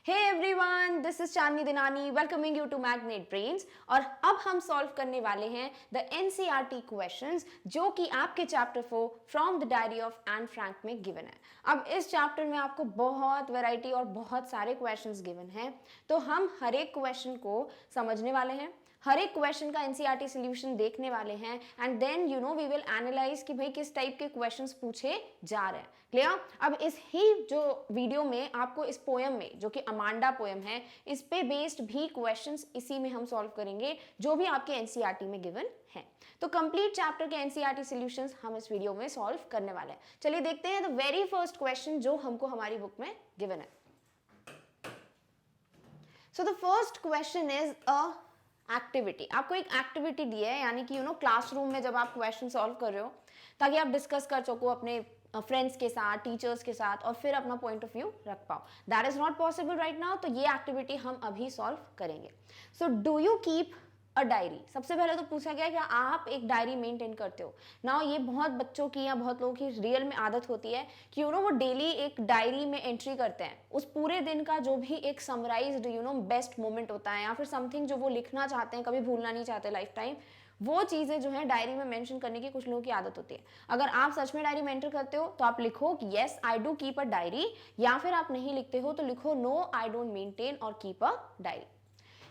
Hey everyone, this is Chandni Dinani welcoming you to Magnet Brains. और अब हम सॉल्व करने वाले हैं द एनसीईआरटी क्वेश्चंस जो कि आपके chapter 4 from the diary of Anne Frank में गिवन है। अब इस चैप्टर में आपको बहुत वैरायटी और बहुत सारे क्वेश्चंस गिवन हैं, तो हम हर एक क्वेश्चन को समझने वाले हैं, हर एक क्वेश्चन का एनसीईआरटी सॉल्यूशन देखने वाले हैं and then we will analyse कि भाई किस टाइप के क्वेश्चंस पूछे जा रहे हैं। क्लियर? अब इस ही जो वीडियो में आपको इस पोएम में, जो कि अमांडा पोएम है, इस पे बेस्ड भी क्वेश्चंस इसी में हम सॉल्व करेंगे जो भी आपके एनसीईआरटी में गिवन है। तो कंप्लीट चैप्टर के एनसीईआरटी सॉल्यूशंस हम इस वीडियो में सॉल्व करने वाले हैं। चलिए देखते हैं द वेरी फर्स्ट क्वेश्चन जो हमको हमारी बुक में गिवन है। So the first question is a activity. आपको एक एक्टिविटी दी है, यानी कि क्लासरूम में जब आप क्वेश्चन सॉल्व कर रहे हो ताकि आप डिस्कस कर सको अपने फ्रेंड्स के साथ, टीचर्स के साथ और फिर अपना पॉइंट ऑफ व्यू रख पाओ। That is not possible right now, तो ये एक्टिविटी हम अभी सॉल्व करेंगे। So do you keep a diary? सबसे पहले तो पूछा गया कि आप एक डायरी मेंटेन करते हो ना। ये बहुत बच्चों की या बहुत लोगों की रियल में आदत होती है कि वो डेली एक डायरी में एंट्री करते हैं उस पूरे दिन का जो भी एक समराइज्ड बेस्ट मोमेंट होता है या फिर समथिंग जो वो लिखना चाहते हैं, कभी भूलना नहीं चाहते लाइफ टाइम, वो चीजें जो है डायरी में मेंशन करने की कुछ लोगों की आदत होती है। अगर आप सच में डायरी मेंटेन करते हो तो आप लिखो कि yes I do keep a diary, या फिर आप नहीं लिखते हो तो लिखो नो आई डोंट मेंटेन और keep a diary.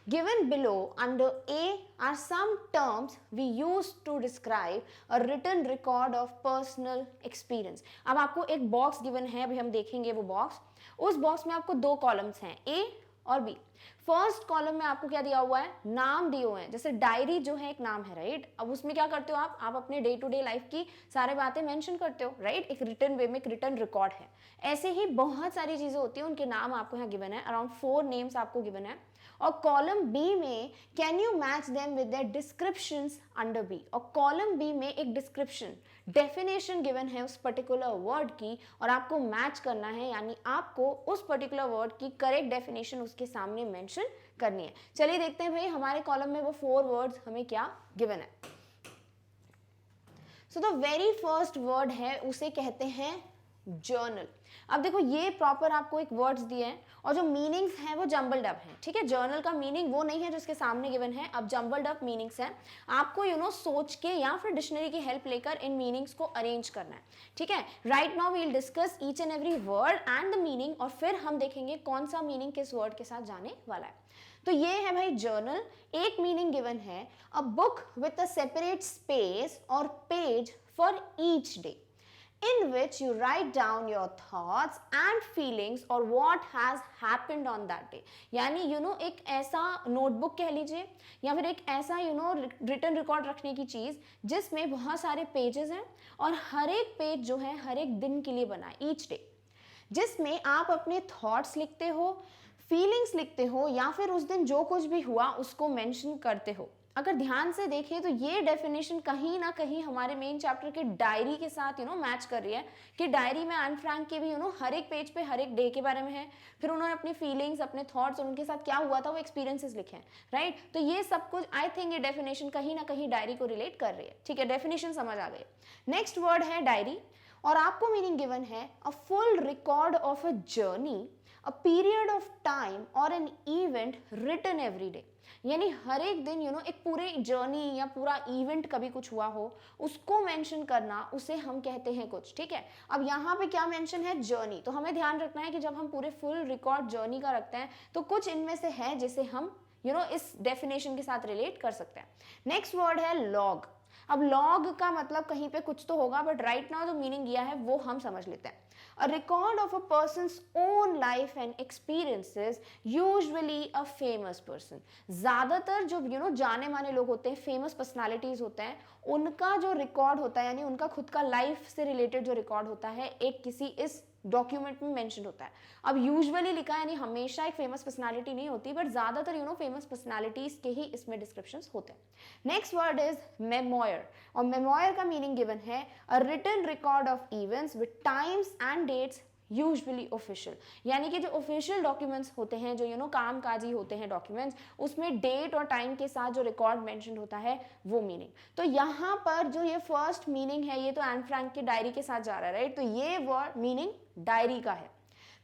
Given below under A are some terms we use to describe a written record of personal experience। अब आपको एक बॉक्स गिवन है, अभी हम देखेंगे वो बॉक्स। उस बॉक्स में आपको दो कॉलम्स हैं, A और बी। फर्स्ट कॉलम में आपको क्या दिया हुआ है? नाम दिए हुए हैं। जैसे डायरी जो है एक नाम है, राइट? अब उसमें क्या करते हो आप अपने डे टू डे लाइफ की सारे बातें मेंशन करते हो, राइट? एक रिटन वे में एक रिटन रिकॉर्ड है। ऐसे ही बहुत सारी चीजें होती हैं, उनके नाम आपको यहाँ गिवन है, अराउंड 4 नेम्स आपको गिवन है। और कॉलम बी में can you match them with their descriptions under B. और कॉलम बी में एक डिस्क्रिप्शन, डेफिनेशन गिवन है उस पर्टिकुलर वर्ड की और आपको मैच करना है, यानी आपको उस पर्टिकुलर वर्ड की करेक्ट डेफिनेशन उसके सामने मेंशन करनी है। चलिए देखते हैं भाई हमारे कॉलम में वो 4 वर्ड्स हमें क्या गिवन है। So the very first word है, उसे कहते हैं जर्नल। अब देखो ये प्रॉपर आपको एक वर्ड्स दिए हैं और जो मीनिंग्स हैं वो जंबल्ड अप हैं, ठीक है? जर्नल का मीनिंग वो नहीं है जिसके सामने गिवन है, अब जंबल्ड अप मीनिंग्स हैं। आपको सोच के या फिर डिक्शनरी की हेल्प लेकर इन मीनिंग्स को अरेंज करना है, ठीक है? Right now we will discuss each and every word and the meaning और फिर हम देखेंगे कौन सा मीनिंग किस वर्ड के साथ जाने वाला है। तो ये है भाई जर्नल। एक मीनिंग गिवन है, a book with a separate space और page for each day in which you write down your thoughts and feelings or what has happened on that day। यानी एक ऐसा नोटबुक कह लीजिए या फिर एक ऐसा रिटन रिकॉर्ड रखने की चीज जिसमें बहुत सारे पेजेस हैं और हर एक पेज जो है हर एक दिन के लिए बना है, ईच डे, जिसमें आप अपने थॉट्स लिखते हो, फीलिंग्स लिखते हो या फिर उस दिन जो कुछ भी हुआ उसको मेंशन करते हो। अगर ध्यान से देखें तो ये डेफिनेशन कहीं ना कहीं हमारे मेन चैप्टर के डायरी के साथ मैच कर रही है कि डायरी में एन फ्रैंक के भी हर एक पेज पे हर एक डे के बारे में है, फिर उन्होंने अपनी फीलिंग्स, अपने थॉट्स और उनके साथ क्या हुआ था वो एक्सपीरियंसेस लिखे हैं, राइट? तो ये सब कुछ आई थिंक ये डेफिनेशन कहीं ना कहीं डायरी को रिलेट कर रही है, ठीक है? डेफिनेशन समझ आ गई। नेक्स्ट वर्ड है डायरी और आपको मीनिंग गिवन है a full record of a journey, a period of time और an event written every day. यानी हर एक दिन एक पूरे जर्नी या पूरा इवेंट कभी कुछ हुआ हो उसको मेंशन करना, उसे हम कहते हैं कुछ, ठीक है? अब यहाँ पे क्या मेंशन है? जर्नी। तो हमें ध्यान रखना है कि जब हम पूरे फुल रिकॉर्ड जर्नी का रखते हैं तो कुछ इनमें से है जिसे हम इस डेफिनेशन के साथ रिलेट कर सकते हैं। नेक्स्ट वर्ड है लॉग। अब लॉग का मतलब कहीं पे कुछ तो होगा, बट राइट नाउ जो मीनिंग दिया है वो हम समझ लेते हैं। A record of a person's own life and experiences, usually a famous person। ज्यादातर जो जाने माने लोग होते हैं, फेमस पर्सनालिटीज होते हैं, उनका जो रिकॉर्ड होता है यानी उनका खुद का लाइफ से रिलेटेड जो रिकॉर्ड होता है एक किसी इस डॉक्यूमेंट में मेंशन होता है। अब यूजुअली लिखा है, यानी हमेशा एक फेमस पर्सनालिटी नहीं होती, बट ज्यादातर फेमस पर्सनालिटीज के ही इसमें डिस्क्रिप्शंस होते हैं। नेक्स्ट वर्ड इज मेमोयर और मेमोयर का मीनिंग गिवन है a written record of events with times and dates usually official. यानी कि जो ऑफिशियल डॉक्यूमेंट्स होते हैं, जो कामकाजी होते हैं डॉक्यूमेंट्स, उसमें डेट और टाइम के साथ जो रिकॉर्ड मेंशन होता है वो मीनिंग। तो यहाँ पर जो ये फर्स्ट मीनिंग है ये तो एन फ्रैंक की डायरी के साथ जा रहा है, राइट? तो ये वर्ड मीनिंग डायरी का है।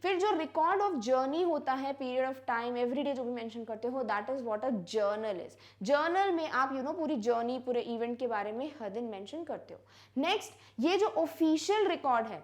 फिर जो रिकॉर्ड ऑफ जर्नी होता है, पीरियड ऑफ टाइम, एवरीडे जो भी मेंशन करते हो, that is what a journal is. Journal में आप पूरी जर्नी, पूरे इवेंट के बारे में हर दिन मेंशन करते हो। नेक्स्ट, ये जो ऑफिशियल रिकॉर्ड है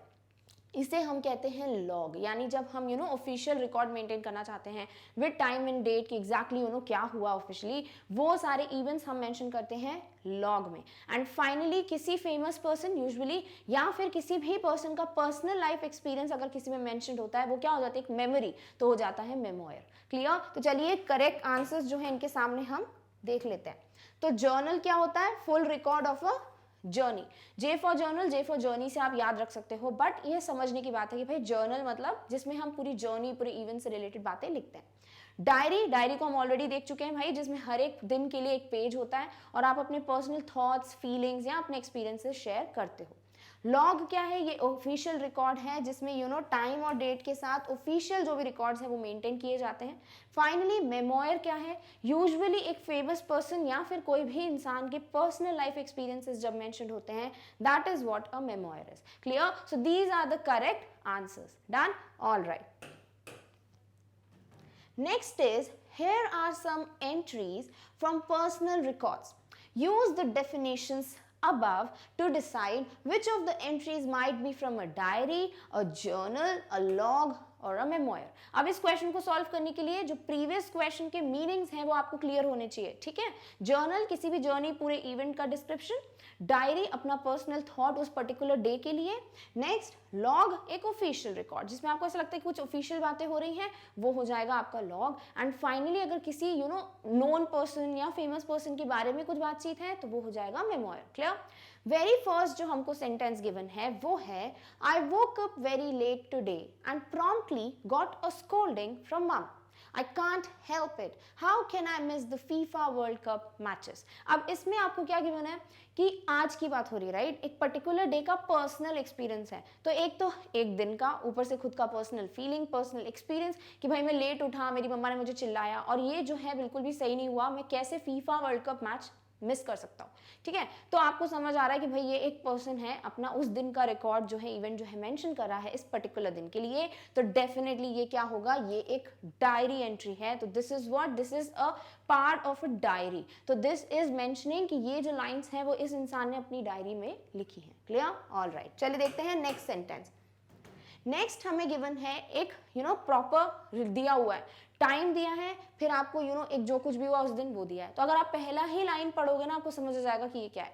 इसे हम कहते हैं लॉग, यानी जब हम ऑफिशियल रिकॉर्ड मेंटेन करना चाहते हैं विद टाइम एंड डेट कि एग्जैक्टली क्या हुआ ऑफिशियली, वो सारे इवेंट्स हम मेंशन करते हैं लॉग में। एंड फाइनली, किसी फेमस पर्सन यूजुअली या फिर किसी भी पर्सन का पर्सनल लाइफ एक्सपीरियंस अगर किसी में मेंशन होता है, वो क्या हो जाता है, एक मेमोरी, तो हो जाता है मेमोयर। क्लियर? तो चलिए करेक्ट आंसर्स जो है इनके सामने हम देख लेते हैं। तो जर्नल क्या होता है? Full record of a journey. J for journal, J for journey से आप याद रख सकते हो, बट ये समझने की बात है कि भाई जर्नल मतलब जिसमें हम पूरी जर्नी, पूरे इवेंट से रिलेटेड बातें लिखते हैं। डायरी, डायरी को हम ऑलरेडी देख चुके हैं भाई, जिसमें हर एक दिन के लिए एक पेज होता है और आप अपने पर्सनल थॉट्स, फीलिंग्स या अपने एक्सपीरियंसेस शेयर करते हो। लॉग क्या है? ये ऑफिशियल रिकॉर्ड है जिसमें टाइम और डेट के साथ ऑफिशियल जो भी रिकॉर्ड्स हैं वो मेंटेन किए जाते हैं। फाइनली, मेमोयर क्या है? यूजुअली एक फेमस पर्सन या फिर कोई भी इंसान के पर्सनल लाइफ एक्सपीरियंसेस जब मेंशन होते हैं, that is what a memoir is. Clear? So these are the correct answers. Done? All right. Next is, here are some entries from personal records. Use the definitions above to decide which of the entries might be from a diary, a journal, a log और अ memoir. अब इस question को solve करने के लिए जो previous question के meanings हैं वो आपको क्लियर होने चाहिए, ठीक है? जर्नल किसी भी जर्नी, पूरे इवेंट का डिस्क्रिप्शन। डायरी अपना पर्सनल थॉट उस पर्टिकुलर डे के लिए। नेक्स्ट, लॉग एक ऑफिशियल रिकॉर्ड जिसमें आपको ऐसा लगता है कि कुछ ऑफिशियल बातें हो रही हैं, वो हो जाएगा आपका लॉग। एंड फाइनली, अगर किसी नोन पर्सन या फेमस पर्सन के बारे में कुछ बातचीत है तो वो हो जाएगा मेमोयर। क्लियर? वेरी फर्स्ट जो हमको सेंटेंस गिवन है वो है, I woke up very late today and promptly got a scolding from mum. I can't help it. How can I miss the FIFA World Cup matches? अब इसमें आपको क्या given है कि आज की बात हो रही है, राइट? एक पर्टिकुलर डे का पर्सनल एक्सपीरियंस है, तो एक दिन का, ऊपर से खुद का पर्सनल फीलिंग, पर्सनल एक्सपीरियंस कि भाई मैं लेट उठा, मेरी मम्मा ने मुझे चिल्लाया और ये जो है बिल्कुल भी सही नहीं हुआ, मैं कैसे FIFA world cup match miss कर सकता हूँ। ठीक है, तो आपको समझ आ रहा है कि भाई ये एक पर्सन है अपना उस दिन का रिकॉर्ड जो है, इवेंट जो है मेंशन कर रहा है इस पर्टिकुलर दिन के लिए, तो डेफिनेटली ये क्या होगा, ये एक डायरी एंट्री है। तो this is what, this is a part of a diary. तो दिस इज मेंशनिंग कि ये जो लाइंस हैं वो इस इंसान ने अपनी डायरी में लिखी है। क्लियर? ऑल राइट, चलिए देखते हैं नेक्स्ट सेंटेंस। नेक्स्ट हमें गिवन है एक प्रॉपर दिया हुआ है, टाइम दिया है, फिर आपको एक जो कुछ भी हुआ उस दिन वो दिया है। तो अगर आप पहला ही लाइन पढ़ोगे ना, आपको समझ आ जाएगा कि ये क्या है।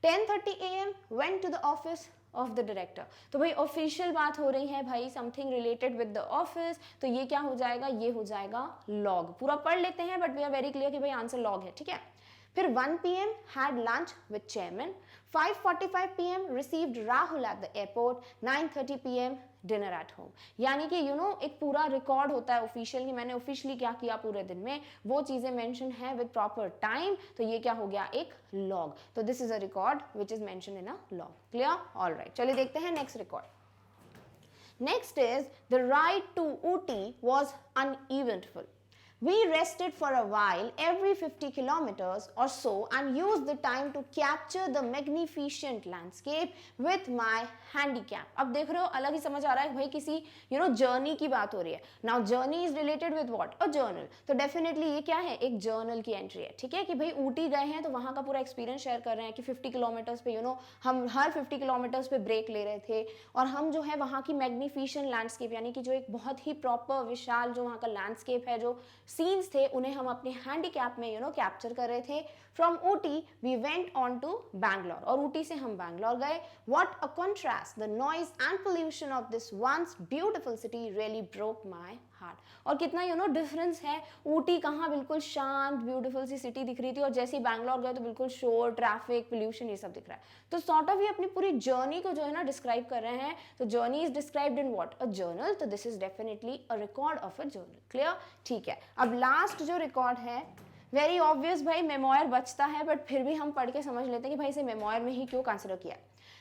10:30 AM went to the office of the director. तो भाई ऑफिशियल बात हो रही है भाई, something related with the office, तो ये क्या हो जाएगा, ये हो जाएगा लॉग। पूरा पढ़ लेते हैं but we are very clear कि भाई आंसर लॉग है। ठीक है, फिर 1 PM had lunch with chairman, 5:45 PM received Rahul at the airport, 9:30 PM dinner at home। यानी कि एक पूरा रिकॉर्ड होता है ऑफिशियल कि मैंने ऑफिशियली क्या किया पूरे दिन में, वो चीजें मेंशन है विद प्रॉपर टाइम, तो ये क्या हो गया, एक लॉग। तो this is a record which is mention in a log. Clear? All right, चलिए देखते हैं next record. Next is the ride to Ooty was uneventful. We rested for a while every 50 kilometers or so and used the time to capture the magnificent landscape with my handicap। अब देख रहे हो, अलग ही समझ आ रहा है भाई, किसी जर्नी की बात हो रही है। Now journey is related with what? A journal। तो डेफिनेटली ये क्या है, एक जर्नल की एंट्री है। ठीक है, कि भाई ऊटी गए हैं तो वहाँ का पूरा एक्सपीरियंस शेयर कर रहे हैं कि 50 किलोमीटर्स पे हम हर 50 किलोमीटर्स पे ब्रेक ले रहे थे और हम जो है वहाँ की मैग्निफिशेंट लैंडस्केप, यानी कि जो एक बहुत ही प्रॉपर विशाल जो वहाँ का लैंडस्केप है, जो सीन्स थे, उन्हें हम अपने हैंडीकैप में कैप्चर कर रहे थे। From Ooty we went on to Bangalore, और ऊटी से हम बैंगलोर गए। What a contrast, the noise and pollution of this once beautiful city really broke my heart. और कितना डिफरेंस है, ऊटी कहाँ बिल्कुल शांत ब्यूटीफुल सी सिटी दिख रही थी, और जैसे ही बैंगलोर गए तो बिल्कुल शोर, ट्रैफिक, पोल्यूशन, ये सब दिख रहा है। तो सॉर्ट ऑफ ये अपनी पूरी जर्नी को जो है ना डिस्क्राइब कर रहे हैं। तो journey is described in what, a journal. तो this is definitely a record of a journal. Clear? ठीक है, अब लास्ट जो रिकॉर्ड है, वेरी ऑब्वियस भाई, मेमोयर बचता है, बट फिर भी हम पढ़ के समझ लेते हैं कि भाई इसे मेमोयर में ही क्यों कंसिडर किया।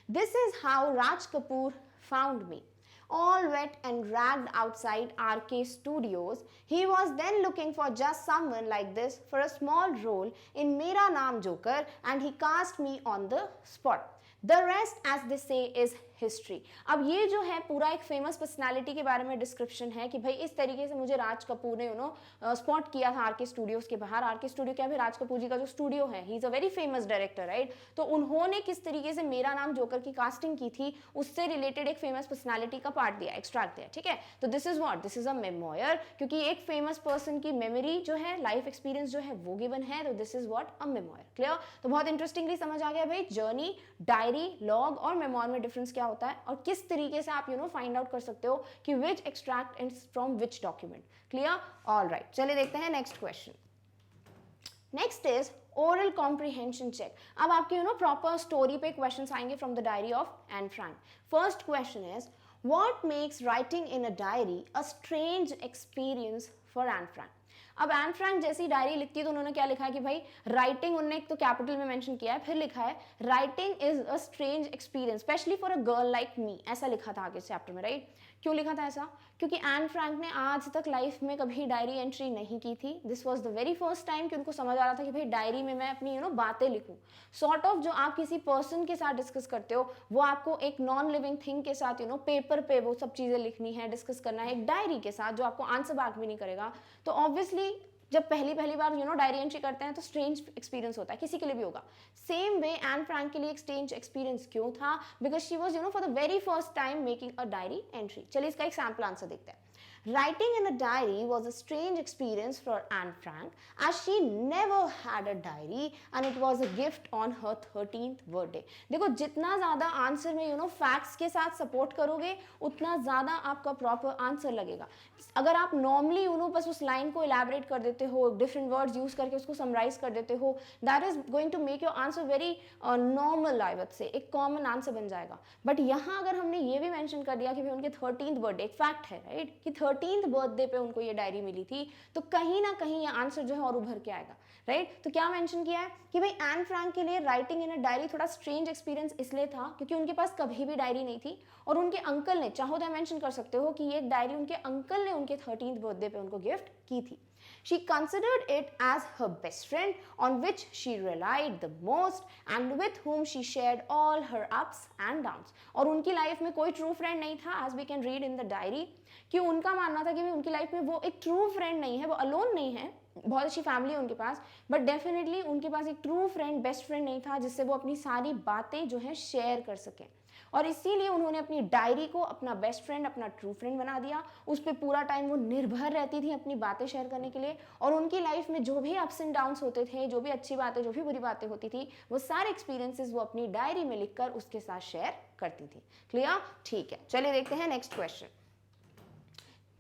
This is how Raj Kapoor found me, all wet and ragged outside RK Studios. He was then looking for just someone like this for a small role in Mera Naam Joker, and he cast me on the spot. The rest, as they say, is history. अब ये जो है पूरा एक famous personality के बारे में description है कि भाई इस तरीके से मुझे राज कपूर ने स्पॉट किया था आरके स्टूडियोज के बाहर। आरके स्टूडियो क्या है, राज कपूर जी का जो स्टूडियो है, he is a very famous director, right. तो उन्होंने किस तरीके से मेरा नाम जोकर की कास्टिंग की थी उससे रिलेटेड एक फेमस पर्सनालिटी का पार्ट दिया, एक्सट्रैक्ट दिया, ठीक है। तो this is what, this is a memoir, क्योंकि एक फेमस पर्सन की मेमोरी जो है, लाइफ एक्सपीरियंस जो है वो गिवन है, तो this is what, a memoir. Clear. तो बहुत इंटरेस्टिंगली समझ आ गया भाई जर्नी, डायरी, लॉग और मेमोर में डिफरेंस क्या होता है और किस तरीके से आप फाइंड आउट कर सकते हो कि which extract is from which document. Clear. All right, चलिए देखते हैं next question. Next is oral comprehension check. अब आपके प्रॉपर स्टोरी पे क्वेश्चंस आएंगे from the diary of Anne Frank. First question is what makes writing in a diary a strange experience for Anne Frank. अब Anne Frank जैसी diary लिखती है तो उन्होंने क्या लिखा है कि भाई राइटिंग, उन्होंने एक तो कैपिटल में मेंशन किया है, फिर लिखा है writing is a strange experience specially for a girl like me, ऐसा लिखा था आगे चैप्टर में, राइट। क्यों लिखा था ऐसा? क्योंकि एन फ्रैंक ने आज तक लाइफ में कभी डायरी एंट्री नहीं की थी। This was the very first time कि उनको समझ आ रहा था कि भाई डायरी में मैं अपनी बातें लिखूं। सॉर्ट ऑफ जो आप किसी पर्सन के साथ डिस्कस करते हो वो आपको एक नॉन लिविंग थिंग के साथ पेपर पे वो सब चीज़ें लिखनी है, डिस्कस करना है, एक डायरी के साथ जो आपको आंसर बैक भी नहीं करेगा। तो ऑब्वियसली जब पहली बार डायरी एंट्री करते हैं तो स्ट्रेंज एक्सपीरियंस होता है, किसी के लिए भी होगा। सेम वे एन फ्रैंक के लिए एक स्ट्रेंज एक्सपीरियंस क्यों था? Because she was for the very first time making a diary entry. चलिए इसका एक सैम्पल आंसर देखते हैं। Writing in a diary was a strange experience for Anne Frank as she never had a diary and it was a gift on her 13th birthday. देखो जितना ज़्यादा answer में facts के साथ सपोर्ट करोगे उतना ज़्यादा आपका प्रॉपर आंसर लगेगा। अगर आप नॉर्मली बस उस लाइन को इलेबरेट कर देते हो, डिफरेंट वर्ड्स यूज करके उसको समराइज कर देते हो, that is going to make your answer very normal, I would say एक कॉमन आंसर बन जाएगा। बट यहाँ अगर हमने ये भी मेंशन कर दिया कि भाई उनके 13th बर्थडे, एक फैक्ट है राइट, कि 13th बर्थडे पे उनको ये डायरी मिली थी, तो कहीं ना कहीं ये आंसर जो है और उभर के आएगा, राइट। तो क्या मेंशन किया है कि भाई एन फ्रैंक के लिए राइटिंग इन अ डायरी थोड़ा स्ट्रेंज एक्सपीरियंस इसलिए था क्योंकि उनके पास कभी भी डायरी नहीं थी और उनके अंकल ने, चाहो तो मेंशन कर सकते हो कि ये डायरी उनके अंकल ने उनके 13th बर्थडे पे उनको गिफ्ट की थी। She considered it as her best friend on which she relied the most and with whom she shared all her ups and downs. और उनकी लाइफ में कोई ट्रू फ्रेंड नहीं था, as we can read in the diary, कि उनका मानना था कि उनकी लाइफ में वो एक ट्रू फ्रेंड नहीं है, वो अलोन नहीं है, बहुत अच्छी फैमिली है उनके पास, बट डेफिनेटली उनके पास एक ट्रू फ्रेंड, बेस्ट फ्रेंड नहीं था जिससे वो अपनी सारी बातें जो है शेयर कर सकें। और इसीलिए उन्होंने अपनी डायरी को अपना बेस्ट फ्रेंड, अपना ट्रू फ्रेंड बना दिया। उस पर पूरा टाइम वो निर्भर रहती थी अपनी बातें शेयर करने के लिए, और उनकी लाइफ में जो भी अप्स एंड डाउन्स होते थे, जो भी अच्छी बातें, जो भी बुरी बातें होती थी, वो सारे एक्सपीरियंसेस वो अपनी डायरी में लिखकर उसके साथ शेयर करती थी। क्लियर? ठीक है, चलिए देखते हैं next question.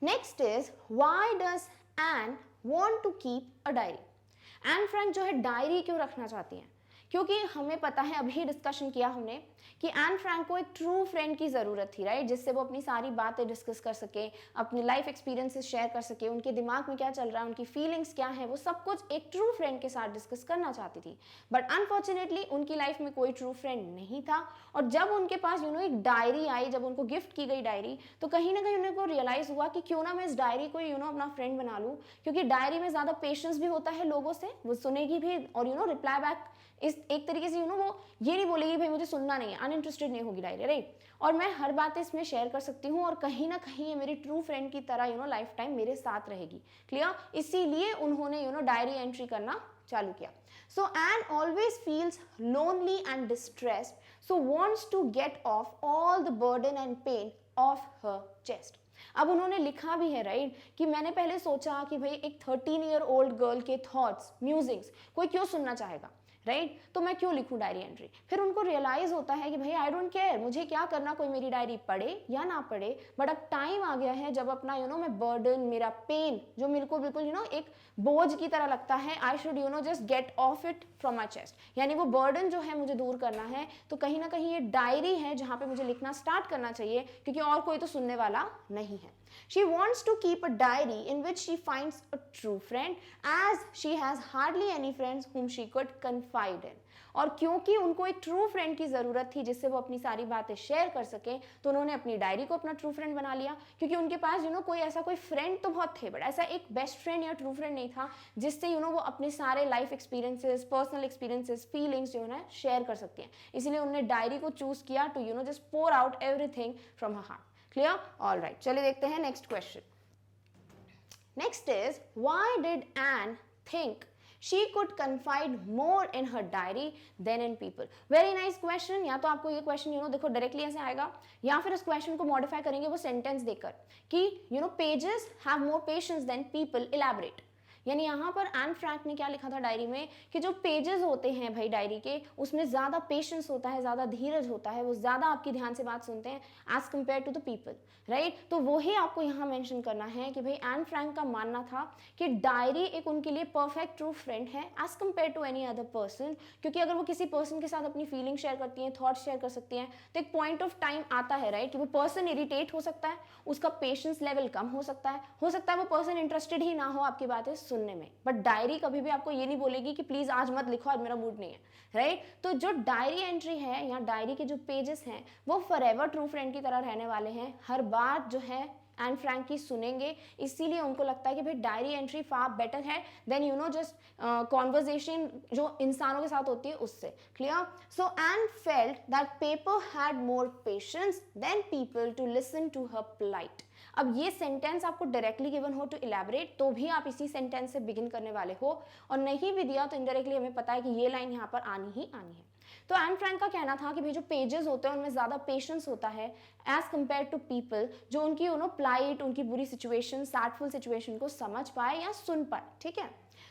Next is why does Anne want to keep a diary. Anne Frank जो है डायरी क्यों रखना चाहती हैं? क्योंकि हमें पता है, अभी डिस्कशन किया हमने कि एन फ्रैंक को एक ट्रू फ्रेंड की ज़रूरत थी, राइट, जिससे वो अपनी सारी बातें डिस्कस कर सके, अपनी लाइफ एक्सपीरियंसेस शेयर कर सके, उनके दिमाग में क्या चल रहा है, उनकी फीलिंग्स क्या है, वो सब कुछ एक ट्रू फ्रेंड के साथ डिस्कस करना चाहती थी। बट अनफॉर्चुनेटली उनकी लाइफ में कोई ट्रू फ्रेंड नहीं था, और जब उनके पास एक डायरी आई, जब उनको गिफ्ट की गई डायरी, तो कहीं ना कहीं उनको रियलाइज़ हुआ कि क्यों ना मैं इस डायरी को अपना फ्रेंड बना लूँ, क्योंकि डायरी में ज़्यादा पेशेंस भी होता है लोगों से, वो सुनेगी भी और रिप्लाई बैक इस एक तरीके से वो ये नहीं बोलेगी भाई मुझे सुनना नहीं है, अनइंटरेस्टेड नहीं होगी डायरी, राइट। और मैं हर बात इसमें शेयर कर सकती हूँ और कहीं ना कहीं ये मेरी ट्रू फ्रेंड की तरह लाइफ टाइम मेरे साथ रहेगी। क्लियर? इसीलिए उन्होंने डायरी एंट्री करना चालू किया। So Anne always feels lonely and distressed, so wants to get off all the burden and pain of her chest. अब उन्होंने लिखा भी है, राइट, कि मैंने पहले सोचा कि भाई एक 13 ईयर ओल्ड गर्ल के थॉट्स, म्यूजिक्स कोई क्यों सुनना चाहेगा, राइट, तो मैं क्यों लिखूं डायरी एंट्री। फिर उनको रियलाइज होता है कि भाई आई डोंट केयर, मुझे क्या करना कोई मेरी डायरी पढ़े या ना पढ़े, बट अब टाइम आ गया है जब अपना मैं बर्डन, मेरा पेन जो मेरे को बिल्कुल एक बोझ की तरह लगता है, I should just get of it from my chest, यानी वो बर्डन जो है मुझे दूर करना है। तो कहीं ना कहीं ये डायरी है जहाँ पे मुझे लिखना स्टार्ट करना चाहिए, क्योंकि और कोई तो सुनने वाला नहीं है। She wants to keep a diary in which she finds a true friend, as she has hardly any friends whom she could confide in. और क्योंकि उनको एक ट्रू फ्रेंड की ज़रूरत थी जिससे वो अपनी सारी बातें शेयर कर सकें, तो उन्होंने अपनी डायरी को अपना ट्रू फ्रेंड बना लिया, क्योंकि उनके पास कोई ऐसा कोई फ्रेंड तो बहुत थे, बट ऐसा एक बेस्ट फ्रेंड या ट्रू फ्रेंड नहीं था जिससे वो अपने सारे life experiences, personal experiences, feelings जो है शेयर कर सकते हैं. इसीलिए उन्होंने डायरी को चूज किया to just pour out everything from her heart. Clear? All right, चलिए देखते हैं next question. Next is, why did Anne think she could confide more in her diary than in people? Very nice question. या तो आपको ये question देखो directly ऐसे आएगा, या फिर इस क्वेश्चन को मॉडिफाई करेंगे वो सेंटेंस देकर कि pages have more patience than people, elaborate. यानी यहाँ पर एन फ्रैंक ने क्या लिखा था डायरी में कि जो पेजेस होते हैं भाई डायरी के, उसमें ज़्यादा पेशेंस होता है, ज़्यादा धीरज होता है, वो ज़्यादा आपकी ध्यान से बात सुनते हैं as compared to the people, right. तो वही आपको यहाँ मेंशन करना है कि भाई एन फ्रैंक का मानना था कि डायरी एक उनके लिए परफेक्ट ट्रू फ्रेंड है as compared to any other person, क्योंकि अगर वो किसी पर्सन के साथ अपनी फीलिंग शेयर करती हैं, थॉट्स शेयर कर सकती हैं, तो एक पॉइंट ऑफ टाइम आता है, राइट, कि वो पर्सन इरिटेट हो सकता है, उसका पेशेंस लेवल कम हो सकता है वो पर्सन इंटरेस्टेड ही ना हो आपकी बातें सुनने में. बट डायरी कभी भी आपको ये नहीं बोलेगी कि प्लीज आज मत लिखो, आज मेरा मूड नहीं है, राइट. तो जो डायरी एंट्री है या डायरी के जो पेजेस हैं वो फॉरएवर ट्रू फ्रेंड की तरह रहने वाले हैं. हर बात जो है एन फ्रैंक की सुनेंगे, इसीलिए उनको लगता है कि भाई डायरी एंट्री फार बेटर है देन जस्ट कॉन्वर्जेशन जो इंसानों के साथ होती है उससे. Clear? So Anne felt that paper had more patience than people to listen to her plight. अब ये सेंटेंस आपको डायरेक्टली गिवन हो टू इलैबोरेट तो भी आप इसी सेंटेंस से बिगिन करने वाले हो, और नहीं भी दिया तो इनडायरेक्टली हमें पता है कि ये लाइन यहाँ पर आनी ही आनी है. तो एन फ्रैंक का कहना था कि भाई जो पेजेस होते हैं उनमें ज़्यादा पेशेंस होता है एज कम्पेयर टू पीपल, जो उनकी प्लाइट, उनकी बुरी सिचुएशन, सैडफुल सिचुएशन को समझ पाए या सुन पाए. ठीक है.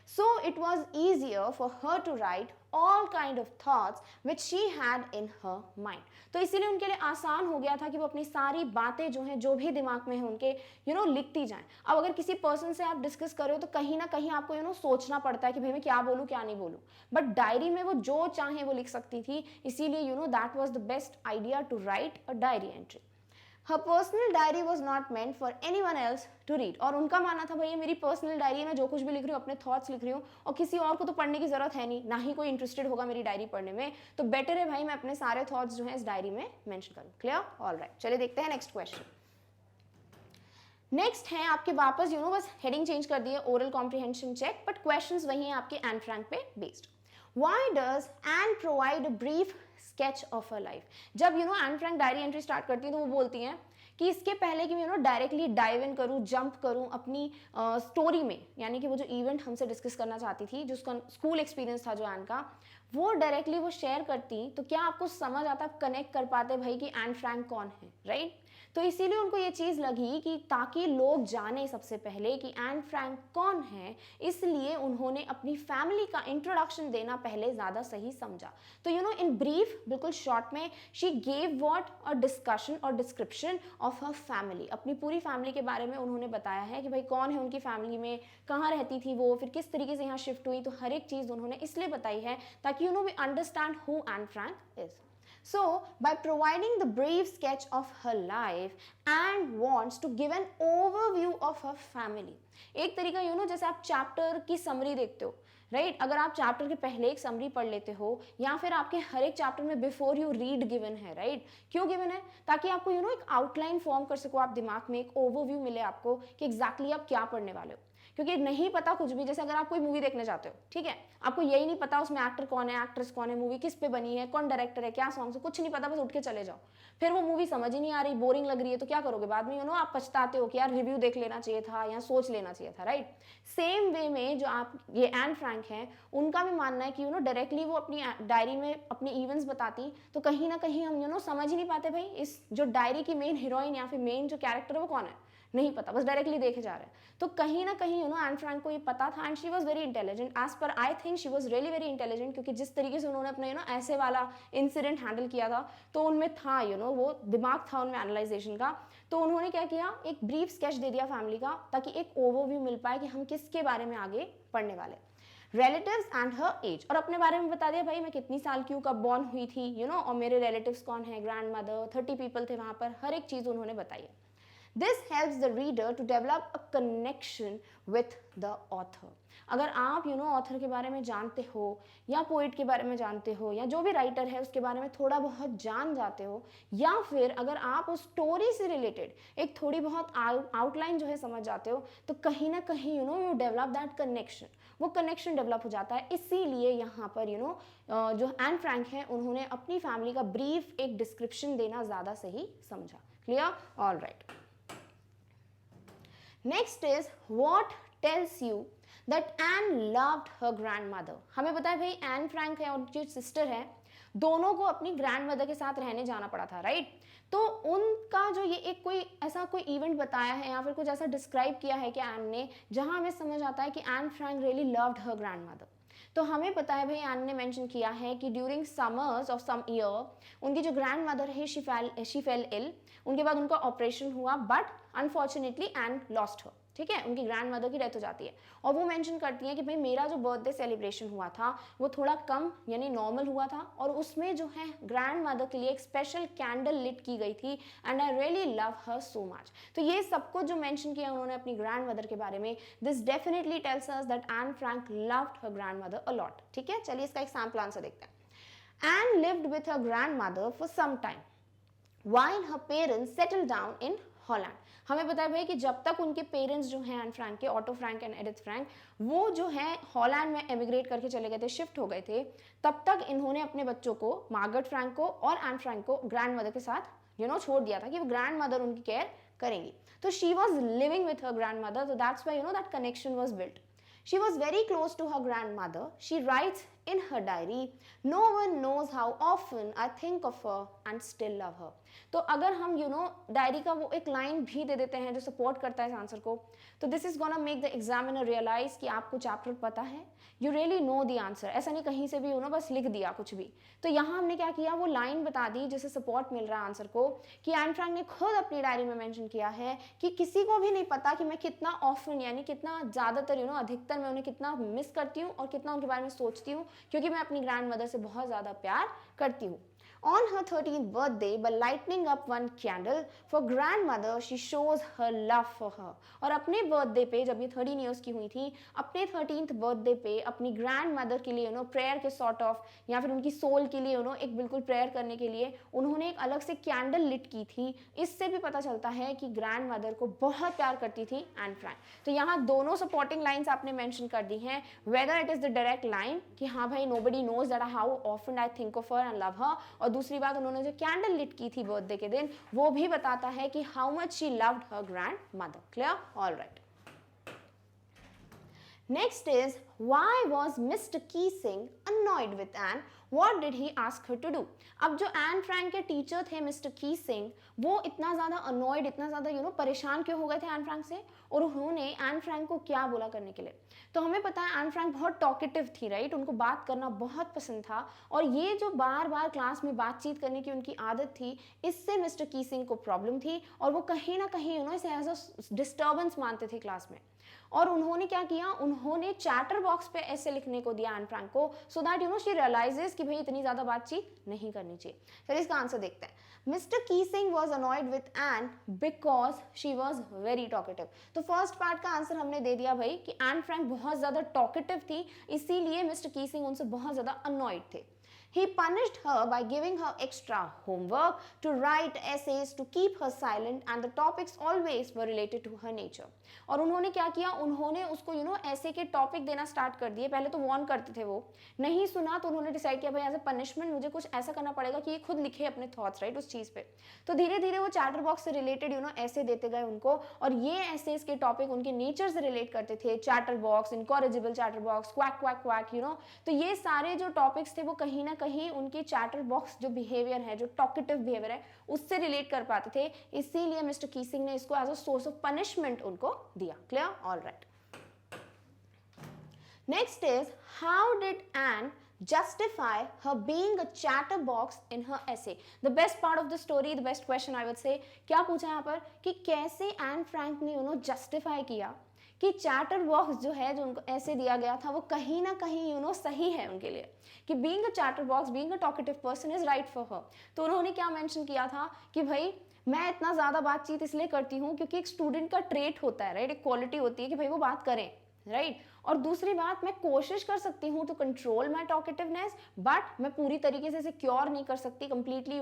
So it was easier for her to write all kind of thoughts which she had in her mind. तो इसीलिए उनके लिए आसान हो गया था कि वो अपनी सारी बातें जो हैं, जो भी दिमाग में है उनके लिखती जाएं. अब अगर किसी पर्सन से आप डिस्कस कर रहे हो तो कहीं ना कहीं आपको सोचना पड़ता है कि भाई मैं क्या बोलूँ क्या नहीं बोलूँ, बट डायरी में वो जो चाहे वो लिख सकती थी. इसीलिए that was the best idea to write a diary entry. Her personal diary was not meant for anyone else to read. और उनका मानना था भाई ये मेरी पर्सनल डायरी है, मैं जो कुछ भी लिख रही हूँ अपने थॉट्स लिख रही हूँ, और किसी और को तो पढ़ने की जरूरत है नहीं, ना ही कोई इंटरेस्टेड होगा मेरी डायरी पढ़ने में, तो बेटर है भाई मैं अपने सारे थॉट्स जो है इस डायरी में मेंशन करूँ. क्लियर? ऑल राइट, चलिए देखते हैं नेक्स्ट क्वेश्चन. नेक्स्ट है आपके वापस बस हेडिंग चेंज कर दी है, oral comprehension check, but questions वही हैं आपके एन फ्रैंक पे based. Why does Anne provide a brief sketch of her life? जब Anne Frank diary entry start करती हैं तो वो बोलती हैं कि इसके पहले कि मैं डायरेक्टली डाइव इन करूँ, जंप करूँ अपनी स्टोरी में, यानी कि वो जो इवेंट हमसे डिस्कस करना चाहती थी, जो उसका स्कूल एक्सपीरियंस था जो एन का, वो डायरेक्टली वो शेयर करती तो क्या आपको समझ आता, कनेक्ट कर पाते भाई कि एन फ्रैंक कौन है, राइट. तो इसीलिए उनको ये चीज़ लगी कि ताकि लोग जाने सबसे पहले कि एन फ्रैंक कौन है, इसलिए उन्होंने अपनी फैमिली का इंट्रोडक्शन देना पहले ज़्यादा सही समझा. तो इन ब्रीफ, बिल्कुल शॉर्ट में, she gave what a discussion और डिस्क्रिप्शन ऑफ हर फैमिली. अपनी पूरी फैमिली के बारे में उन्होंने बताया है कि भाई कौन है उनकी फैमिली में, कहाँ रहती थी वो, फिर किस तरीके से यहाँ शिफ्ट हुई. तो हर एक चीज़ उन्होंने इसलिए बताई है ताकि we understand who Anne Frank is. So, by providing the brief sketch of her life, Anne wants to give an overview of her family. एक तरीका जैसे आप चैप्टर की समरी देखते हो, राइट. अगर आप चैप्टर के पहले एक समरी पढ़ लेते हो, या फिर आपके हर एक चैप्टर में बिफोर यू रीड गिवन है, राइट. क्यों गिवन है? ताकि आपको एक आउटलाइन फॉर्म कर सको आप दिमाग में, एक ओवरव्यू मिले आपको कि एग्जैक्टली आप क्या पढ़ने वाले हो. क्योंकि नहीं पता कुछ भी, जैसे अगर आप कोई मूवी देखने जाते हो, ठीक है, आपको यही नहीं पता उसमें एक्टर कौन है, एक्ट्रेस कौन है, मूवी किस पे बनी है, कौन डायरेक्टर है, क्या सॉन्ग्स है, कुछ नहीं पता, बस उठ के चले जाओ. फिर वो मूवी समझ ही नहीं आ रही, बोरिंग लग रही है, तो क्या करोगे बाद में? आप पछताते हो कि यार रिव्यू देख लेना चाहिए था या सोच लेना चाहिए था, राइट. सेम वे में जो आप ये एन फ्रैंक हैं, उनका भी मानना है कि डायरेक्टली वो अपनी डायरी में अपने इवेंट्स बताती तो कहीं ना कहीं हम समझ ही नहीं पाते भाई इस जो डायरी की मेन हीरोइन या फिर मेन जो कैरेक्टर है वो कौन है, नहीं पता, बस डायरेक्टली देखे जा रहे हैं. तो कहीं ना कहीं एन फ्रैंक को ये पता था, and she was very intelligent. As per I think she was really very intelligent, क्योंकि जिस तरीके से उन्होंने अपने ऐसे वाला इंसिडेंट हैंडल किया था, तो उनमें था वो दिमाग था उनमें एनालाइजेशन का. तो उन्होंने क्या किया, एक ब्रीफ स्केच दे दिया फैमिली का, ताकि एक ओवरव्यू मिल पाए कि हम किसके बारे में आगे पढ़ने वाले. रिलेटिव्स एंड हर एज, और अपने बारे में बता दिया भाई मैं कितनी साल की हूँ, कब बॉर्न हुई थी, और मेरे रिलेटिव्स कौन है, ग्रैंड मदर, 30 पीपल थे वहाँ पर, हर एक चीज़ उन्होंने बताई है. This helps the reader to develop a connection with the author. अगर आप ऑथर के बारे में जानते हो या पोइट के बारे में जानते हो या जो भी राइटर है उसके बारे में थोड़ा बहुत जान जाते हो, या फिर अगर आप उस स्टोरी से रिलेटेड एक थोड़ी बहुत आउटलाइन जो है समझ जाते हो, तो कहीं ना कहीं यू डेवलप दैट कनेक्शन, वो कनेक्शन डेवलप हो जाता है। इसीलिए यहाँ पर जो एन फ्रैंक है उन्होंने अपनी फैमिली का ब्रीफ एक डिस्क्रिप्शन देना ज़्यादा सही समझा। Clear? All right. Next is what tells you that N loved her grandmother. हमें पता है भाई एन फ्रैंक है और जो सिस्टर है दोनों को अपनी ग्रैंडमदर के साथ रहने जाना पड़ा था, राइट? तो उनका जो ये एक कोई ऐसा कोई इवेंट बताया है या फिर कुछ ऐसा डिस्क्राइब किया है कि एन ने, जहां हमें समझ आता है कि Anne Frank really loved her grandmother. तो हमें पता है भाई एन ने मेंशन किया है कि during summers of some year उनकी जो ग्रैंडमदर है शी फेल इल, उनके बाद उनका ऑपरेशन हुआ, but unfortunately Anne lost her. ठीक है, उनकी ग्रैंडमदर की डेथ हो जाती है और वो मेंशन करती है कि भाई मेरा जो बर्थडे सेलिब्रेशन हुआ था वो थोड़ा कम यानी नॉर्मल हुआ था, और उसमें जो है ग्रैंडमदर के लिए एक स्पेशल कैंडल लिट की गई थी and I really love her so much. तो ये सब कुछ जो मेंशन किया उन्होंने अपनी ग्रैंडमदर के बारे में, this definitely tells us that Anne Frank loved her grandmother a lot. ठीक है, चलिए इसका एक सैम्पल आंसर देखते हैं। Anne lived with her grandmother for some time while her parents settled down in Holland. हमें पता है भाई कि जब तक उनके पेरेंट्स जो हैं एन फ्रैंक के, auto Frank and Edith Frank, वो जो है हॉलैंड में एमिग्रेट करके चले गए थे, शिफ्ट हो गए थे, तब तक इन्होंने अपने बच्चों को, मार्गरेट फ्रैंक को और एन फ्रैंक को, ग्रैंड मदर के साथ छोड़ दिया था कि वो ग्रैंड मदर उनकी केयर करेंगी। तो she was living with her grandmother, तो that's why that connection was built. She was very close to her grandmother. She writes in her diary, "No one knows how often I think of her and still love her." तो अगर हम diary का वो एक line भी दे देते हैं जो सपोर्ट करता है इस आंसर को, तो this is gonna make the examiner realise कि आपको चैप्टर पता है, you really know the answer. ऐसा नहीं कहीं से भी बस लिख दिया कुछ भी। तो यहाँ हमने क्या किया, वो लाइन बता दी जिससे सपोर्ट मिल रहा है आंसर को, कि एन फ्रैंक ने खुद अपनी डायरी में मेंशन किया है कि किसी को भी नहीं पता कि मैं कितना ऑफन यानी कितना ज़्यादातर अधिकतर मैं उन्हें कितना मिस करती हूँ और कितना उनके बारे में सोचती हूँ, क्योंकि मैं अपनी ग्रैंड मदर से बहुत ज़्यादा प्यार करती हूँ। On her 13th birthday, by lighting up one candle for grandmother, she shows her love for her. और अपने बर्थडे पे, जब ये 13 ईयर्स की हुई थी, अपने 13th बर्थडे पे अपनी ग्रैंड मदर के लिए प्रेयर के सॉर्ट ऑफ, या फिर उनकी सोल के लिए एक बिल्कुल प्रेयर करने के लिए उन्होंने एक अलग से कैंडल लिट की थी। इससे भी पता चलता है कि ग्रैंड मदर को बहुत प्यार करती थी एन फ्रैंक। तो यहाँ दोनों सपोर्टिंग लाइन्स आपने मेंशन कर दी हैं, whether it is the direct line कि हाँ भाई nobody knows that how often I think of her and love her, और दूसरी बात उन्होंने जो कैंडल लिट की थी बर्थडे के दिन वो भी बताता है कि how much she loved her grandmother. Clear? All right. Next is why was Mr Keesing annoyed with Anne, what did he ask her to do. अब जो एन फ्रैंक के टीचर थे मिस्टर कीसिंग, वो इतना ज्यादा annoyed, इतना ज्यादा परेशान क्यों हो गए थे एन फ्रैंक से, और उन्होंने एन फ्रैंक को क्या बोला करने के लिए। तो हमें पता है एन फ्रैंक बहुत टॉकेटिव थी, राइट? उनको बात करना बहुत पसंद था, और ये जो बार बार क्लास में बातचीत करने की उनकी आदत थी, इससे मिस्टर कीसिंग को प्रॉब्लम थी, और वो कहीं ना कहीं इसे एज अ डिस्टर्बेंस मानते थे क्लास में। और उन्होंने क्या किया, उन्होंने चैटर बॉक्स पे ऐसे लिखने को दिया एन फ्रैंक को, सो दैट शी रियलाइजेस कि भाई इतनी ज्यादा बातचीत नहीं करनी चाहिए। फिर इसका आंसर देखते हैं। Mr Keesing was annoyed with Anne because she was very talkative. तो फर्स्ट पार्ट का आंसर हमने दे दिया भाई कि एन फ्रैंक बहुत ज्यादा टॉकेटिव थी, इसीलिए मिस्टर कीसिंग उनसे बहुत ज्यादा अनॉयड थे। He punished her by giving her extra homework to write essays to keep her silent, and the topics always were related to her nature. और उन्होंने क्या किया, उन्होंने उसको ऐसे के टॉपिक देना स्टार्ट कर दिए। पहले तो वॉर्न करते थे, वो नहीं सुना, तो उन्होंने डिसाइड किया भाई एज ए पनिशमेंट मुझे कुछ ऐसा करना पड़ेगा कि ये खुद लिखे अपने थॉट्स, राइट, उस चीज़ पे। तो धीरे धीरे वो चैटर बॉक्स से रिलेटेड ऐसे देते गए उनको, और ये ऐसे के टॉपिक उनके नेचर से रिलेट करते थे। Chatterbox, incorrigible chatterbox, quack quack quack, तो ये सारे जो टॉपिक्स थे वो कहीं ना कहीं उनके चैटर बॉक्स जो बिहेवियर है, जो टॉकेटिव बिहेवियर है, उससे रिलेट कर पाते थे। इसीलिए मिस्टर कीसिंग ने इसको as a source of punishment उनको दिया। Clear? All right. Next is how did Anne justify her being a chatterbox in her essay. The best part of the story, the best question I would say, क्या पूछा यहाँ पर कि कैसे Anne Frank ने justify किया कि chatter box जो है, जो उनको ऐसे दिया गया था, वो कहीं ना कहीं सही है उनके लिए, कि being a chatter box, being a talkative person is right for her. तो उन्होंने क्या मेंशन किया था कि भाई मैं इतना ज़्यादा बातचीत इसलिए करती हूँ क्योंकि एक स्टूडेंट का ट्रेट होता है, राइट, एक क्वालिटी होती है कि भाई वो बात करें, राइट। और दूसरी बात, मैं कोशिश कर सकती हूँ to control my talkativeness, but मैं पूरी तरीके से इसे क्योर नहीं कर सकती, कंप्लीटली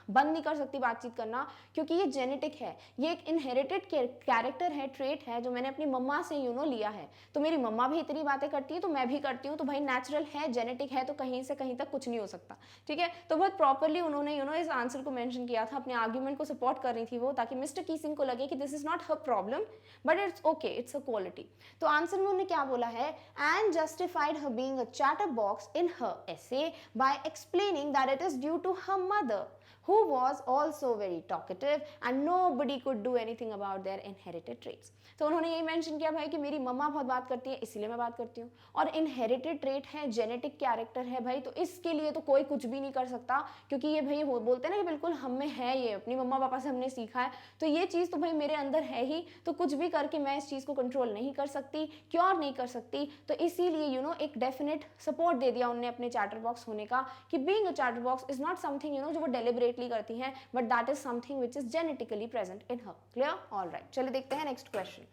बंद नहीं कर सकती बातचीत करना, क्योंकि ये जेनेटिक है, ये एक इनहेरिटेड कैरेक्टर है, ट्रेट है, जो मैंने अपनी मम्मा से लिया है। तो मेरी मम्मा भी इतनी बातें करती है तो मैं भी करती हूँ, तो भाई नेचुरल है, जेनेटिक है, तो कहीं से कहीं तक कुछ नहीं हो सकता, ठीक है। तो बहुत प्रॉपरली उन्होंने इस आंसर को मेंशन किया था, अपने आर्ग्यूमेंट को सपोर्ट कर रही थी वो, ताकि मिस्टर कीसिंग को लगे कि this is not her problem but it's okay, it's a quality. तो आंसर में उन्होंने क्या बोला है, and justified her being a chatter box in her essay by explaining that it is due to her mother who was also very talkative and nobody could do anything about their inherited traits। तो उन्होंने यही mention किया भाई कि मेरी मम्मा बहुत बात करती है इसीलिए मैं बात करती हूँ, और इनहेरिटेड ट्रेट है, जेनेटिक कैरेक्टर है भाई, तो इसके लिए तो कोई कुछ भी नहीं कर सकता, क्योंकि ये भाई बोलते हैं ना कि बिल्कुल हम में है, ये अपनी मम्मा पापा से हमने सीखा है, तो ये चीज़ तो भाई मेरे अंदर है ही, तो कुछ भी करके मैं इस चीज़ को कंट्रोल नहीं कर सकती, क्योर नहीं कर सकती। तो इसीलिए एक डेफिनेट सपोर्ट दे दिया उनने अपने चैटर बॉक्स होने का, कि being a chatter box is not something जो वो डेलिबरेटली करती हैं, but that is something which is genetically present in her. Clear? All right, चलिए देखते हैं next question.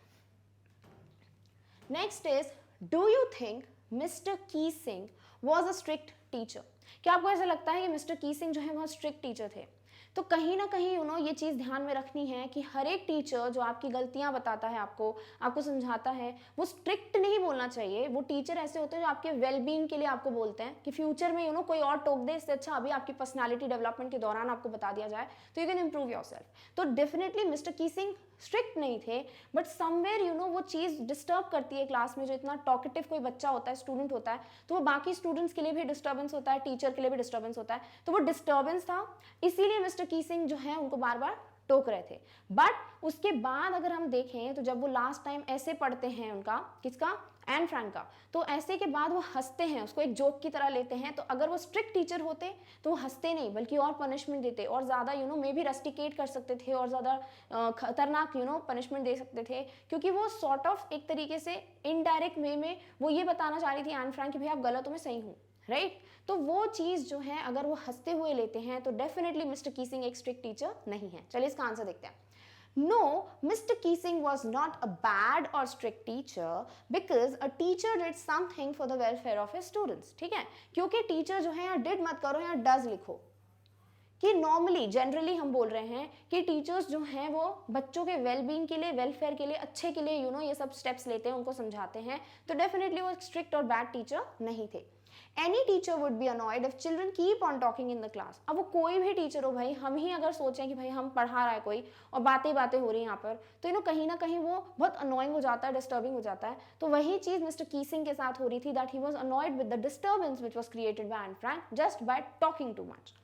Next is, do you think Mr Keesing was a strict teacher? क्या आपको ऐसा लगता है कि मिस्टर कीसिंग जो है बहुत स्ट्रिक्ट टीचर थे? तो कहीं ना कहीं ये चीज़ ध्यान में रखनी है कि हर एक टीचर जो आपकी गलतियां बताता है, आपको समझाता है, वो स्ट्रिक्ट नहीं बोलना चाहिए। वो टीचर ऐसे होते हैं जो आपके वेलबींग के लिए आपको बोलते हैं कि फ्यूचर में कोई और टोक दे, इससे अच्छा अभी आपकी पर्सनालिटी डेवलपमेंट के दौरान आपको बता दिया जाए तो you can improve your self. तो डेफिनेटली मिस्टर कीसिंग स्ट्रिक्ट नहीं थे, बट समवेयर वो चीज़ डिस्टर्ब करती है क्लास में। जो इतना टॉकेटिव कोई बच्चा होता है, स्टूडेंट होता है, तो वो बाकी स्टूडेंट्स के लिए भी डिस्टर्बेंस होता है, टीचर के लिए भी डिस्टर्बेंस होता है, तो वो डिस्टर्बेंस था, इसीलिए मिस्टर कीसिंग जो है उनको बार बार टोक रहे थे। बट उसके बाद अगर हम देखें तो जब वो लास्ट टाइम ऐसे पढ़ते हैं उनका, किसका, एन फ्रैंक का, तो ऐसे के बाद वो हंसते हैं, उसको एक जोक की तरह लेते हैं। तो अगर वो स्ट्रिक्ट टीचर होते तो वो हंसते नहीं बल्कि और पनिशमेंट देते, और ज़्यादा मे भी रस्टिकेट कर सकते थे, और ज़्यादा खतरनाक पनिशमेंट दे सकते थे, क्योंकि वो सॉर्ट ऑफ एक तरीके से इनडायरेक्ट वे में वो ये बताना चाह रही थी एन फ्रैंक कि भाई आप गलत हो, मैं सही हूँ, राइट। तो वो चीज़ जो है अगर वो हंसते हुए लेते हैं तो डेफिनेटली मिस्टर कीसिंग एक स्ट्रिक्ट टीचर नहीं है। चलिए इसका आंसर देखते हैं। No, Mr. Keesing was not a bad or strict teacher because a teacher did something for the welfare of his students। ठीक है, क्योंकि टीचर जो है, यहाँ did मत करो, यहाँ does लिखो, कि नॉर्मली जनरली हम बोल रहे हैं कि टीचर्स जो हैं वो बच्चों के वेलबींग के लिए, वेलफेयर के लिए, अच्छे के लिए ये सब स्टेप्स लेते हैं, उनको समझाते हैं। तो डेफिनेटली वो स्ट्रिक्ट और बैड टीचर नहीं थे। Any teacher would be annoyed if children keep on talking in the class. अब वो कोई भी टीचर हो भाई, हम ही अगर सोचें कि भाई हम पढ़ा रहा है कोई और बातें बातें हो रही हैं यहाँ पर, तो कहीं ना कहीं वो बहुत अनोइंग हो जाता है, डिस्टर्बिंग हो जाता है। तो वही चीज़ मिस्टर कीसिंग के साथ हो रही थी, that he was annoyed with the disturbance which was created by Anne Frank just by talking too much.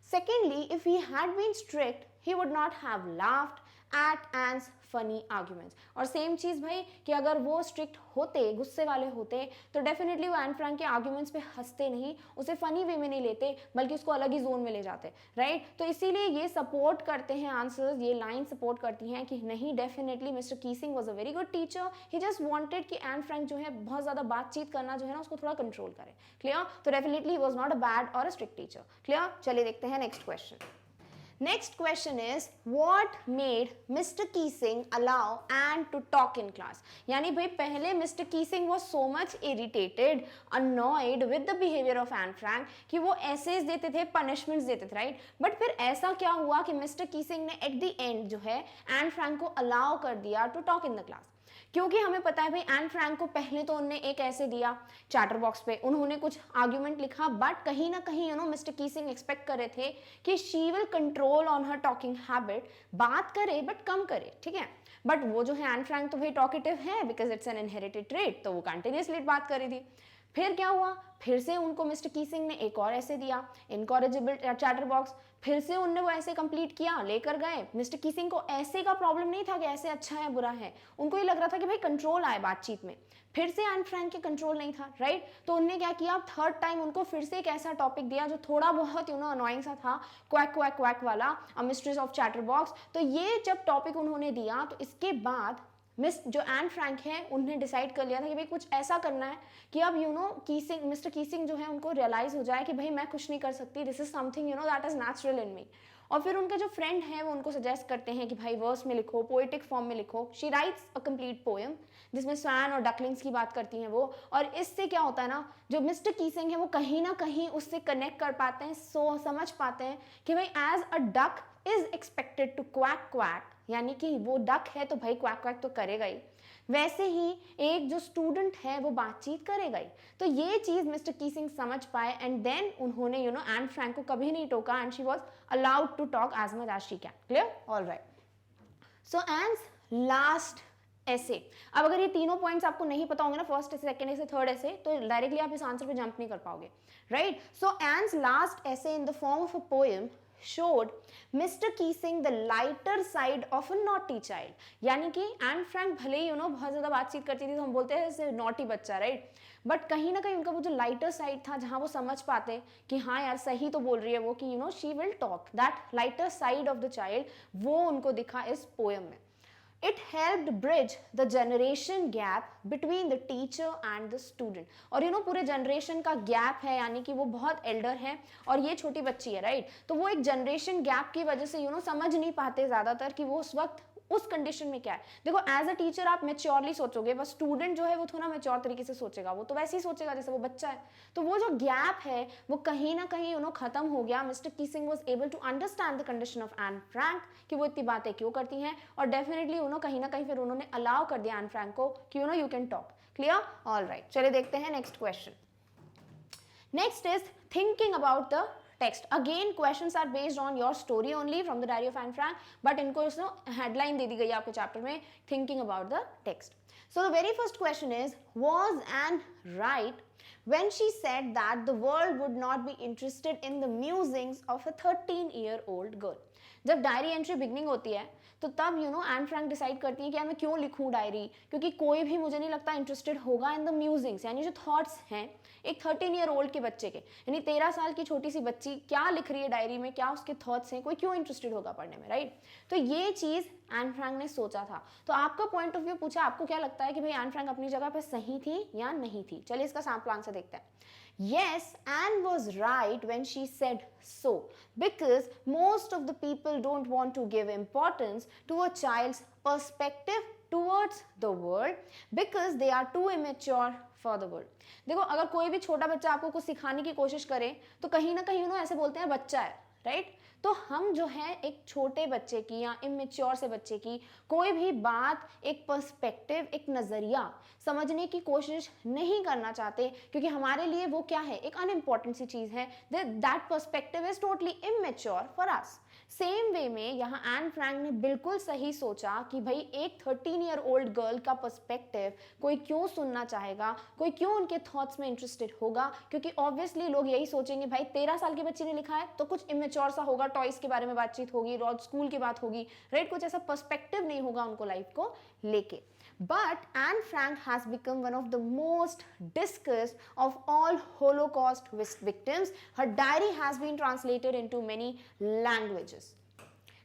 Secondly, if he had been strict, he would not have laughed at Anne's funny arguments। और same चीज़ भाई कि अगर वो strict होते, गुस्से वाले होते, तो डेफिनेटली वो एन फ्रैंक के आर्ग्यूमेंट्स पे हंसते नहीं, उसे फनी वे में नहीं लेते, बल्कि उसको अलग ही जोन में ले जाते, राइट। तो इसीलिए ये सपोर्ट करते हैं आंसर्स, ये लाइन सपोर्ट करती हैं कि नहीं, definitely Mr Keesing was a very good teacher, he just wanted कि एन फ्रैंक जो है बहुत ज़्यादा बातचीत करना जो है ना उसको थोड़ा कंट्रोल करे। क्लियर? तो definitely he was not a bad और अ स्ट्रिक्ट टीचर। क्लियर? चलिए देखते हैं next question. Next question is, what made Mr. Keesing allow Anne to talk in class? यानी भाई पहले Mr. Keesing was so much irritated, annoyed with the behavior of Anne Frank कि वो essays देते थे, punishments देते थे, right? But फिर ऐसा क्या हुआ कि Mr. Keesing ने at the end जो है Anne Frank को allow कर दिया to talk in the class? क्योंकि हमें पता है भाई एन फ्रैंक को पहले तो उन्होंने एक ऐसे दिया चैटर बॉक्स पे, उन्होंने कुछ आर्ग्यूमेंट लिखा, बट कहीं ना कहीं मिस्टर कीसिंग एक्सपेक्ट कर रहे थे कि she will control on her talking habit, बात करे बट कम करे, ठीक है। बट वो जो है एन फ्रैंक तो भाई टॉकेटिव है because it's an inherited trait, तो वो कंटिन्यूसली बात कर रही थी। फिर क्या हुआ, फिर से उनको मिस्टर कीसिंग ने एक और ऐसे दिया, इनकॉरेजिबल चैटर बॉक्स, फिर से उनने वो ऐसे कंप्लीट किया, लेकर गए। मिस्टर कीसिंग को ऐसे का प्रॉब्लम नहीं था कि ऐसे अच्छा है बुरा है, उनको ये लग रहा था कि भाई कंट्रोल आए बातचीत में। फिर से एन फ्रैंक के कंट्रोल नहीं था, राइट। तो उन्होंने क्या किया, थर्ड टाइम उनको फिर से एक ऐसा टॉपिक दिया जो थोड़ा बहुत अनोइंग सा था, क्वैक क्वैक क्वैक वाला, अ मिस्ट्रेस ऑफ चैटर बॉक्स। तो ये जब टॉपिक उन्होंने दिया तो इसके बाद मिस जो एन फ्रैंक है उन्हें डिसाइड कर लिया था कि भाई कुछ ऐसा करना है कि अब कीसिंग, मिस्टर कीसिंग जो है उनको रियलाइज हो जाए कि भाई मैं कुछ नहीं कर सकती, this is something that is natural in me. और फिर उनके जो फ्रेंड हैं वो उनको सजेस्ट करते हैं कि भाई वर्स में लिखो, पोएटिक फॉर्म में लिखो। She writes a complete poem जिसमें स्वैन और डकलिंग्स की बात करती हैं वो। और इससे क्या होता है ना, जो मिस्टर कीसिंग है वो कहीं ना कहीं उससे कनेक्ट कर पाते हैं, समझ पाते हैं कि भाई as a duck is expected to quack quack, यानी कि वो डक है तो भाई क्वैक क्वैक तो करेगा ही, वैसे ही एक जो स्टूडेंट है वो बातचीत करेगा ही। तो ये चीज मिस्टर कीसिंग समझ पाए एंड देन उन्होंने एन फ्रैंक को कभी नहीं टोका and she was allowed to talk as much as she can. Clear? Alright. So ends last ऐसे, अब अगर ये तीनों पॉइंट्स आपको नहीं पता होंगे ना, फर्स्ट ऐसे, सेकंड ऐसे, थर्ड ऐसे, तो डायरेक्टली आप इस आंसर पे जंप नहीं कर पाओगे, राइट? सो एंड्स लास्ट ऐसे in the form of a poem showed Mr. Keesing the lighter side of a naughty child, यानी कि एन फ्रैंक भले ही बहुत ज्यादा बातचीत करती थी तो हम बोलते हैं जैसे नॉटी बच्चा, राइट? बट कहीं ना कहीं उनका वो जो लाइटर साइड था जहां वो समझ पाते कि हाँ यार सही तो बोल रही है वो, कि she will talk, that lighter side of the child वो उनको दिखा इस पोएम में। It helped bridge the generation gap between the teacher and the student. और पूरे जनरेशन का गैप है, यानी कि वो बहुत एल्डर है और ये छोटी बच्ची है, राइट? तो वो एक जनरेशन गैप की वजह से समझ नहीं पाते ज्यादातर कि वो उस वक्त उस कंडीशन में क्या है। देखो एज अ टीचर आप मेच्योरली सोचोगे, बस स्टूडेंट जो है वो थोड़ा मेच्योर तरीके से सोचेगा, वो तो वैसे ही सोचेगा जैसे वो बच्चा है। तो वो जो गैप है वो कहीं ना कहीं खत्म हो गया। Mr Keesing was able to understand the condition of Anne Frank कि वो इतनी बातें क्यों करती हैं, और डेफिनेटली कहीं ना कहीं फिर उन्होंने अलाउ कर दिया एन फ्रैंक को कि you can talk. Clear? Alright, चलिए देखते हैं next question. Next is thinking about the text. Again questions are based on your story only from the diary of Anne Frank, but इनको headline दे दी गई आपके chapter में thinking about the text. So the very first question is, was Anne right when she said that the world would not be interested in the musings of a 13-year-old girl? जब diary entry beginning होती है तो तब Anne Frank decide करती है कि यार मैं क्यों लिखूं डायरी, क्योंकि कोई भी मुझे नहीं लगता इंटरेस्टेड होगा इन द म्यूजिंग्स, यानी जो थॉट्स हैं एक 13-year-old के बच्चे के, यानी 13 साल की छोटी सी बच्ची क्या लिख रही है डायरी में, क्या उसके थॉट्स हैं, कोई क्यों इंटरेस्टेड होगा पढ़ने में, राइट? तो ये चीज एन फ्रैंक ने सोचा था। तो आपका पॉइंट ऑफ व्यू पूछा, आपको क्या लगता है कि भाई एन फ्रैंक अपनी जगह पे सही थी या नहीं थी? चलिए इसका सैंपल आंसर देखते हैं। Yes, Anne was right when she said so, because most of the people don't want to give importance to a child's perspective towards the world because they are too immature for the world. देखो अगर कोई भी छोटा बच्चा आपको कुछ सिखाने की कोशिश करे तो कहीं ना कहीं ऐसे बोलते हैं बच्चा है, राइट? तो हम जो है एक छोटे बच्चे की या इमेच्योर से बच्चे की कोई भी बात, एक पर्सपेक्टिव, एक नजरिया समझने की कोशिश नहीं करना चाहते, क्योंकि हमारे लिए वो क्या है, एक अनइम्पॉर्टेंट सी चीज है, that perspective is totally immature for us. Same way में यहाँ एन फ्रैंक ने बिल्कुल सही सोचा कि भाई एक 13-year-old गर्ल का पर्सपेक्टिव कोई क्यों सुनना चाहेगा, कोई क्यों उनके थॉट्स में इंटरेस्टेड होगा, क्योंकि ऑब्वियसली लोग यही सोचेंगे भाई 13 साल की बच्ची ने लिखा है तो कुछ इमेच्योर सा होगा, टॉयज के बारे में बातचीत होगी, रोज स्कूल की बात होगी, राइट? कुछ ऐसा पर्सपेक्टिव नहीं होगा उनको लाइफ को लेके। But Anne Frank has become one of the most discussed of all Holocaust victims. Her diary has been translated into many languages.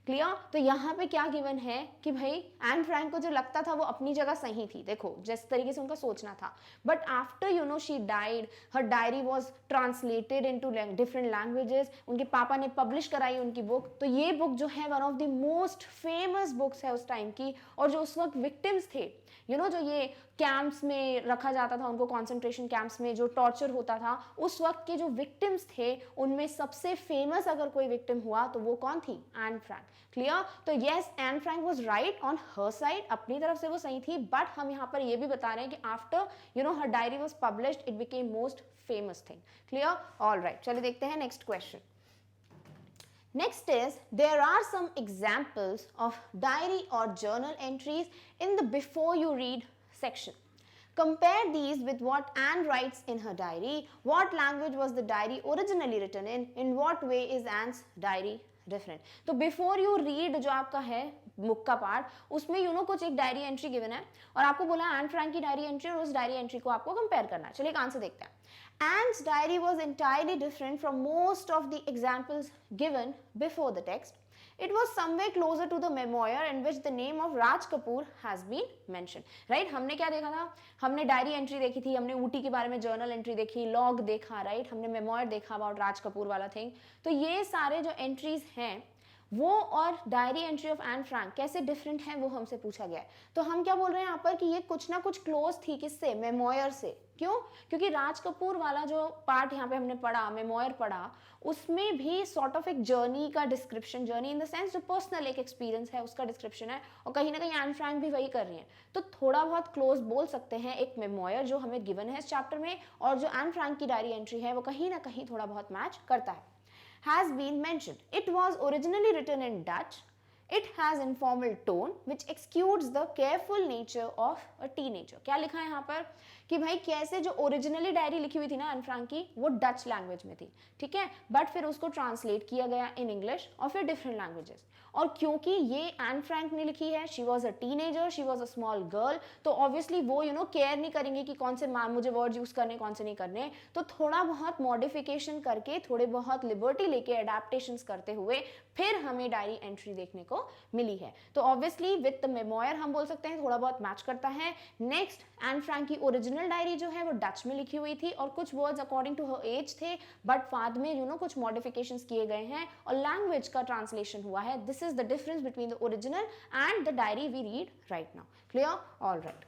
Clear? तो यहाँ पे क्या गिवन है कि भाई एन फ्रैंक को जो लगता था वो अपनी जगह सही थी, देखो जिस तरीके से उनका सोचना था, but after she died her diary was translated into different languages. उनके पापा ने पब्लिश कराई उनकी बुक, तो ये बुक जो है one of the most famous books है उस टाइम की। और जो उस वक्त विक्टिम्स थे, जो ये कैंप्स में रखा जाता था उनको, कॉन्सेंट्रेशन कैंप्स में जो टॉर्चर होता था, उस वक्त के जो विक्टिम्स थे उनमें सबसे फेमस अगर कोई विक्टिम हुआ तो वो कौन थी? Anne Frank. क्लियर? तो yes, Anne Frank was right on her side, अपनी तरफ से वो सही थी, बट हम यहाँ पर ये भी बता रहे हैं कि after her diary was published it became most famous thing. Clear? Alright, चलिए देखते हैं next question. Next is, there are some examples of diary or journal entries in the before you read section. Compare these with what Anne writes in her diary. What language was the diary originally written in? In what way is Anne's diary different? तो before you read जो आपका है book का part, उसमें कुछ एक diary entry given है और आपको बोला एन फ्रैंक की डायरी एंट्री और उस डायरी एंट्री को आपको कंपेयर करना है। चलिए एक आंसर देखते हैं। Anne's diary was entirely different from most of the examples given before the text. It was somewhere closer to the memoir in which the name of Raj Kapoor has been mentioned. Right? हमने क्या देखा था? हमने diary entry देखी थी, हमने ऊटी के बारे में जर्नल एंट्री देखी, लॉग देखा, राइट? हमने मेमोयर देखा अबाउट राज कपूर वाला थिंग. तो ये सारे जो एंट्रीज हैं वो और diary entry of Anne Frank कैसे डिफरेंट है वो हमसे पूछा गया है. तो हम क्या बोल रहे हैं यहाँ पर कि ये कुछ ना कुछ क्लोज थी किससे? मेमोयर से. क्यों? क्योंकि राज कपूर वाला जो पार्ट यहाँ पे हमने पढ़ा, मेमोयर पढ़ा, उसमें भी सॉर्ट ऑफ एक जर्नी का description, journey in the sense जो पर्सनल एक एक्सपीरियंस है उसका डिस्क्रिप्शन है, और कहीं ना कहीं एन फ्रैंक भी वही कर रही है. तो थोड़ा बहुत क्लोज बोल सकते हैं एक मेमोयर जो हमें गिवन है इस चैप्टर में, और जो एन फ्रैंक की डायरी एंट्री है वो कहीं ना कहीं थोड़ा बहुत मैच करता है. Has been mentioned. It was originally written in Dutch. It has informal tone which exudes the careful nature of a teenager. क्या लिखा है यहाँ पर कि भाई कैसे जो ओरिजिनली डायरी लिखी हुई थी ना एन फ्रैंक की, वो डच लैंग्वेज में थी, ठीक है, बट फिर उसको ट्रांसलेट किया गया इन इंग्लिश और फिर डिफरेंट लैंग्वेजेस. और क्योंकि ये एन फ्रैंक ने लिखी है, she was a teenager, she was a small girl, तो ऑब्वियसली वो केयर नहीं करेंगे कि कौन से मुझे वर्ड यूज करने कौन से नहीं करने. तो थोड़ा बहुत मॉडिफिकेशन करके, थोड़े बहुत लिबर्टी लेके, एडेप्टेशंस करते हुए फिर हमें डायरी एंट्री देखने को मिली है. तो ऑब्वियसली विद द मेमोयर हम बोल सकते हैं थोड़ा बहुत मैच करता है. नेक्स्ट, एन फ्रैंक की ओरिजिनल डायरी जो है वो डच में लिखी हुई थी और कुछ words according to her age थे, बट बाद में कुछ मॉडिफिकेशंस किए गए हैं और लैंग्वेज का ट्रांसलेशन हुआ है. This is the difference between the original and the diary we read right now. Clear? All right.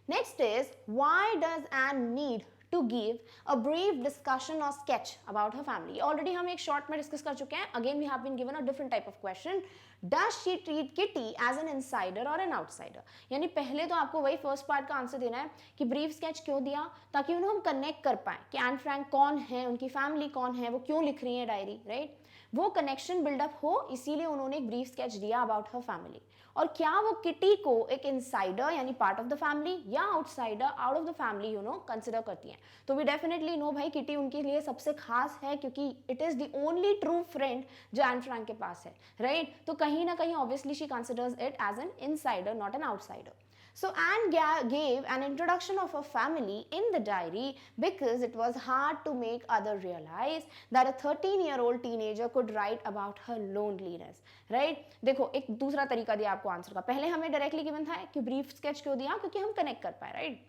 Next is, why does Anne need to give a brief discussion or sketch about her family? Already हम एक short में discuss कर चुके हैं. Again we have been given a different type of question. Does she treat Kitty as an insider or an outsider? यानी पहले तो आपको वही फर्स्ट पार्ट का आंसर देना है कि ब्रीफ स्केच क्यों दिया, ताकि उन्हें हम कनेक्ट कर पाए कि एन फ्रैंक कौन है, उनकी फैमिली कौन है, वो क्यों लिख रही है डायरी, राइट? वो कनेक्शन बिल्डअप हो, इसीलिए उन्होंने एक ब्रीफ स्केच दिया अबाउट हर फैमिली. और क्या वो किटी को एक इनसाइडर यानी पार्ट ऑफ द फैमिली या outsider, out of the family consider करती हैं? तो वी डेफिनेटली नो भाई किटी उनके लिए सबसे खास है, क्योंकि it is the only true friend जो एन फ्रैंक के पास है, राइट? तो कहीं ना कहीं obviously she considers it as an insider, not an outsider. So Anne gave an introduction of her family in the diary because it was hard to make others realize that a 13-year-old teenager could write about her loneliness. Right? देखो एक दूसरा तरीका दिया आपको answer का. पहले हमें directly given था कि ब्रीफ स्केच क्यों दिया, क्योंकि हम कनेक्ट कर पाए, राइट?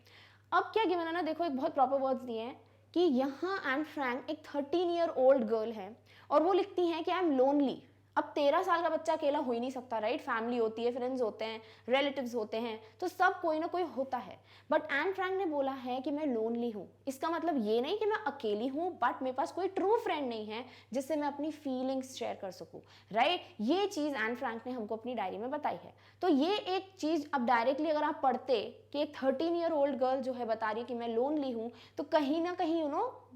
अब क्या गिवन है ना, देखो एक बहुत प्रॉपर वर्ड्स दिए हैं कि यहाँ एन फ्रैंक एक 13-year-old गर्ल है और वो लिखती है कि आई एम लोनली. अब 13 साल का बच्चा अकेला हो ही नहीं सकता, राइट? फैमिली होती है, फ्रेंड्स होते हैं, रिलेटिव्स होते हैं, तो सब कोई ना कोई होता है. बट एन फ्रैंक ने बोला है कि मैं लोनली हूँ. इसका मतलब ये नहीं कि मैं अकेली हूँ, बट मेरे पास कोई ट्रू फ्रेंड नहीं है जिससे मैं अपनी फीलिंग्स शेयर कर सकूँ, राइट? ये चीज़ एन फ्रैंक ने हमको अपनी डायरी में बताई है. तो ये एक चीज़ अब डायरेक्टली अगर आप पढ़ते कि एक 13-year-old गर्ल जो है बता रही है कि मैं लोनली हूँ, तो कहीं ना कहीं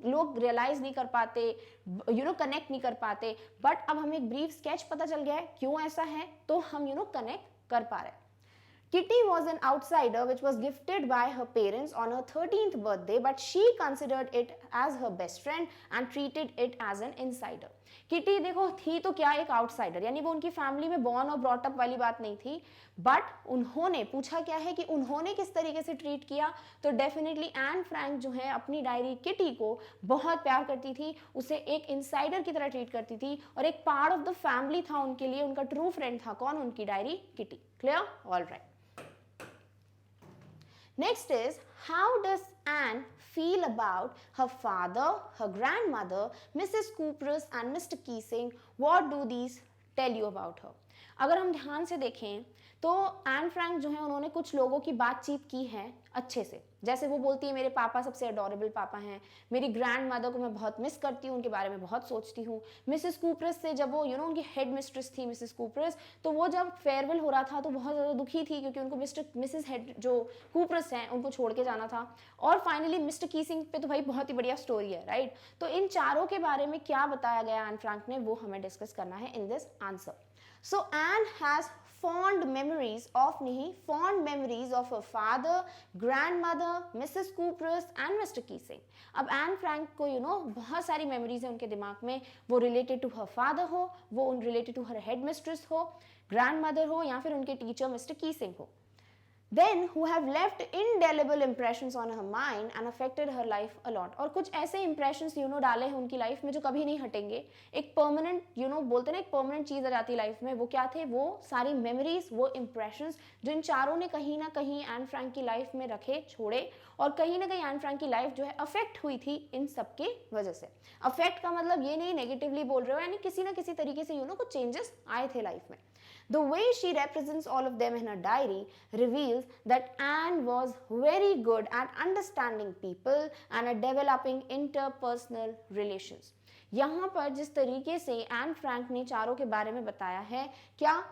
लोग रियलाइज नहीं कर पाते, कनेक्ट नहीं कर पाते. बट अब हमें एक ब्रीफ स्केच पता चल गया है क्यों ऐसा है, तो हम कनेक्ट कर पा रहे हैं. Kitty was an outsider which was gifted by her parents on her 13th birthday, but she considered it as her best friend and treated it as an insider. Kitty देखो थी तो क्या एक आउटसाइडर, यानी वो उनकी फैमिली में born और ब्रॉट अप वाली बात नहीं थी, बट उन्होंने पूछा क्या है कि उन्होंने किस तरीके से ट्रीट किया. तो डेफिनेटली एन फ्रैंक जो है अपनी डायरी किटी को बहुत प्यार करती थी, उसे एक इनसाइडर की तरह ट्रीट करती थी और एक पार्ट ऑफ द फैमिली था उनके लिए, उनका ट्रू फ्रेंड था कौन? उनकी diary kitty. Clear? All right. Next is, how does Anne feel about her father, her grandmother, Mrs. Cooper's and Mr. Keesing? What do these tell you about her? अगर हम ध्यान से देखें तो एन फ्रैंक जो है उन्होंने कुछ लोगों की बातचीत की है अच्छे से. जैसे वो बोलती है मेरे पापा सबसे अडोरेबल पापा हैं, मेरी ग्रैंड मदर को मैं बहुत मिस करती हूँ, उनके बारे में बहुत सोचती हूँ. मिसेस कूपरस से जब वो उनकी हेड मिस्ट्रेस थी मिसेस कूपरस, तो वो जब फेयरवेल हो रहा था तो बहुत ज़्यादा दुखी थी क्योंकि उनको मिसेस हेड जो कूपरस हैं उनको छोड़ के जाना था. और फाइनली मिस्टर कीसिंग पे तो भाई बहुत ही बढ़िया स्टोरी है, राइट? तो इन चारों के बारे में क्या बताया गया एन फ्रैंक ने, वो हमें डिस्कस करना है in this answer. So Anne has fond memories of her father, grandmother, Mrs. Cooper's and Mr. Keesing. अब एन फ्रैंक को बहुत सारी मेमोरीज है उनके दिमाग में, वो रिलेटेड टू हर फादर हो, वो related to her headmistress हो, ग्रैंड मदर हो, या फिर उनके टीचर मिस्टर कीसिंग हो. then who have left indelible impressions on her mind and affected her life a lot. और कुछ ऐसे impressions डाले हैं उनकी लाइफ में जो कभी नहीं हटेंगे. एक permanent बोलते ना एक permanent चीज आ जाती है लाइफ में. वो क्या थे? वो सारी memories, वो impressions जो इन चारों ने कहीं ना कहीं एन फ्रैंक की लाइफ में रखे, छोड़े, और कहीं ना कहीं एन फ्रैंक की लाइफ जो है अफेक्ट हुई थी इन सब की वजह से. अफेक्ट का मतलब ये नहीं नेगेटिवली बोल रहे हो, यानी किसी ना किसी तरीके से कुछ चेंजेस आए थे लाइफ में. The way she represents all of them in her diary reveals that Anne was very good at understanding people and at developing interpersonal relations. यहाँ पर जिस तरीके से एन फ्रैंक ने चारों के बारे में बताया है, क्या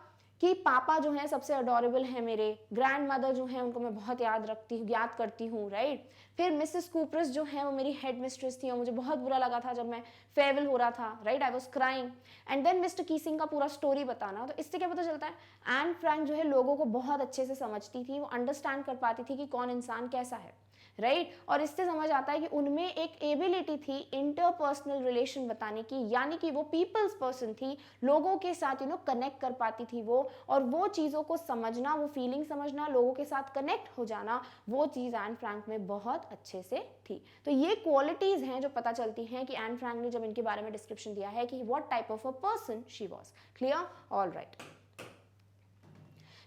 कि पापा जो है सबसे अडोरेबल है मेरे, ग्रैंड मदर जो है उनको मैं बहुत याद करती हूँ, राइट. फिर मिसेस कूपर्स जो है वो मेरी हेड मिस्ट्रेस थी और मुझे बहुत बुरा लगा था जब मैं फेयरवेल हो रहा था, right. I was crying. And then Mr Keesing का पूरा स्टोरी बताना. तो इससे क्या पता चलता है एन फ्रैंक जो है लोगों को बहुत अच्छे से समझती थी, वो अंडरस्टैंड कर पाती थी कि कौन इंसान कैसा है, राइट. और इससे समझ आता है कि उनमें एक एबिलिटी थी इंटरपर्सनल रिलेशन बताने की, यानी कि वो पीपल्स पर्सन थी, लोगों के साथ कनेक्ट कर पाती थी वो, और वो चीज़ों को समझना, वो फीलिंग समझना, लोगों के साथ कनेक्ट हो जाना, वो चीज़ एन फ्रैंक में बहुत अच्छे से थी. तो ये क्वालिटीज़ हैं जो पता चलती हैं कि एन फ्रैंक ने जब इनके बारे में डिस्क्रिप्शन दिया है कि what type of a person she was. Clear? All right.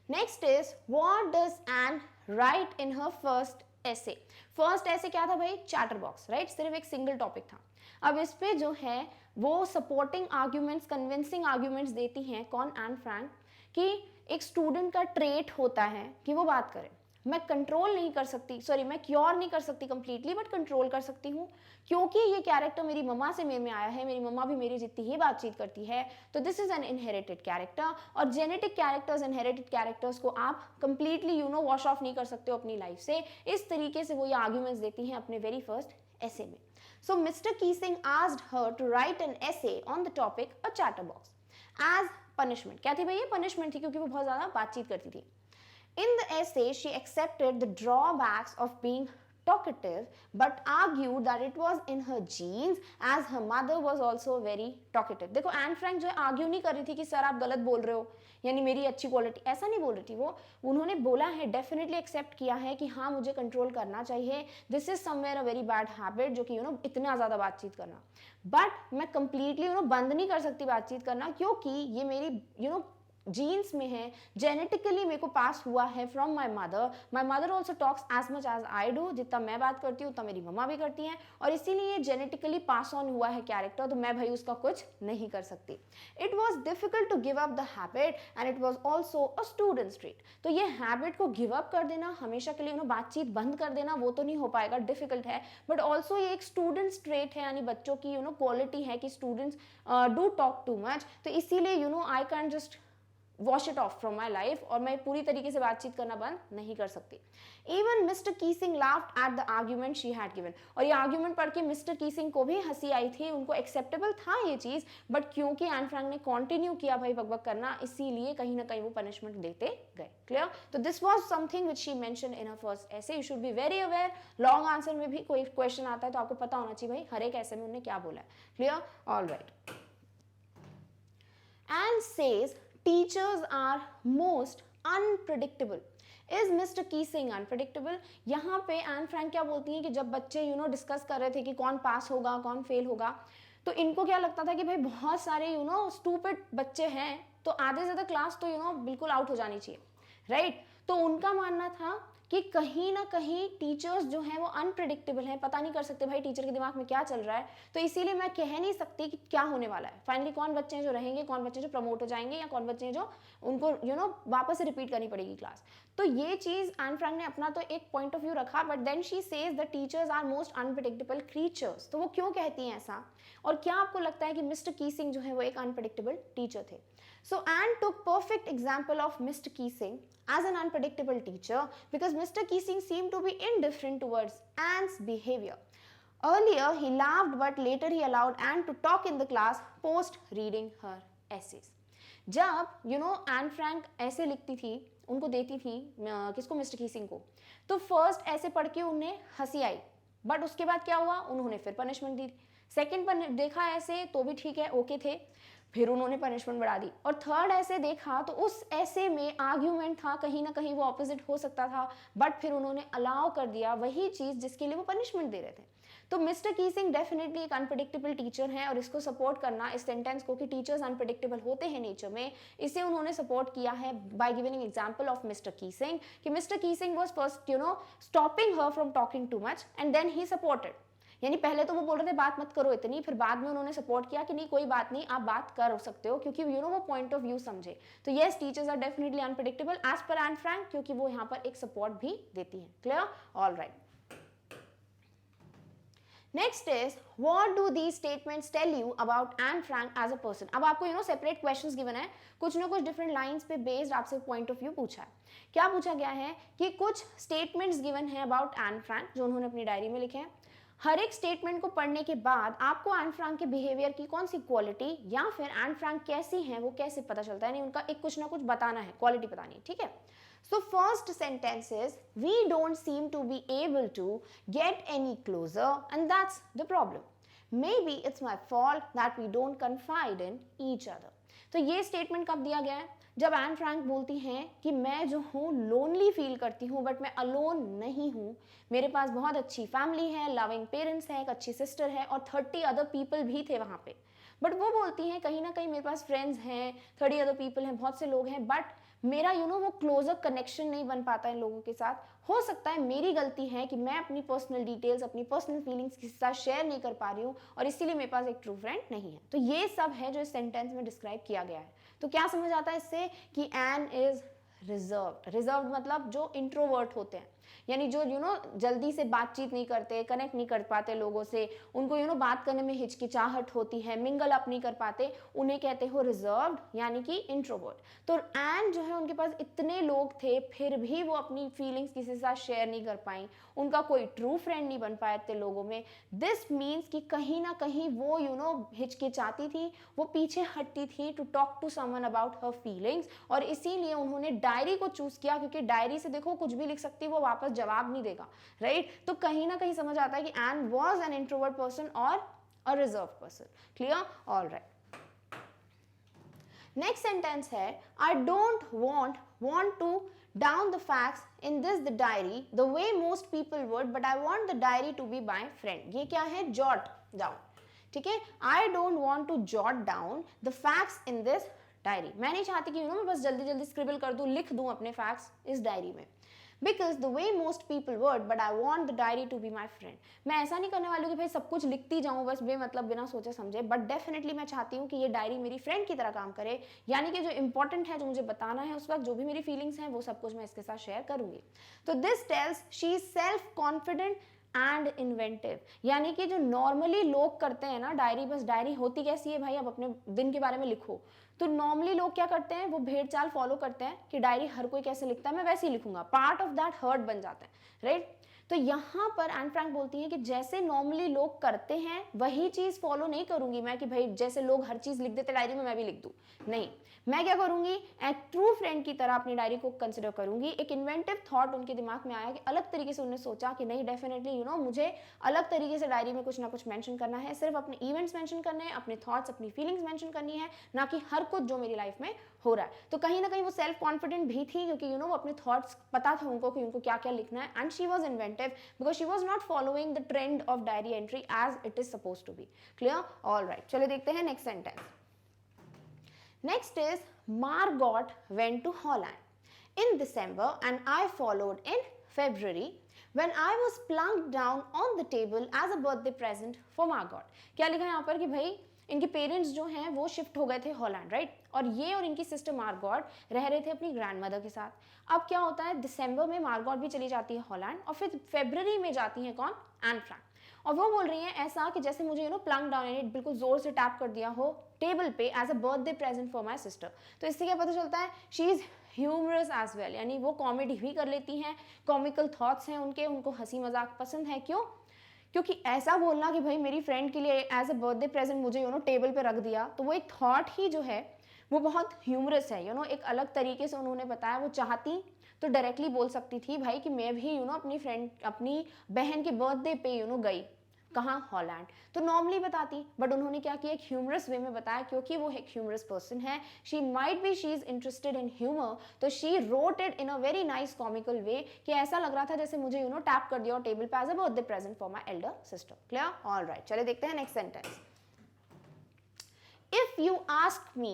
Next is what does N right in her first ऐसे. फर्स्ट ऐसे क्या था भाई? Chatter box, right. सिर्फ एक सिंगल टॉपिक था. अब इस पे जो है वो सपोर्टिंग आर्ग्यूमेंट्स, कन्विंसिंग आर्ग्यूमेंट्स देती हैं कौन? N Frank. कि एक स्टूडेंट का ट्रेट होता है कि वो बात करे. मैं कंट्रोल नहीं कर सकती, सॉरी मैं क्योर नहीं कर सकती कंप्लीटली, बट कंट्रोल कर सकती हूँ, क्योंकि ये कैरेक्टर मेरी मम्मा से मेरे में आया है, मेरी मम्मा भी मेरी जितनी ही बातचीत करती है. तो this is an inherited character. और जेनेटिक कैरेक्टर्स, इनहेरिटेड कैरेक्टर्स को आप कंप्लीटली वॉश ऑफ नहीं कर सकते हो अपनी लाइफ से. इस तरीके से वो ये आर्ग्यूमेंट्स देती हैं अपने वेरी फर्स्ट ऐसे में. So mister Keesing asked her to write an essay on the topic a chatter box as punishment. क्या थी भाई? ये पनिशमेंट थी क्योंकि वो बहुत ज्यादा बातचीत करती थी. In the essay, she accepted the drawbacks of being talkative, but argued that it was in her genes, as her mother was also very talkative. देखो एन फ्रैंक जो है आर्ग्यू नहीं कर रही थी कि सर आप गलत बोल रहे हो, यानी मेरी अच्छी क्वालिटी, ऐसा नहीं बोल रही थी वो. उन्होंने बोला है, डेफिनेटली एक्सेप्ट किया है कि हाँ मुझे कंट्रोल करना चाहिए. This is somewhere a very bad habit, जो कि इतना ज़्यादा बातचीत करना. बट मैं कंप्लीटली बंद नहीं कर सकती बातचीत करना, क्योंकि ये मेरी जीन्स में है, जेनेटिकली मेरे को पास हुआ है from my mother. My mother also talks as much as I do. जितना मैं बात करती हूँ उतना मेरी मम्मा भी करती हैं, और इसीलिए जेनेटिकली पास ऑन हुआ है कैरेक्टर, तो मैं भाई उसका कुछ नहीं कर सकती. It was difficult to give up the habit and it was also a student trait. तो ये हैबिट को गिव अप कर देना, हमेशा के लिए बातचीत बंद कर देना, वो तो नहीं हो पाएगा, डिफिकल्ट है. बट ऑल्सो ये एक स्टूडेंट्स ट्रेट है, यानी बच्चों की क्वालिटी है कि students do talk too much. तो इसीलिए I can just wash it of from my life, और मैं पूरी तरीके से बातचीत करना बंद नहीं कर सकती. Even mister Keesing laughed at the argument she had given. और ये आर्ग्यूमेंट पढ़ के मिस्टर कीसिंग को भी हंसी आई थी, उनको एक्सेप्टेबल था ये चीज, बट क्योंकि एन फ्रैंक ने कंटिन्यू किया भाई बकबक करना, इसीलिए कहीं ना कहीं वो पनिशमेंट देते गए. क्लियर? तो this was something which she mention in her first essay. You should be very aware. Long answer में भी कोई क्वेश्चन आता है तो आपको पता होना चाहिए भाई हर एक ऐसे में उन्होंने क्या बोला है. Clear? All right. And says teachers are most unpredictable. Is Mr. Keesing unpredictable? यहाँ पे एन फ्रैंक क्या बोलती हैं कि जब बच्चे डिस्कस कर रहे थे कि कौन पास होगा कौन फेल होगा, तो इनको क्या लगता था कि भाई बहुत सारे स्टूपिड बच्चे हैं, तो आधे से ज़्यादा क्लास तो बिल्कुल आउट हो जानी चाहिए, राइट. तो उनका मानना था कि कहीं ना कहीं टीचर्स जो हैं वो अनप्रेडिक्टेबल हैं, पता नहीं कर सकते भाई टीचर के दिमाग में क्या चल रहा है, तो इसीलिए मैं कह नहीं सकती कि क्या होने वाला है. फाइनली कौन बच्चे हैं जो रहेंगे, कौन बच्चे जो प्रमोट हो जाएंगे, या कौन बच्चे हैं जो उनको वापस से रिपीट करनी पड़ेगी क्लास. तो ये चीज़ एन फ्रैंक ने अपना तो एक पॉइंट ऑफ व्यू रखा, but then she says the teachers are most unpredictable creatures. तो वो क्यों कहती हैं ऐसा, और क्या आपको लगता है कि मिस्टर कीसिंग जो है वो एक अनप्रेडिक्टेबल टीचर थे? So Anne took perfect example of Mr. Keesing as an unpredictable teacher because Mr. Keesing seemed to be indifferent towards Anne's behavior. Earlier he laughed, but later he allowed Anne to talk in the class post reading her essays. जब Anne Frank ऐसे लिखती थी, उनको देती थी किसको? Mister कीसिंग को. तो फर्स्ट ऐसे पढ़ के उन्हें हंसी आई, बट उसके बाद क्या हुआ, उन्होंने फिर पनिशमेंट दी. सेकेंड पर देखा ऐसे तो भी ठीक है, ओके थे. फिर उन्होंने पनिशमेंट बढ़ा दी, और थर्ड ऐसे देखा तो उस ऐसे में आर्ग्यूमेंट था, कहीं ना कहीं वो ऑपोजिट हो सकता था, बट फिर उन्होंने अलाउ कर दिया वही चीज जिसके लिए वो पनिशमेंट दे रहे थे। तो मिस्टर कीसिंग डेफिनेटली एक अनप्रेडिक्टेबल टीचर हैं, और इसको सपोर्ट करना, इस सेंटेंस को कि टीचर्स अनप्रेडिक्टेबल होते हैं नेचर में, इसे उन्होंने सपोर्ट किया है by giving example of mister Keesing, कि mister Keesing was first stopping her from talking too much and then he supported. यानी पहले तो वो बोल रहे थे बात मत करो इतनी, फिर बाद में उन्होंने सपोर्ट किया कि नहीं कोई बात नहीं, आप बात कर सकते हो, क्योंकि वो पॉइंट ऑफ व्यू समझे। तो yes, teachers are definitely unpredictable as per Anne Frank, क्योंकि वो यहाँ पर एक सपोर्ट भी देती है। Clear? All right. Next is what do these statements tell you about Anne Frank as a person. अब आपको सेपरेट क्वेश्चंस गिवन है, कुछ ना कुछ डिफरेंट लाइंस पे बेस्ड आपसे पॉइंट ऑफ व्यू पूछा है। क्या पूछा गया है कि कुछ स्टेटमेंट्स गिवन है अबाउट एन फ्रैंक जो उन्होंने अपनी डायरी में लिखे हैं। हर एक स्टेटमेंट को पढ़ने के बाद आपको एन फ्रैंक के बिहेवियर की कौन सी क्वालिटी या फिर एन फ्रैंक कैसी है वो कैसे पता चलता है, यानी उनका एक कुछ ना कुछ बताना है, क्वालिटी बतानी है, ठीक है। So first sentence is, we don't seem to be able to get any closer and that's the problem. Maybe it's my fault that we don't confide in each other. तो ये स्टेटमेंट कब दिया गया है? जब एन फ्रैंक बोलती हैं कि मैं जो हूँ लोनली फील करती हूँ, बट मैं अलोन नहीं हूँ, मेरे पास बहुत अच्छी फैमिली है, लविंग पेरेंट्स है, एक अच्छी सिस्टर है और 30 अदर पीपल भी थे वहाँ पे। बट वो बोलती हैं कहीं ना कहीं मेरे पास फ्रेंड्स हैं, 30 अदर पीपल हैं, बहुत से लोग हैं, बट मेरा वो क्लोजर कनेक्शन नहीं बन पाता इन लोगों के साथ। हो सकता है मेरी गलती है कि मैं अपनी पर्सनल डिटेल्स, अपनी पर्सनल फीलिंग्स के साथ शेयर नहीं कर पा रही हूँ, और इसीलिए मेरे पास एक ट्रू फ्रेंड नहीं है। तो ये सब है जो इस सेंटेंस में डिस्क्राइब किया गया है। तो क्या समझ आता है इससे कि एन इज रिजर्व्ड। रिजर्व्ड मतलब जो इंट्रोवर्ट होते हैं, यानी जो जल्दी से बातचीत नहीं करते, कनेक्ट नहीं कर पाते लोगों से, उनको बात करने में हिचकिचाहट होती है, मिंगल अप नहीं कर पाते, उन्हें कहते हो रिजर्व्ड यानी कि इंट्रोवर्ट। तो एन जो है उनके पास इतने लोग थे फिर भी वो अपनी फीलिंग्स किसी के साथ शेयर नहीं कर पाई, उनका कोई ट्रू फ्रेंड नहीं बन पाया इतने लोगों में। दिस मीन्स कि कहीं ना कहीं वो हिचकिचाती थी, वो पीछे हटती थी to talk to someone about her feelings, और इसीलिए उन्होंने डायरी को चूज किया, क्योंकि डायरी से देखो कुछ भी लिख सकती, वो वापस जवाब नहीं देगा, राइट। तो कहीं ना कहीं समझ आता है कि Anne was an introvert person और a reserved person. Clear? All right. Next sentence है, I don't want to down the facts in this the diary the way most people would, but I want the diary to be my friend. ये क्या है? jot down, ठीक है। I don't want to jot down the facts in this diary. मैं नहीं चाहती कि मैं बस जल्दी जल्दी स्क्रिबल कर दूं, लिख दूं अपने फैक्ट्स इस डायरी में, because the way most people would, but I want the diary to be my friend. मैं ऐसा नहीं करने वाली हूँ कि भाई सब कुछ लिखती जाऊँ बस बेमतलब बिना सोचे समझे, बट डेफिनेटली मैं चाहती हूँ कि ये डायरी मेरी फ्रेंड की तरह काम करे, यानी कि जो इंपॉर्टेंट है, जो मुझे बताना है उस वक्त, जो भी मेरी फीलिंग्स हैं वो सब कुछ मैं इसके साथ शेयर करूंगी। तो this tells she is self confident and inventive, यानी कि जो नॉर्मली लोग करते हैं ना डायरी, बस डायरी होती कैसी है भाई, अब अपने दिन के बारे में लिखो, तो नॉर्मली लोग क्या करते हैं, वो भेड़ चाल फॉलो करते हैं कि डायरी हर कोई कैसे लिखता है मैं वैसे ही लिखूंगा, पार्ट ऑफ दैट हर्ट बन जाता है, राइट। तो यहाँ पर एन फ्रैंक बोलती हैं कि जैसे नॉर्मली लोग करते हैं वही चीज फॉलो नहीं करूंगी मैं, कि भाई जैसे लोग हर चीज लिख देते डायरी में मैं भी लिख दूं, नहीं, मैं क्या करूंगी, एक ट्रू फ्रेंड की तरह अपनी डायरी को कंसिडर करूंगी। एक इन्वेंटिव थॉट उनके दिमाग में आया कि अलग तरीके से उन्होंने सोचा कि नहीं डेफिनेटली मुझे अलग तरीके से डायरी में कुछ ना कुछ मेंशन करना है, सिर्फ अपने इवेंट्स मेंशन करने हैं, अपने थॉट्स, अपनी फीलिंग्स मेंशन करनी है, ना कि हर कुछ जो मेरी लाइफ में हो रहा है। तो कहीं ना कहीं वो सेल्फ कॉन्फिडेंट भी थी, क्योंकि वो अपने थॉट्स पता था उनको कि उनको क्या क्या लिखना है, and she was inventive because she was not following the trend of diary entry as it is suppose to be. Clear? All right, चलिए देखते हैं next sentence. Next is Margot went to Holland in December and I followed in February when I was plunked down on the table as a birthday present for Margot. क्या लिखा है यहाँ पर कि भाई इनके पेरेंट्स जो हैं वो शिफ्ट हो गए थे हॉलैंड, राइट, और ये और इनकी सिस्टर मार्गॉट रह रहे थे अपनी ग्रैंडमदर के साथ। अब क्या होता है, दिसंबर में मार्गॉट भी चली जाती है हॉलैंड, और फिर फरवरी में जाती हैं कौन, एन फ्रैंक, और वो बोल रही हैं ऐसा कि जैसे मुझे प्लंक डाउन, यानी बिल्कुल जोर से टैप कर दिया हो टेबल पे as a birthday present for my sister. तो इससे क्या पता चलता है, she is humorous as well, यानी वो कॉमेडी भी कर लेती हैं, कॉमिकल थॉट्स हैं उनके, उनको हंसी मजाक पसंद है। क्यों? क्योंकि ऐसा बोलना कि भाई मेरी फ्रेंड के लिए एज अ बर्थडे प्रेजेंट मुझे टेबल पे रख दिया, तो वो एक थॉट ही जो है वो बहुत ह्यूमरस है, एक अलग तरीके से उन्होंने बताया। वो चाहती तो डायरेक्टली बोल सकती थी भाई कि मैं भी अपनी फ्रेंड, अपनी बहन के बर्थडे पे गई, कहाँ, हॉलैंड। तो नॉर्मली बताती, बट उन्होंने क्या किया, एक ह्यूमरस वे में बताया, क्योंकि वो एक ह्यूमरस पर्सन है, she might be she is interested in humour, तो she wrote it in a very nice comical way, कि ऐसा लग रहा था जैसे मुझे टैप कर दिया टेबल पे as a birthday present for my elder sister. Clear? Alright, चलिए देखते हैं next sentence. If you ask me,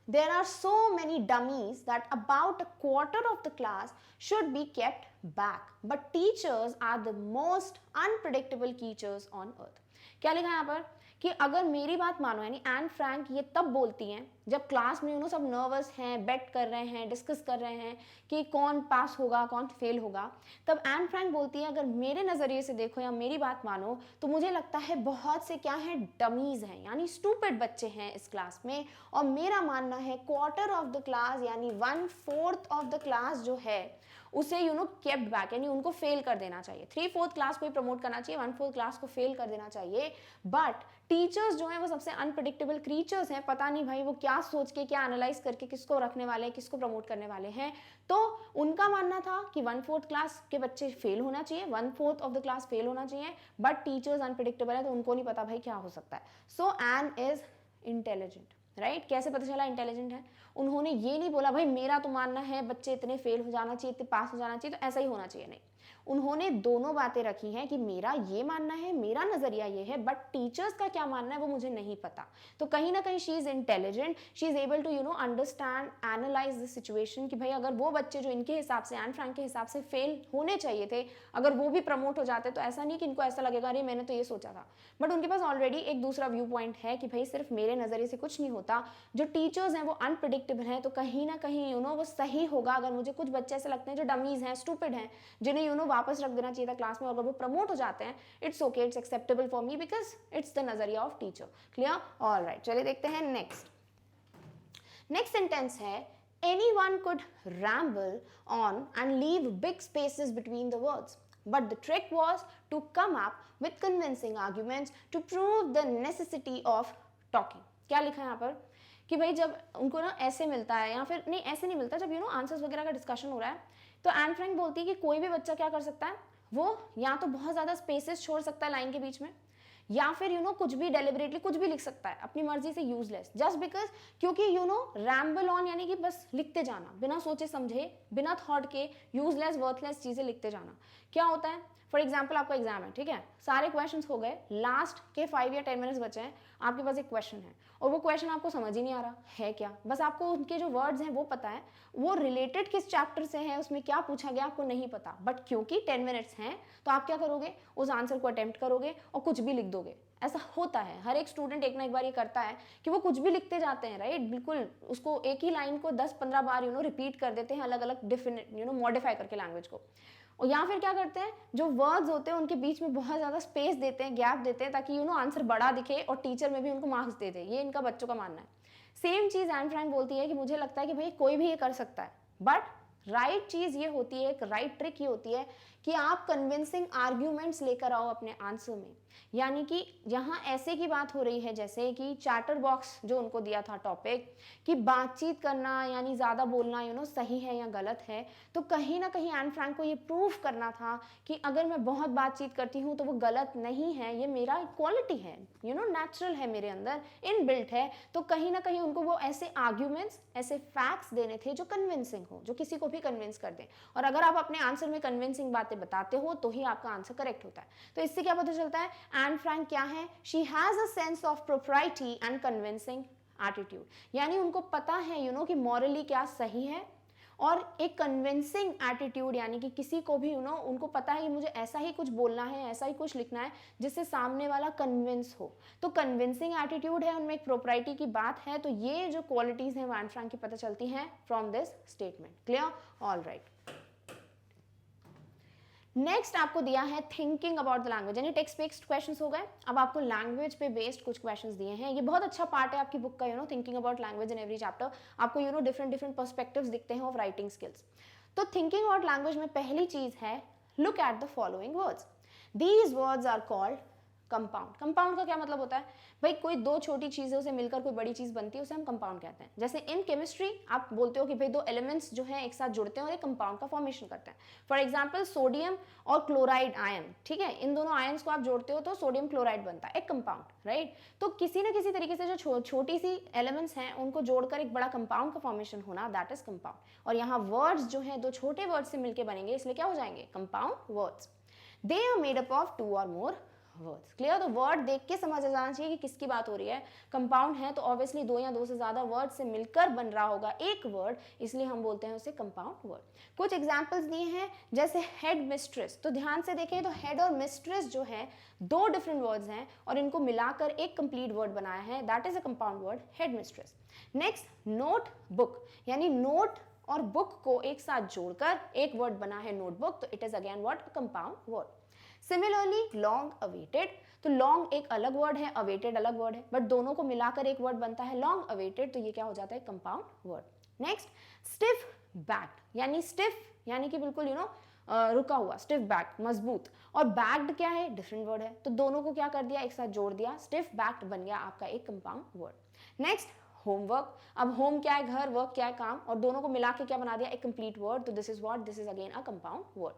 there are so many dummies that about a quarter of the class should be kept back, but teachers are the most unpredictable creatures on earth. क्या लिखा है यहाँ पर कि अगर मेरी बात मानो, यानी एन फ्रैंक ये तब बोलती हैं जब क्लास में सब नर्वस हैं, बेट कर रहे हैं, डिस्कस कर रहे हैं कि कौन पास होगा कौन फेल होगा, तब एन फ्रैंक बोलती है अगर मेरे नज़रिए से देखो या मेरी बात मानो तो मुझे लगता है बहुत से क्या है, डमीज़ हैं, यानी स्टूपिड बच्चे हैं इस क्लास में, और मेरा मानना है क्वार्टर ऑफ द क्लास यानी 1/4 ऑफ द क्लास जो है उसे केप्ट बैक, यानी उनको फेल कर देना चाहिए। 3/4 क्लास को ही प्रमोट करना चाहिए, 1/4 क्लास को फेल कर देना चाहिए। बट टीचर्स जो हैं वो सबसे अनप्रेडिक्टेबल क्रीचर्स हैं, पता नहीं भाई वो क्या सोच के, क्या एनालाइज करके किसको रखने वाले हैं, किसको प्रमोट करने वाले हैं। तो उनका मानना था कि 1/4 क्लास के बच्चे फेल होना चाहिए, 1/4 ऑफ द क्लास फेल होना चाहिए, बट टीचर्स अनप्रेडिक्टेबल है तो उनको नहीं पता भाई क्या हो सकता है। सो एन इज इंटेलिजेंट, राइट? कैसे पता चला इंटेलिजेंट है? उन्होंने ये नहीं बोला भाई मेरा तो मानना है बच्चे इतने फेल हो जाना चाहिए, इतने पास हो जाना चाहिए, तो ऐसा ही होना चाहिए, नहीं। उन्होंने दोनों बातें रखी हैं कि मेरा ये मानना है, मेरा नजरिया ये है, बट टीचर्स का क्या मानना है वो मुझे नहीं पता। तो कहीं ना कहीं she is intelligent, she is able to understand, analyse the situation कि भाई अगर वो बच्चे जो इनके हिसाब से, एन फ्रैंक के हिसाब से फेल होने चाहिए थे, अगर वो भी प्रमोट हो जाते तो ऐसा नहीं कि इनको ऐसा लगेगा अरे मैंने तो ये सोचा था, बट उनके पास ऑलरेडी एक दूसरा व्यू पॉइंट है कि भाई सिर्फ मेरे नजरिए से कुछ नहीं होता, जो टीचर्स हैं वो अनप्रिडिक्टेबल हैं, तो कहीं ना कहीं वो सही होगा। अगर मुझे कुछ बच्चे ऐसे लगते हैं जो डमीज हैं, स्टूपिड हैं, जिन्हें वापस रख देना चाहिए था क्लास में, अगर वो प्रमोट हो जाते हैं, it's okay, it's acceptable for me because it's the नजरिया ऑफ टीचर। क्लियर? ऑलराइट, चलिए देखते हैं नेक्स्ट। नेक्स्ट सेंटेंस है anyone could ramble on and leave big spaces between the words, but the trick was to come up with convincing arguments to prove the necessity of talking. क्या लिखा है यहाँ पर कि भाई जब उनको ऐसे मिलता है, या फिर नहीं ऐसे नहीं मिलता, जब आंसर्स वगैरह का डिस्कशन हो रहा है, तो एन फ्रैंक बोलती है कि कोई भी बच्चा क्या कर सकता है, वो या तो बहुत ज़्यादा स्पेसेस छोड़ सकता है लाइन के बीच में, या फिर कुछ भी डेलिबरेटली कुछ भी लिख सकता है अपनी मर्जी से, यूजलेस, जस्ट बिकॉज, क्योंकि रैम्बल ऑन यानी कि बस लिखते जाना बिना सोचे समझे, बिना थॉट के, यूजलेस वर्थलेस चीज़ें लिखते जाना। क्या होता है, फॉर एग्जाम्पल आपका एग्जाम है, ठीक है, सारे क्वेश्चंस हो गए, लास्ट के 5 या 10 मिनट्स बचे हैं, आपके पास एक क्वेश्चन है और वो क्वेश्चन आपको समझ ही नहीं आ रहा है क्या, बस आपको उनके जो वर्ड्स हैं वो पता है, वो रिलेटेड किस चैप्टर से है, उसमें क्या पूछा गया आपको नहीं पता, बट क्योंकि 10 मिनट्स हैं तो आप क्या करोगे, उस आंसर को अटेम्प्ट करोगे और कुछ भी लिख दोगे। ऐसा होता है, हर एक स्टूडेंट एक ना एक बार ये करता है कि वो कुछ भी लिखते जाते हैं, राइट? बिल्कुल उसको एक ही लाइन को 10-15 बार रिपीट कर देते हैं, अलग अलग डिफिनेट मॉडिफाई करके लैंग्वेज को, और या फिर क्या करते हैं, जो वर्ड्स होते हैं उनके बीच में बहुत ज़्यादा स्पेस देते हैं, गैप देते हैं, ताकि आंसर बड़ा दिखे और टीचर में भी उनको मार्क्स दे दे। ये इनका बच्चों का मानना है। सेम चीज़ एन फ्रैंक बोलती है कि मुझे लगता है कि भाई कोई भी ये कर सकता है, बट राइट चीज़ ये होती है, एक राइट ट्रिक ये होती है कि आप कन्विंसिंग आर्ग्यूमेंट्स लेकर आओ अपने आंसर में। यानी कि यहाँ ऐसे की बात हो रही है जैसे कि चैटर बॉक्स जो उनको दिया था टॉपिक, कि बातचीत करना यानी ज़्यादा बोलना सही है या गलत है, तो कहीं ना कहीं एन फ्रैंक को ये प्रूफ करना था कि अगर मैं बहुत बातचीत करती हूँ तो वो गलत नहीं है, ये मेरा क्वालिटी है, नेचुरल है, मेरे अंदर इनबिल्ट है। तो कहीं ना कहीं उनको वो ऐसे आर्ग्यूमेंट्स, ऐसे फैक्ट्स देने थे जो कन्विंसिंग हो, जो किसी को भी कन्विंस कर दें, और अगर आप अपने आंसर में कन्विंसिंग बातें बताते हो तो ही आपका आंसर करेक्ट होता है। तो इससे क्या पता चलता है, एन फ्रैंक क्या है, she has a sense of propriety and convincing attitude, यानी उनको पता है कि मॉरली क्या सही है, और एक कन्विंसिंग एटीट्यूड, यानी कि किसी को भी उनको पता है कि मुझे ऐसा ही कुछ बोलना है, ऐसा ही कुछ लिखना है जिससे सामने वाला कन्विंस हो। तो कन्विंसिंग एटीट्यूड है उनमें, एक प्रोप्राइटी की बात है। तो ये जो क्वालिटीज हैं वो एन फ्रैंक की पता चलती हैं from this statement. Clear? All right, next आपको दिया है थिंकिंग अबाउट द लैंग्वेज, यानी टेक्स्ट बेस्ड क्वेश्चंस हो गए। अब आपको लैंग्वेज पे बेस्ड कुछ क्वेश्चंस दिए हैं। ये बहुत अच्छा पार्ट है आपकी बुक का, thinking about language in every chapter. आपको डिफरेंट पर्सपेक्टिव्स दिखते हैं ऑफ राइटिंग स्किल्स। तो थिंकिंग अबाउट लैंग्वेज में पहली चीज है, look at the following words. These words are called compound. Compound का क्या मतलब होता है भाई, कोई दो छोटी चीजों से मिलकर कोई बड़ी चीज बनती है, उसे हम कंपाउंड कहते हैं। जैसे इन केमिस्ट्री आप बोलते हो कि भाई दो एलिमेंट्स जो हैं एक साथ जुड़ते हैं और एक कंपाउंड का फॉर्मेशन करते हैं। फॉर एग्जांपल सोडियम और क्लोराइड आयन, ठीक है, इन दोनों आयन्स को आप जोड़ते हो तो सोडियम क्लोराइड बनता है, एक कंपाउंड, राइट। तो किसी न किसी तरीके से जो छोटी सी एलिमेंट्स हैं उनको जोड़कर एक बड़ा कंपाउंड का फॉर्मेशन होना, दैट इज कंपाउंड। और यहाँ वर्ड्स जो है दो छोटे वर्ड्स से मिलकर बनेंगे, इसलिए क्या हो जाएंगे, compound words. They are made up of 2 और मोर वर्ड्स। क्लियर। तो वर्ड देख के समझ आ जाना चाहिए कि किसकी बात हो रही है। कंपाउंड है तो ऑब्वियसली दो या दो से ज्यादा वर्ड से मिलकर बन रहा होगा एक वर्ड, इसलिए हम बोलते हैं उसे कंपाउंड वर्ड। कुछ एग्जांपल्स दिए हैं जैसे हेड मिस्ट्रेस, तो ध्यान से देखें तो हेड और मिस्ट्रेस जो है दो डिफरेंट वर्ड्स हैं और इनको मिलाकर एक कंप्लीट वर्ड बनाया है, that is a compound word, head mistress. Next note book, यानी नोट और बुक को एक साथ जोड़कर एक वर्ड बना है नोटबुक, तो it is again what, compound word. Similarly long awaited, तो लॉन्ग एक अलग वर्ड है, अवेटेड अलग वर्ड है, बट दोनों को मिलाकर एक वर्ड बनता है लॉन्ग अवेटेड, तो ये क्या हो जाता है, compound word. Next stiff backed, यानी स्टिफ यानी कि बिल्कुल रुका हुआ, स्टिफ बैक्ड मजबूत, और बैक्ड क्या है, डिफरेंट वर्ड है, तो दोनों को क्या कर दिया, एक साथ जोड़ दिया, स्टिफ बैक्ड बन गया आपका एक कंपाउंड वर्ड। नेक्स्ट होमवर्क, अब होम क्या है घर, वर्क क्या है काम, और दोनों को मिला के क्या बना दिया, एक कंप्लीट वर्ड, तो this is what, this is again a compound word.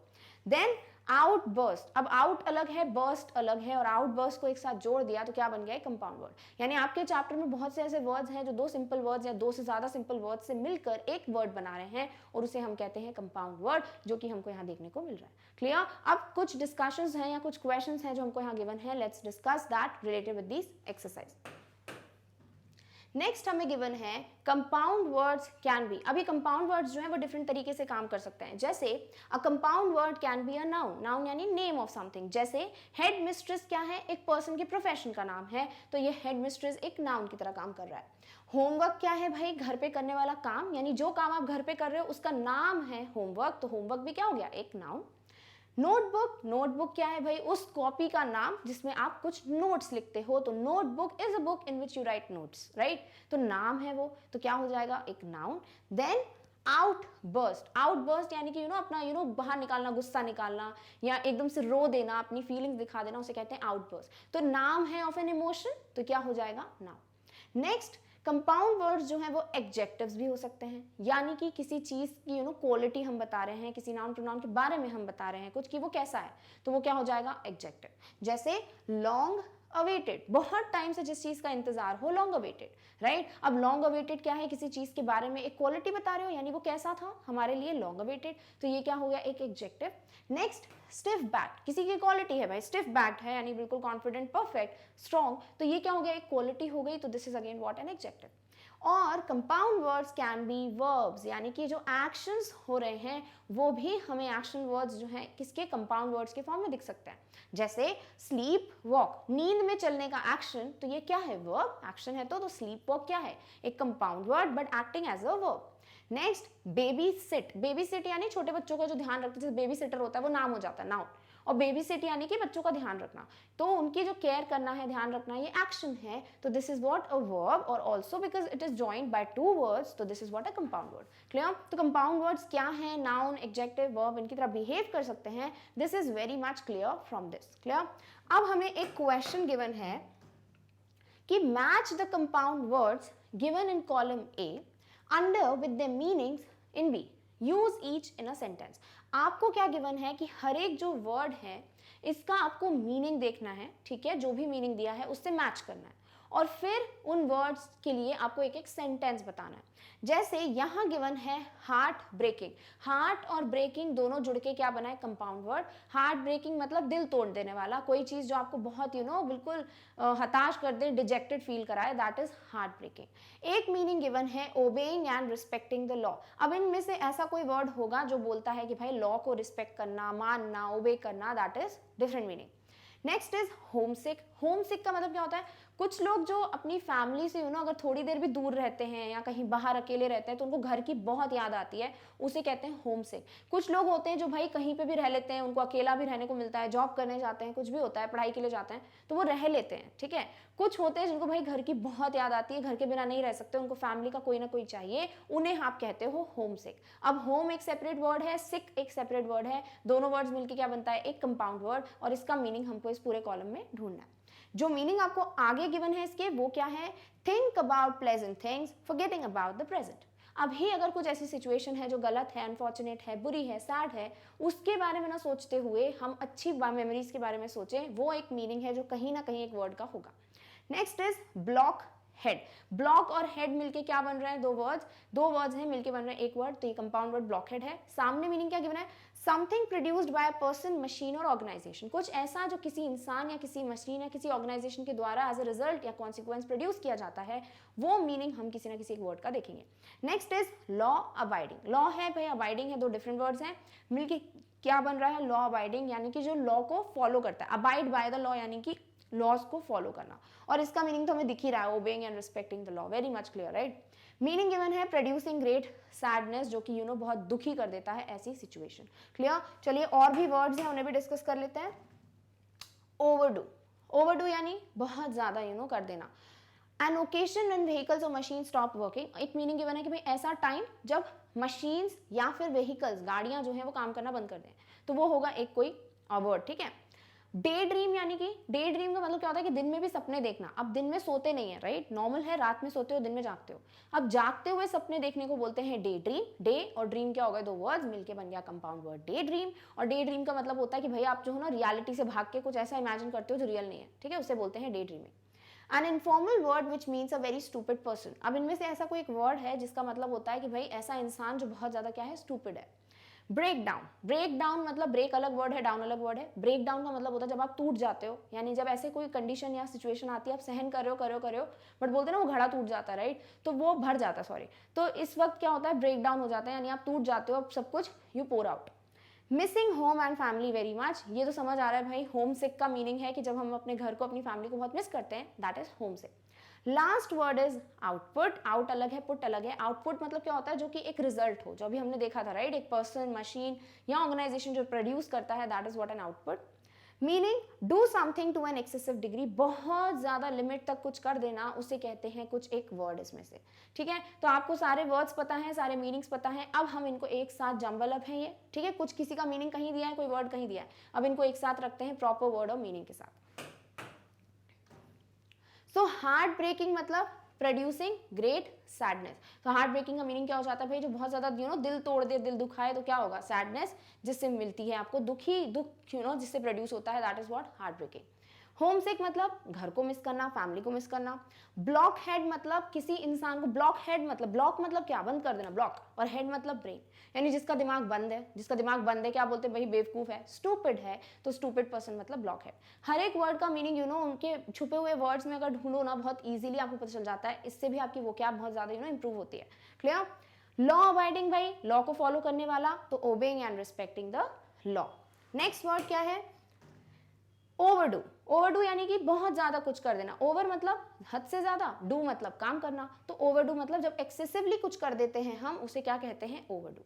Then outburst, अब आउट अलग है, बर्स्ट अलग है, और आउटबर्स्ट को एक साथ जोड़ दिया तो क्या बन गया, कंपाउंड वर्ड। यानी आपके चैप्टर में बहुत से ऐसे वर्ड्स हैं जो दो सिंपल वर्ड्स या दो से ज्यादा सिंपल वर्ड्स से मिलकर एक वर्ड बना रहे हैं और उसे हम कहते हैं कंपाउंड वर्ड, जो कि हमको यहाँ देखने को मिल रहा है। क्लियर। अब कुछ डिस्कशंस हैं या कुछ क्वेश्चंस हैं जो हमको यहाँ गिवन है, let's discuss that related with this exercise. Next हमें गिवन है कंपाउंड वर्ड्स कैन बी। अभी कंपाउंड वर्ड्स जो है वो डिफरेंट तरीके से काम कर सकते हैं। जैसे अ compound word can be a noun, noun यानी नेम ऑफ समथिंग। जैसे हेड मिस्ट्रेस क्या है, एक पर्सन के प्रोफेशन का नाम है, तो ये हेड मिस्ट्रेस एक नाउन की तरह काम कर रहा है। होमवर्क क्या है भाई, घर पे करने वाला काम, यानी जो काम आप घर पे कर रहे हो उसका नाम है होमवर्क, तो होमवर्क भी क्या हो गया, एक नाउन। नोटबुक, नोटबुक क्या है भाई, उस कॉपी का नाम जिसमें आप कुछ नोट्स लिखते हो, तो notebook is a book in which you right notes, right, तो नाम है वो, तो क्या हो जाएगा, एक नाउन। देन आउटबर्स्ट, आउटबर्स्ट यानी कि अपना बाहर निकालना, गुस्सा निकालना या एकदम से रो देना, अपनी फीलिंग्स दिखा देना, उसे कहते हैं आउटबर्स्ट, तो नाम है ऑफ एन इमोशन, तो क्या हो जाएगा, नाउन। नेक्स्ट कंपाउंड वर्ड्स जो हैं वो एडजेक्टिव्स भी हो सकते हैं, यानी कि किसी चीज की क्वालिटी हम बता रहे हैं, किसी नाउन प्रोनाउन के बारे में हम बता रहे हैं कुछ कि वो कैसा है, तो वो क्या हो जाएगा, एडजेक्टिव। जैसे लॉन्ग अवेटेड, बहुत टाइम से जिस चीज का इंतजार हो, लॉन्ग अवेटेड, राइट। अब लॉन्ग अवेटेड क्या है, किसी चीज के बारे में एक क्वालिटी बता रहे हो, यानी वो कैसा था हमारे लिए, लॉन्ग अवेटेड, तो ये क्या हो गया, एक एडजेक्टिव। नेक्स्ट स्टिफ बैक्ड, किसी की क्वालिटी है भाई, स्टिफ बैक्ड है यानी बिल्कुल कॉन्फिडेंट, परफेक्ट, स्ट्रॉन्ग, तो ये क्या हो गया, एक क्वालिटी हो गई, तो this is again what, an adjective. और compound words can be verbs, यानी कि जो एक्शंस हो रहे हैं वो भी हमें एक्शन वर्ड्स जो हैं किसके, कंपाउंड वर्ड्स के फॉर्म में दिख सकते हैं। जैसे स्लीप वॉक, नींद में चलने का एक्शन, तो ये क्या है, वर्ब, एक्शन है तो स्लीप वॉक क्या है, एक compound word but acting as a verb. Next baby sit, baby sit यानी छोटे बच्चों का जो ध्यान रखते हैं, जैसे बेबी सिटर होता है वो नाम हो जाता है, नाउन, और बेबी सिट यानी कि बच्चों का ध्यान रखना, तो उनकी जो केयर करना है, ध्यान रखना, ये एक्शन है, तो this is what, a verb, और also because it is joined by two words, तो this is what, a compound word. Clear. तो कंपाउंड वर्ड्स क्या है, नाउन, एडजेक्टिव, वर्ब, इनकी तरह बिहेव कर सकते हैं, this is very much clear from this. Clear. अब हमें एक क्वेश्चन गिवन है कि match the compound words given in column A under with the meanings in B, use each in a sentence. आपको क्या गिवन है कि हर एक जो वर्ड है इसका आपको मीनिंग देखना है, ठीक है, जो भी मीनिंग दिया है उससे मैच करना है, और फिर उन वर्ड्स के लिए आपको एक एक सेंटेंस बताना है। जैसे यहाँ गिवन है हार्ट ब्रेकिंग, हार्ट और ब्रेकिंग दोनों जुड़ के क्या बना है, कंपाउंड वर्ड। हार्ट ब्रेकिंग मतलब दिल तोड़ देने वाला, कोई चीज जो आपको बहुत बिल्कुल हताश कर दे, डिजेक्टेड फील कराए, दैट इज हार्ट ब्रेकिंग। एक मीनिंग गिवन है obeying and respecting the law. अब इनमें से ऐसा कोई वर्ड होगा जो बोलता है कि भाई लॉ को रिस्पेक्ट करना, मानना, ओबे करना, that is different meaning. Next is homesick, homesick का मतलब क्या होता है, कुछ लोग जो अपनी फैमिली से अगर थोड़ी देर भी दूर रहते हैं या कहीं बाहर अकेले रहते हैं तो उनको घर की बहुत याद आती है, उसे कहते हैं होम सिक। कुछ लोग होते हैं जो भाई कहीं पे भी रह लेते हैं, उनको अकेला भी रहने को मिलता है, जॉब करने जाते हैं, कुछ भी होता है, पढ़ाई के लिए जाते हैं तो वो रह लेते हैं, ठीक है। कुछ होते हैं जिनको भाई घर की बहुत याद आती है, घर के बिना नहीं रह सकते, उनको फैमिली का कोई ना कोई चाहिए, उन्हें आप कहते हो होम सिक। अब होम एक सेपरेट वर्ड है, सिक एक सेपरेट वर्ड है, दोनों वर्ड्स मिलकर क्या बनता है, एक कंपाउंड वर्ड, और इसका मीनिंग हमको इस पूरे कॉलम में ढूंढना है। जो मीनिंग आपको आगे गिवन है इसके, वो क्या है, think about pleasant things forgetting about the present. अभी अगर कुछ ऐसी सिचुएशन है जो गलत है, अनफॉर्चुनेट है, बुरी है, सैड है, उसके बारे में ना सोचते हुए हम अच्छी मेमोरीज के बारे में सोचें, वो एक मीनिंग है जो कहीं ना कहीं एक वर्ड का होगा। Next is block head. Block और हेड मिलके क्या बन रहा है, दो वर्ड्स हैं मिलके बन रहे हैं एक वर्ड, तो ये कंपाउंड वर्ड ब्लॉक हेड है। सामने मीनिंग क्या गिवन है, something produced by a person, machine और ऑर्गेनाइजेशन। कुछ ऐसा जो किसी इंसान या किसी मशीन या किसी ऑर्गेनाइजेशन के द्वारा एज अ रिजल्ट या कॉन्सिक्वेंस प्रोड्यूस किया जाता है, वो मीनिंग हम किसी ना किसी एक वर्ड का देखेंगे। Next is law abiding. Law है भाई, अबाइडिंग है, दो डिफरेंट वर्ड्स हैं मिलके क्या बन रहा है, लॉ अबाइडिंग, यानी कि जो लॉ को फॉलो करता है, अबाइड बाय द लॉ यानी कि लॉज को फॉलो करना, और इसका मीनिंग तो हमें दिख ही रहा है, obeying and respecting the law, very much clear, right. Meaning given है प्रोड्यूसिंग ग्रेट सैडनेस, जो कि बहुत दुखी कर देता है ऐसी सिचुएशन। क्लियर। चलिए और भी वर्ड्स हैं, उन्हें भी डिस्कस कर लेते हैं। ओवरडू। ओवरडू यानी बहुत ज्यादा कर देना। एन ओकेजन व्हेन व्हीकल्स और मशीन स्टॉप वर्किंग। एक मीनिंग गिवन है कि भाई ऐसा टाइम जब मशीन्स या फिर व्हीकल्स, गाड़ियां जो है वो काम करना बंद कर दें, तो वो होगा एक कोई वर्ड, ठीक है। डे ड्रीम, यानी कि डे ड्रीम का मतलब क्या होता है कि दिन में भी सपने देखना। अब दिन में सोते नहीं है, राइट, नॉर्मल है, रात में सोते हो, दिन में जागते हो। अब जागते हुए सपने देखने को बोलते हैं डे ड्रीम। डे और ड्रीम क्या हो गए, दो वर्ड्स मिलके बन गया कंपाउंड वर्ड डे ड्रीम। और डे ड्रीम का मतलब होता है कि भाई आप जो है ना रियलिटी से भाग के कुछ ऐसा इमेजिन करते हो जो रियल नहीं है, ठीक है, उसे बोलते हैं day dreaming. An informal word which means a very stupid person. अब इनमें से ऐसा कोई एक वर्ड है जिसका मतलब होता है कि भाई ऐसा इंसान जो बहुत ज्यादा क्या है, स्टूपिड है। Break down. ब्रेक डाउन मतलब ब्रेक अलग वर्ड है, डाउन अलग वर्ड है। ब्रेक डाउन का मतलब होता है जब आप टूट जाते हो, यानी जब ऐसे कोई कंडीशन या सिचुएशन आती है, आप सहन कर रहे हो बट बोलते हैं ना वो घड़ा टूट जाता है, राइट, तो वो भर जाता है, सॉरी, तो इस वक्त क्या होता है, ब्रेक डाउन हो जाता है, यानी आप टूट जाते हो, अब सब कुछ you pour out. Missing home and family very much. ये तो समझ आ रहा है भाई, होम सिक का मीनिंग है कि जब हम अपने घर को, अपनी फैमिली को बहुत मिस करते हैं, that is home sick. Last word is output. Out अलग है, पुट अलग है। आउटपुट मतलब क्या होता है, जो कि एक रिजल्ट हो, जो अभी हमने देखा था, राइट, एक पर्सन, मशीन या ऑर्गेनाइजेशन जो प्रोड्यूस करता है, that is what an output. Meaning do something to an excessive degree, बहुत ज्यादा लिमिट तक कुछ कर देना, उसे कहते हैं कुछ एक वर्ड इसमें से, ठीक है। तो आपको सारे वर्ड्स पता हैं, सारे मीनिंग्स पता हैं, अब हम इनको एक साथ जंबल अप है ये, ठीक है, कुछ किसी का मीनिंग कहीं दिया है, कोई वर्ड कहीं दिया है, अब इनको एक साथ रखते हैं प्रॉपर वर्ड और मीनिंग के साथ। सो हार्ट ब्रेकिंग मतलब प्रोड्यूसिंग ग्रेट सैडनेस। तो हार्ट ब्रेकिंग का मीनिंग क्या हो जाता है भाई, जो बहुत ज्यादा दिल तोड़ दे, दिल दुखाए, तो क्या होगा, सैडनेस, जिससे मिलती है आपको दुख जिससे प्रोड्यूस होता है, that is what heart breaking. Home sick मतलब घर को मिस करना, फैमिली को मिस करना। ब्लॉक हेड मतलब किसी इंसान को, ब्लॉक हेड मतलब, ब्लॉक मतलब क्या, बंद कर देना, ब्लॉक, और हेड मतलब ब्रेन, यानी जिसका दिमाग बंद है, जिसका दिमाग बंद है क्या बोलते हैं भाई, बेवकूफ है, स्टूपिड है, तो स्टूपिड पर्सन मतलब ब्लॉक हेड। हर एक वर्ड का मीनिंग उनके छुपे हुए वर्ड्स में अगर ढूंढो ना, बहुत इजीली आपको पता चल जाता है, इससे भी आपकी वोकैब बहुत ज्यादा इंप्रूव होती है। क्लियर। लॉ अबाइडिंग भाई, लॉ को फॉलो करने वाला, तो obeying and respecting the law. Next word क्या है, ओवरडू। ओवरडू यानी कि बहुत ज्यादा कुछ कर देना। ओवर मतलब हद से ज्यादा, डू मतलब काम करना, तो ओवरडू मतलब जब एक्सेसिवली कुछ कर देते हैं हम, उसे क्या कहते हैं, ओवरडू।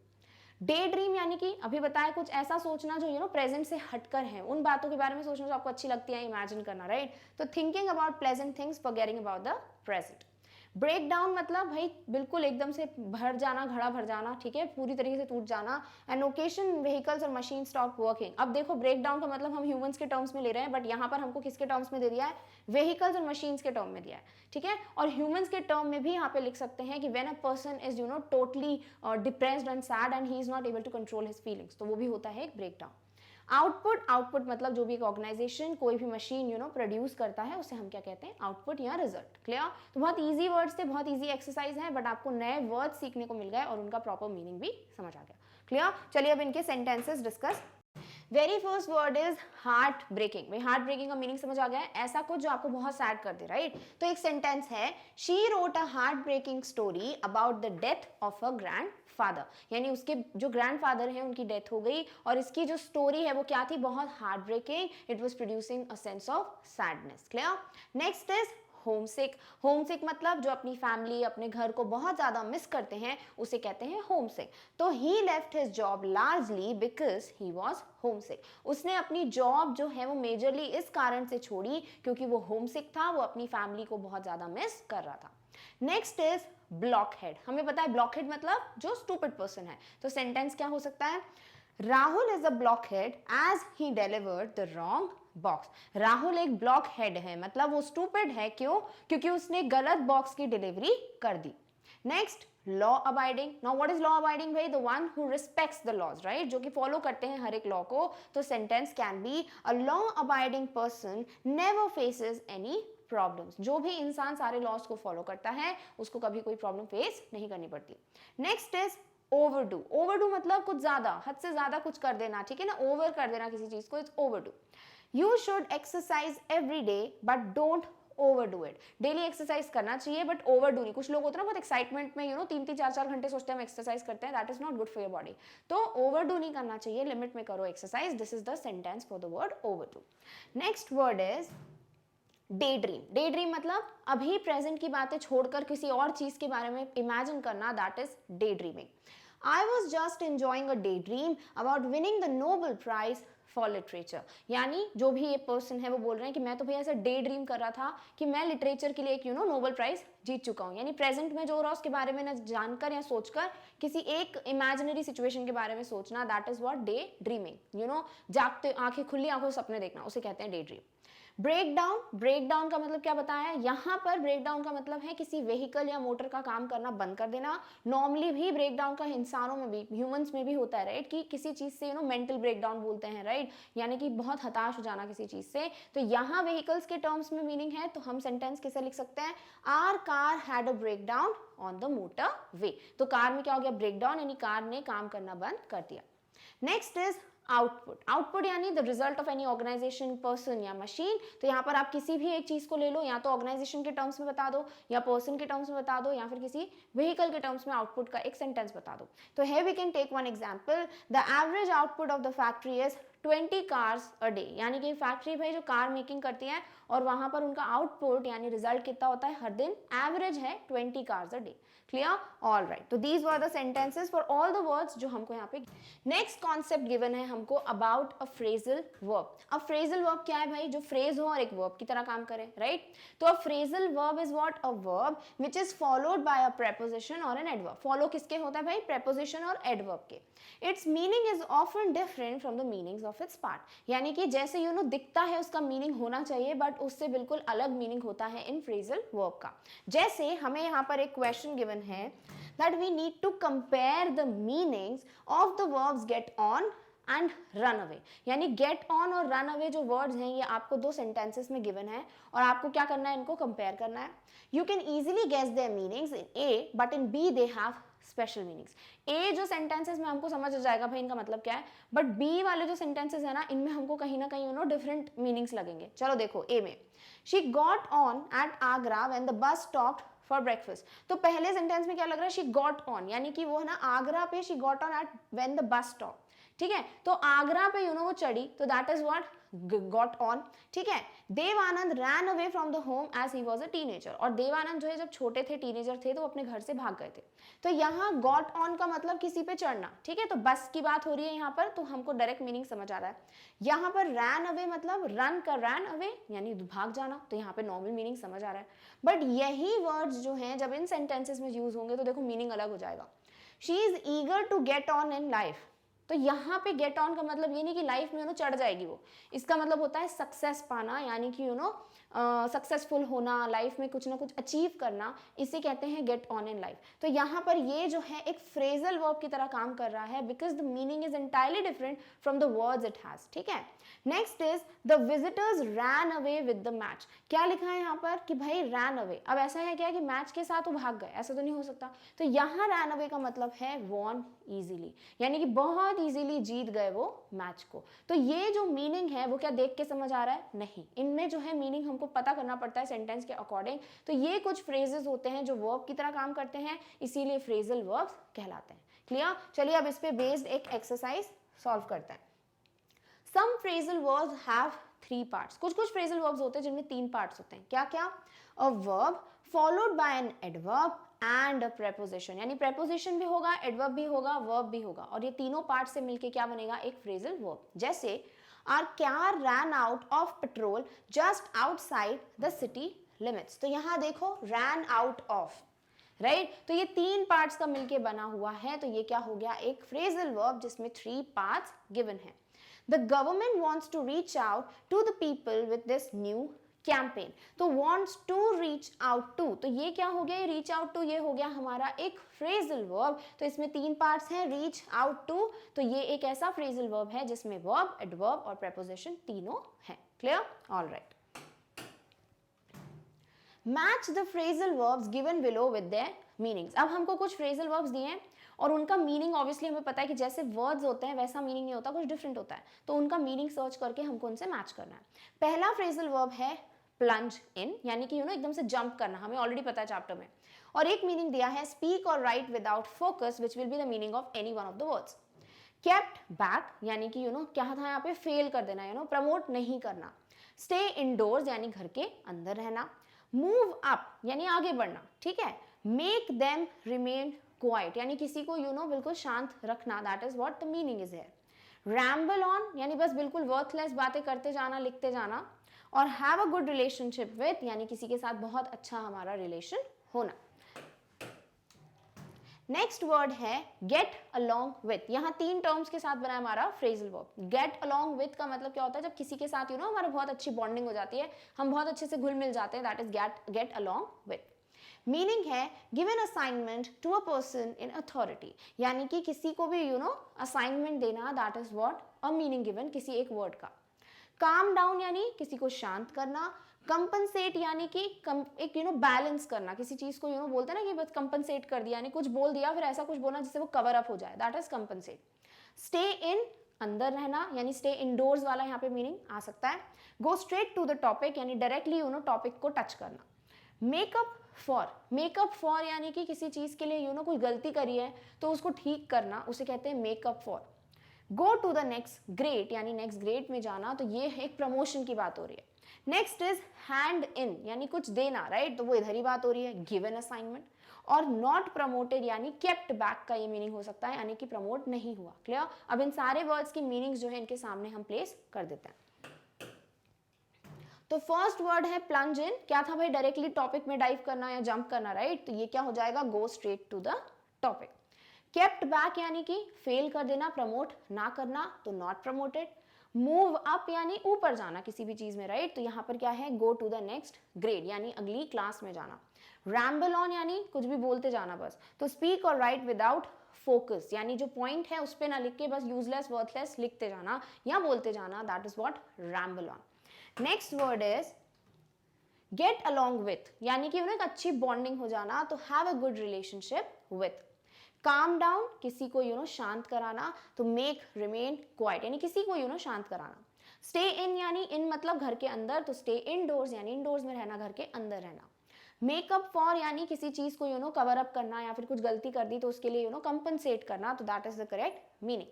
डे ड्रीम यानी कि अभी बताया कुछ ऐसा सोचना जो प्रेजेंट से हटकर है, उन बातों के बारे में सोचना जो आपको अच्छी लगती है, इमेजिन करना, राइट, तो thinking about pleasant things, forgetting about the present. Break down मतलब भाई बिल्कुल एकदम से भर जाना, घड़ा भर जाना, ठीक है, पूरी तरीके से टूट जाना। एन ओकेजन व्हीकल्स और मशीन स्टॉप वर्किंग। अब देखो ब्रेक डाउन का मतलब हम ह्यूमंस के टर्म्स में ले रहे हैं, बट यहाँ पर हमको किसके टर्म्स में दे दिया है, व्हीकल्स और मशीन्स के टर्म में दिया है, ठीक है। और ह्यूमंस के टर्म में भी यहाँ पे लिख सकते हैं कि when a person is totally depressed and sad and he is not able to control his feelings, तो वो भी होता है एक ब्रेक डाउन। आउटपुट मतलब जो भी एक ऑर्गेनाइजेशन, कोई भी मशीन प्रोड्यूस करता है, उसे हम क्या कहते हैं, आउटपुट या रिजल्ट। क्लियर। तो बहुत इजी वर्ड्स थे, बहुत इजी एक्सरसाइज है, बट आपको नए वर्ड सीखने को मिल गए और उनका प्रॉपर मीनिंग भी समझ आ गया। क्लियर। चलिए अब इनके sentences discuss. Very first word is heart breaking. भाई हार्ट ब्रेकिंग का मीनिंग समझ आ गया है, ऐसा कुछ जो आपको बहुत सैड कर दे, राइट। तो एक सेंटेंस है, she wrote a heart breaking story about the death of a grandfather, यानी उसके जो ग्रैंडफादर हैं उनकी डेथ हो गई, और इसकी जो स्टोरी है वो क्या थी, बहुत heart breaking, it was producing a sense of sadness. Clear. Next is homesick. Homesick मतलब जो अपनी फैमिली, अपने घर को बहुत ज़्यादा मिस करते हैं, उसे कहते हैं होमसिक। तो he left his job largely because he was homesick. उसने अपनी जॉब जो है वो मेजरली इस कारण से छोड़ी क्योंकि वो होमसिक था, वो अपनी फैमिली को बहुत ज़्यादा मिस कर रहा था। Next is blockhead. हमें पता है ब्लॉकहेड मतलब जो स्टूपिड पर्सन है। तो सेंटेंस क्या हो सकता है? Rahul is a blockhead as he delivered the wrong box. Rahul एक ब्लॉक हेड है, मतलब वो स्टूपिड है। क्यों? क्योंकि उसने गलत बॉक्स की डिलीवरी कर दी। Next, law abiding. Now what is law abiding भाई? The one who respects the laws, right? जो कि फॉलो करते हैं हर एक लॉ को। तो sentence can be a law abiding person never faces any problems. जो भी इंसान सारे लॉज को फॉलो करता है उसको कभी कोई प्रॉब्लम फेस नहीं करनी पड़ती। Next is overdo. ओवरडू मतलब कुछ ज्यादा, हद से ज्यादा कुछ कर देना, ठीक है ना? ओवर कर देना किसी चीज को, it's overdo. You should exercise every day but don't overdo it. Daily exercise करना चाहिए बट ओवरडू नहीं। कुछ लोग होते हैं ना बहुत एक्साइटमेंट में 3-3 4-4 घंटे सोचते हैं हम एक्सरसाइज करते हैं, that is not good for your body. तो ओवरडू नहीं करना चाहिए, लिमिट में करो exercise. This is the sentence for the word overdo. Next word is day dream. Day dream मतलब अभी प्रेजेंट की बातें छोड़कर किसी और चीज के बारे में इमेजिन करना, that is day dreaming. I was just enjoying a daydream about winning the Nobel Prize for literature। यानी जो भी ये पर्सन है वो बोल रहे हैं कि मैं तो भैया ऐसा डे ड्रीम कर रहा था कि मैं लिटरेचर के लिए एक नोबेल प्राइज जीत चुका हूँ। यानी प्रेजेंट में जो हो रहा है उसके बारे में न जानकर या सोचकर किसी एक इमेजिनरी सिचुएशन के बारे में सोचना, that is what daydreaming. जागते आंखें खुली आंखों सपने देखना, उसे कहते हैं daydream. Break down. Break down का मतलब क्या बताया? यहाँ पर ब्रेक डाउन का मतलब है किसी व्हीकल या मोटर का काम करना बंद कर देना। नॉर्मली भी ब्रेक डाउन का इंसानों में भी, ह्यूमंस में भी होता है, राइट? कि किसी चीज से मेंटल ब्रेक डाउन बोलते हैं, राइट? यानी कि बहुत हताश हो जाना किसी चीज से। तो यहाँ व्हीकल्स के टर्म्स में मीनिंग है, तो हम सेंटेंस कैसे लिख सकते हैं? Our car had a break down on the motor way. तो कार में क्या हो गया? ब्रेक डाउन, यानी कार ने काम करना बंद कर दिया। Next is output. आउटपुट यानी the result of any organisation, person या मशीन। तो यहाँ पर आप किसी भी एक चीज को ले लो, या तो ऑर्गेनाइजेशन के टर्म्स में बता दो, या पर्सन के टर्म्स में बता दो, या फिर किसी व्हीकल के टर्म्स में आउटपुट का एक सेंटेंस बता दो। तो here we can take one example, the average output of the factory is 20 cars a day। यानी कि फैक्ट्री भाई जो कार मेकिंग करती है और वहां पर उनका आउटपुट यानी रिजल्ट कितना होता है हर दिन? एवरेज है 20 cars a day। Clear? All right. तो these were the sentences for all the words जो हमको यहाँ पे। नेक्स्ट कॉन्सेप्ट गिवन है हमको अबाउट अ फ्रेजल वर्ब। अब फ्रेजल वर्ब क्या है भाई? जो फ्रेज हो और एक वर्ब की तरह काम करे, राइट? तो अ phrasal verb is what? A verb which is followed by a preposition और एन एडवर्ब। फॉलो किसके होता है भाई? प्रेपोजिशन और एडवर्ब के। It's meaning is often different from the meanings of its part. यानी कि जैसे दिखता है उसका मीनिंग होना चाहिए बट उससे बिल्कुल अलग मीनिंग होता है इन फ्रेजल वर्ब का। जैसे हमें यहाँ पर एक क्वेश्चन गिवन है that we need to compare the meanings of the verbs get on and run away। यानी get on और run away जो words हैं ये आपको दो sentences में given है और आपको क्या करना है? इनको compare करना है। You can easily guess their meanings in A but in B they have special meanings. ए जो सेंटेंसेस में हमको समझ आ जाएगा भाई इनका मतलब क्या है, बट बी वाले जो सेंटेंसेस है ना इनमें हमको कहीं ना कहीं डिफरेंट मीनिंग्स लगेंगे। चलो देखो ए में, she got on at Agra when the bus stopped for breakfast. तो पहले सेंटेंस में क्या लग रहा है? शी गॉट ऑन, यानी कि वो है ना आगरा पे she got on at when the bus stop. ठीक है, तो आगरा पे वो चढ़ी, तो that is what? Got on. ठीक है, Devanand ran away from the home as he was a teenager. और देवानंद जो है जब छोटे थे, टीनेजर थे, तो अपने घर से भाग गए थे। तो यहाँ गॉट ऑन का मतलब किसी पे चढ़ना। ठीक है, तो बस की बात हो रही है यहाँ पर, तो हमको डायरेक्ट मीनिंग समझ आ रहा है। यहाँ पर रैन अवे मतलब रन का रैन अवे यानी भाग जाना, तो यहाँ पे नॉर्मल मीनिंग समझ आ रहा है। बट यही वर्ड्स जो हैं जब इन सेंटेंसेस में यूज होंगे तो देखो मीनिंग अलग हो जाएगा। She is eager to get on in life. तो यहाँ पे गेट ऑन का मतलब ये नहीं कि लाइफ में चढ़ जाएगी वो, इसका मतलब होता है सक्सेस पाना, यानी कि सक्सेसफुल होना, लाइफ में कुछ ना कुछ अचीव करना, इसे कहते हैं गेट ऑन इन लाइफ। तो यहाँ पर ये जो है एक फ्रेजल वर्ब की तरह काम कर रहा है because the meaning is entirely different from the words it has. ठीक है, next is the visitors ran away with the match. क्या लिखा है यहाँ पर कि भाई रैन अवे। अब ऐसा है क्या कि मैच के साथ वो भाग गए? ऐसा तो नहीं हो सकता। तो यहाँ रैन अवे का मतलब है वॉन इजीली, यानी कि बहुत इजीली जीत गए वो मैच को। तो ये जो मीनिंग है वो क्या देख के समझ आ रहा है? नहीं, इनमें जो है मीनिंग हमको पता करना पड़ता है सेंटेंस के अकॉर्डिंग। तो ये कुछ फ्रेजेस होते हैं जो वर्ब की तरह काम करते हैं, इसीलिए फ्रेजल वर्ब्स कहलाते हैं। क्लियर? चलिए अब इस पे बेस्ड एक एक्सरसाइज सॉल्व करते हैं। Some phrasal verbs have 3 parts. कुछ कुछ फ्रेजल वर्ब्स होते हैं जिनमें 3 पार्ट्स होते हैं। क्या क्या? A verb followed by an adverb and a preposition, यानी प्रेपोजिशन भी होगा, एडवर्ब भी होगा, वर्ब भी होगा, और ये तीनों पार्ट से मिलके क्या बनेगा? एक फ्रेजल वर्ब। जैसे our car ran out of petrol just outside the city limits. तो यहाँ देखो रैन आउट ऑफ, राइट? तो ये 3 पार्ट्स का मिलके बना हुआ है, तो ये क्या हो गया? एक फ्रेजल वर्ब जिसमें 3 पार्ट्स गिवन है। The government wants to reach out to the people with this new campaign. तो wants to reach out to, तो ये क्या हो गया? ये reach out to ये हो गया हमारा एक phrasal verb। तो इसमें 3 parts हैं, reach out to, तो ये एक ऐसा phrasal verb है जिसमें verb, adverb और preposition तीनों हैं। Clear? All right. Match the phrasal verbs given below with their meanings. अब हमको कुछ phrasal verbs दिए हैं और उनका मीनिंग ऑब्वियसली हमें पता है कि जैसे वर्ड्स होते हैं वैसा मीनिंग नहीं होता, कुछ डिफरेंट होता है, तो उनका मीनिंग सर्च करके हमको उनसे मैच करना है। पहला फ्रेजल वर्ब है प्लंज इन, यानी कि एकदम से जंप करना, हमें ऑलरेडी पता है चैप्टर में। और एक मीनिंग दिया है स्पीक और right without focus which will be the meaning of any one of the words. Kept back, यानी कि क्या था यहाँ पे? फेल कर देना, प्रमोट नहीं करना। स्टे इनडोर्स, यानी घर के अंदर रहना। मूव अप, यानी आगे बढ़ना, ठीक है। मेक देम रिमेन क्वाइट, यानी किसी को बिल्कुल शांत रखना, that is what the meaning is here. Ramble on, यानी बस बिल्कुल वर्थलेस बातें करते जाना, लिखते जाना। और have a good relationship with, यानी किसी के साथ बहुत अच्छा हमारा रिलेशन होना। नेक्स्ट वर्ड है गेट अलोंग विथ। यहाँ 3 टर्म्स के साथ बना है हमारा phrasal verb. Gate along with का मतलब क्या होता है? जब किसी के साथ हमारा बहुत अच्छी बॉन्डिंग हो जाती है, हम बहुत अच्छे से घुल मिल जाते हैं, that is get along with. Meaning है given assignment to a person in authority, यानी कि किसी को भी असाइनमेंट देना, that is what a meaning given किसी एक वर्ड का। काम डाउन, यानी किसी को शांत करना। कंपनसेट, यानी कि एक बैलेंस करना, किसी चीज को बोलते हैं ना कि बस कंपनसेट कर दिया, यानी कुछ बोल दिया फिर ऐसा कुछ बोलना जिससे वो कवर अप हो जाए, that is compensate. Stay in, अंदर रहना, यानी स्टे इनडोर्स वाला यहाँ पे मीनिंग आ सकता है। Go straight to the topic, यानी डायरेक्टली टॉपिक को टच करना। मेकअप फॉर, यानी कि किसी चीज के लिए कोई गलती करी है तो उसको ठीक करना, उसे कहते हैं make up for. Go to the next grade, यानी नेक्स्ट ग्रेड में जाना, तो ये एक प्रमोशन की बात हो रही है। नेक्स्ट इज हैंड इन, यानी कुछ देना, राइट? तो वो इधर ही बात हो रही है, गिवन असाइनमेंट। और नॉट प्रमोटेड, यानी केप्ट बैक का ये मीनिंग हो सकता है, यानी कि प्रमोट नहीं हुआ। क्लियर? अब इन सारे वर्ड्स की मीनिंग्स जो है इनके सामने हम प्लेस कर देते हैं। तो फर्स्ट वर्ड है प्लंज इन, क्या था भाई? डायरेक्टली टॉपिक में डाइव करना या जंप करना, राइट? तो ये क्या हो जाएगा? Go straight to the topic. Kept back, यानी कि फेल कर देना, प्रमोट ना करना, तो नॉट प्रमोटेड। मूव अप, यानी ऊपर जाना किसी भी चीज में, राइट? तो यहाँ पर क्या है? Go to the next grade, यानी अगली क्लास में जाना। रैम्बल ऑन, यानी कुछ भी बोलते जाना बस। तो स्पीक और राइट विदाउट फोकस, यानी जो पॉइंट है उस पर ना लिख के बस यूजलेस वर्थलेस लिखते जाना या बोलते जाना, that is what ramble on. Next word is get along with, यानी कि एक अच्छी बॉन्डिंग हो जाना, तो have a good relationship with. Calm down, किसी को शांत कराना, तो मेक रिमेन क्वाइट, यानी किसी को शांत कराना। स्टे इन, यानी इन मतलब घर के अंदर, तो स्टे इनडोर्स, यानी इनडोर्स में रहना, घर के अंदर रहना। मेकअप फॉर, यानी किसी चीज को कवर अप करना या फिर कुछ गलती कर दी तो उसके लिए कंपनसेट करना, तो that is the correct meaning.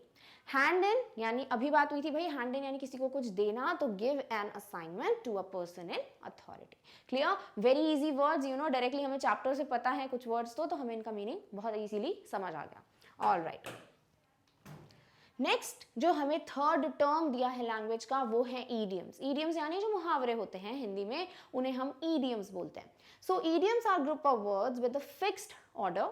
Hand in, यानी अभी बात हुई थी भाई, हैंड इन यानी किसी को कुछ देना, तो give an assignment to a person in authority. Clear? Very easy words, directly हमें चैप्टर से पता है कुछ वर्ड्स, तो हमें इनका मीनिंग बहुत इजीली समझ आ गया। ऑल राइट, नेक्स्ट जो हमें थर्ड टर्म दिया है लैंग्वेज का, वो है ईडियम्स। ईडियम्स यानी जो मुहावरे होते हैं हिंदी में, उन्हें हम ईडियम्स बोलते हैं। So idioms are group of words with a fixed order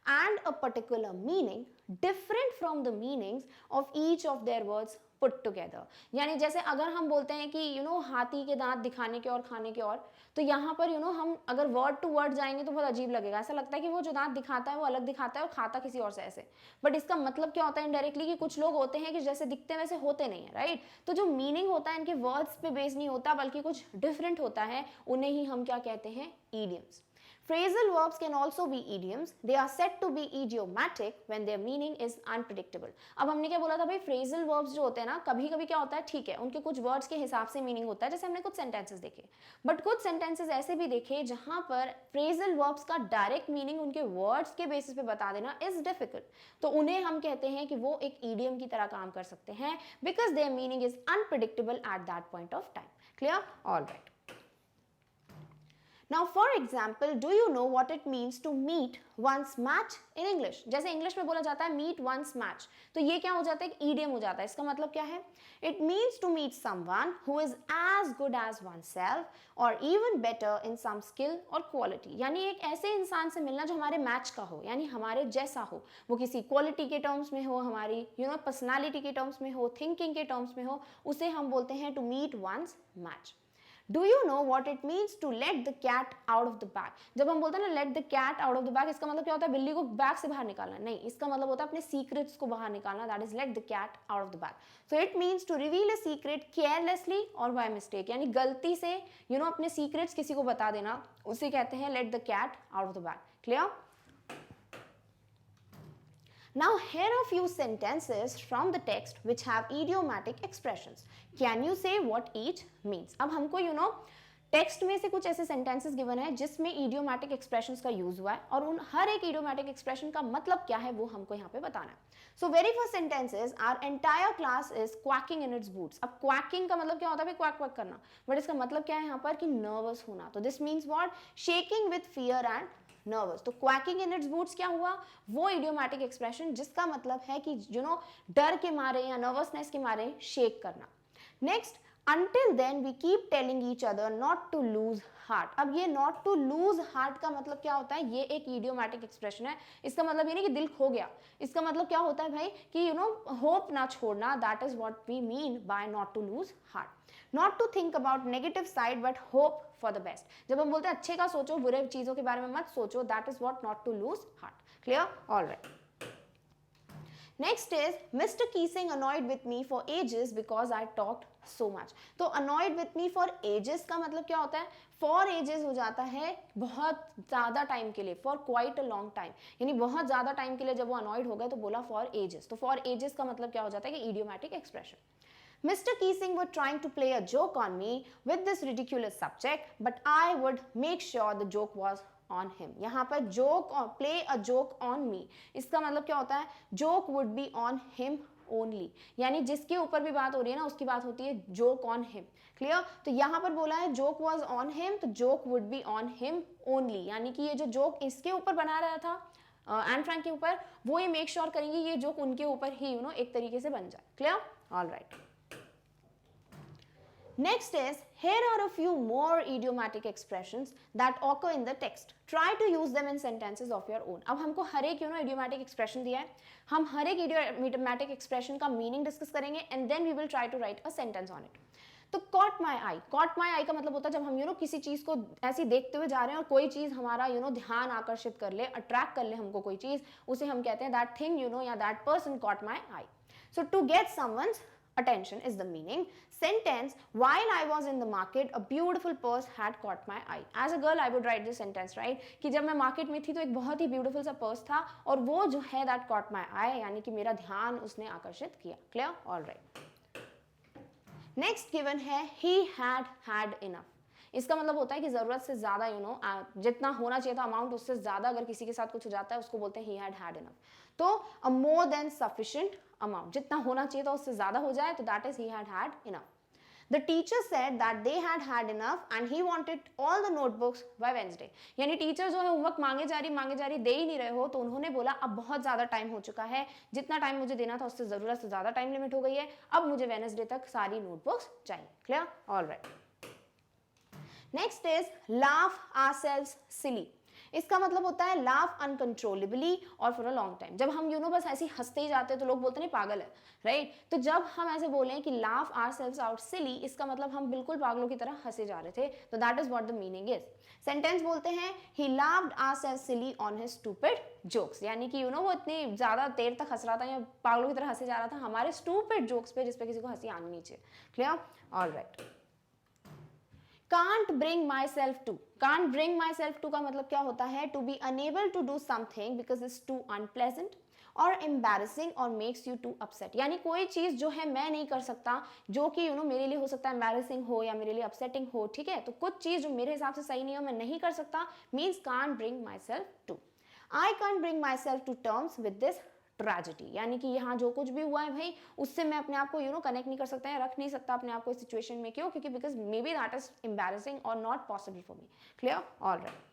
and a particular meaning different from the meanings of each of their words put together। यानी जैसे अगर हम बोलते हैं कि हाथी के दांत दिखाने के और खाने के और, तो यहाँ पर हम अगर वर्ड टू वर्ड जाएंगे तो बहुत अजीब लगेगा, ऐसा लगता है कि वो जो दांत दिखाता है वो अलग दिखाता है और खाता किसी और से ऐसे। बट इसका मतलब क्या होता है इनडायरेक्टली, कि कुछ लोग होते हैं कि जैसे दिखते हैं वैसे होते नहीं है, राइट? तो जो मीनिंग होता है इनके वर्ड्स पे बेस नहीं होता, बल्कि कुछ डिफरेंट होता है, उन्हें ही हम क्या कहते हैं? Idioms. Phrasal verbs can also be idioms. They are said to be idiomatic when their meaning is unpredictable. अब हमने क्या बोला था भाई, phrasal verbs जो होते हैं ना, कभी कभी क्या होता है, ठीक है उनके कुछ words के हिसाब से meaning होता है, जैसे हमने कुछ sentences देखे, but कुछ sentences ऐसे भी देखे जहां पर phrasal verbs का direct meaning उनके words के basis पे बता देना is difficult. तो उन्हें हम कहते हैं कि वो एक idiom की तरह काम कर सकते हैं because their meaning is unpredictable at that point of time. Clear? All right. Now for example, do you know what it means to meet one's match in English? जैसे English में बोला जाता है meet one's match, तो ये क्या हो जाता है, एक idiom हो जाता है. इसका मतलब क्या है? It means to meet someone who is as good as oneself or even better in some skill or quality. यानी एक ऐसे इंसान से मिलना जो हमारे मैच का हो, यानी हमारे जैसा हो, वो किसी क्वालिटी के टर्म्स में हो, हमारी पर्सनालिटी के टर्म्स में हो, थिंकिंग के टर्म्स में हो, उसे हम बोलते हैं to meet one's match. Do you know what it means to let the cat out of the bag? जब हम बोलते हैं ना let the cat out of the bag, इसका मतलब क्या होता है, बिल्ली को बैग से बाहर निकालना? नहीं, इसका मतलब होता है अपने सीक्रेट्स को बाहर निकालना. That is let the cat out of the bag. So it means to reveal a secret carelessly or by mistake. यानी गलती से अपने सीक्रेट्स किसी को बता देना, उसे कहते हैं let the cat out of the bag. Clear? Now here are few sentences from the text which have idiomatic expressions. Can you say what each means? अब हमको टेक्स्ट में से कुछ ऐसे सेंटेंसेस गिवन है जिसमें idiomatic expressions का use हुआ है और उन हर एक idiomatic expression का मतलब क्या है वो हमको यहाँ पे बताना है. So very first sentence is our entire class is quacking in its boots. अब quacking का मतलब क्या होता है, क्वैक क्वैक करना, बट इसका मतलब क्या है यहाँ पर कि नर्वस होना. तो this means what, shaking with fear and nervous. तो क्वैकिंग इन इट्स बूट्स क्या हुआ, वो इडियोमैटिक एक्सप्रेशन जिसका मतलब है कि डर के मारे या नर्वसनेस के मारे शेक करना. Next, until then we keep telling each other not to lose heart. अब ये not to lose heart का मतलब क्या होता है, ये एक idiomatic expression है. इसका मतलब ये नहीं कि दिल खो गया, इसका मतलब क्या होता है भाई कि hope ना छोड़ना. That is what we mean by not to lose heart. Not to think about negative side but hope for the best. जब हम बोलते हैं अच्छे का सोचो, बुरे चीजों के बारे में मत सोचो, that is what not to lose heart. Clear? All right. Next is Mr. Keesing annoyed with me for ages because I talked so much. तो annoyed with me for ages का मतलब क्या होता है, for ages हो जाता है बहुत ज़्यादा टाइम के लिए, for quite a long time, यानी बहुत ज़्यादा टाइम के लिए जब वो annoyed हो गए तो बोला for ages. तो for ages का मतलब क्या हो जाता है कि idiomatic expression. Mr. Keesing was trying to play a joke on me with this ridiculous subject, but I would make sure the joke was on him. यहाँ पर joke और play a joke on me, इसका मतलब क्या होता है, joke would be on him only, यानी जिसके ऊपर भी बात हो रही है ना उसकी बात होती है joke on him. Clear? तो यहाँ पर बोला है joke was on him, तो joke would be on him only, यानी कि ये जो joke इसके ऊपर बना रहा था एन फ्रैंक के ऊपर, वो ये मेक श्योर करेंगे ये जोक उनके ऊपर ही एक तरीके से बन जाए. Clear? All right. Next is, here are a few more idiomatic expressions that occur in the text. Try to use them in sentences of your own. अब हमको हर एक idiomatic expression दिया है, हम हर एक idiomatic expression का meaning discuss करेंगे and then we will try to write a sentence on it. तो caught my eye का मतलब होता है जब हम किसी चीज को ऐसे देखते हुए जा रहे हैं और कोई चीज हमारा ध्यान आकर्षित कर ले, अट्रैक्ट कर ले हमको कोई चीज, उसे हम कहते हैं that thing या that person caught my eye. So to get someone's attention is the meaning. Sentence, while I was in the market a beautiful purse had caught my eye. As a girl I would write this sentence, right, कि जब मैं market में थी तो एक बहुत ही beautiful सा purse था और वो जो है that caught my eye, यानी कि मेरा ध्यान उसने आकर्षित किया. Clear? All right. Next given है he had enough. इसका मतलब होता है कि जरूरत से ज्यादा जितना होना चाहिए था अमाउंट उससे ज्यादा अगर किसी के साथ कुछ हो जाता है उसको बोलते हैं he had enough. तो a more than sufficient amount, जितना होना चाहिए था उससे ज्यादा हो जाए तो that is he had enough. The teacher said that they had enough and he wanted all the notebooks by Wednesday. यानी टीचर जो है होमवर्क मांगे जा रही दे ही नहीं रहे हो, तो उन्होंने बोला अब बहुत ज़्यादा टाइम हो चुका है, जितना टाइम मुझे देना था उससे ज़रूरत से ज़्यादा टाइम लिमिट हो गई है, अब मुझे वेडनेसडे तक सारी नोटबुक्स चाहिए. Clear? All right. Next is laugh ourselves silly. इसका मतलब होता है लाफ अनकंट्रोलेबली और फॉर अ लॉन्ग टाइम. जब हम बस ऐसे ही हंसते ही जाते हैं तो लोग बोलते नहीं पागल है, राइट? तो जब हम ऐसे बोलें कि लाफ आवरसेल्व्स आउट सिली, इसका मतलब हम बिल्कुल पागलों की तरह हंसे जा रहे थे, तो that is what the meaning is. Sentence बोलते हैं ही laughed ourselves silly on his stupid jokes, यानी कि वो इतनी ज्यादा देर तक हंस रहा था या पागलों की तरह हंसे जा रहा था हमारे स्टूपिड जोक्स पे जिस पे किसी को हंसी आनी नहीं चाहिए. Clear? All right. Can't bring myself to, can't bring myself to का मतलब क्या होता है, to be unable to do something because it's too unpleasant और एम्बैरेसिंग और मेक्स यू टू अपसेट, यानी कोई चीज जो है मैं नहीं कर सकता, जो कि मेरे लिए हो सकता है एम्बैरेसिंग हो या मेरे लिए अपसेटिंग हो, ठीक है, तो कुछ चीज जो मेरे हिसाब से सही नहीं हो, मैं नहीं कर सकता, means can't bring myself to. I can't bring myself to terms with this tragedy, यानी कि यहाँ जो कुछ भी हुआ है भाई, उससे मैं अपने आप को कनेक्ट नहीं कर सकता है, रख नहीं सकता अपने आप को इस सिचुएशन में, क्यों, क्योंकि because may be that is embarrassing और not possible for me. Clear, all right.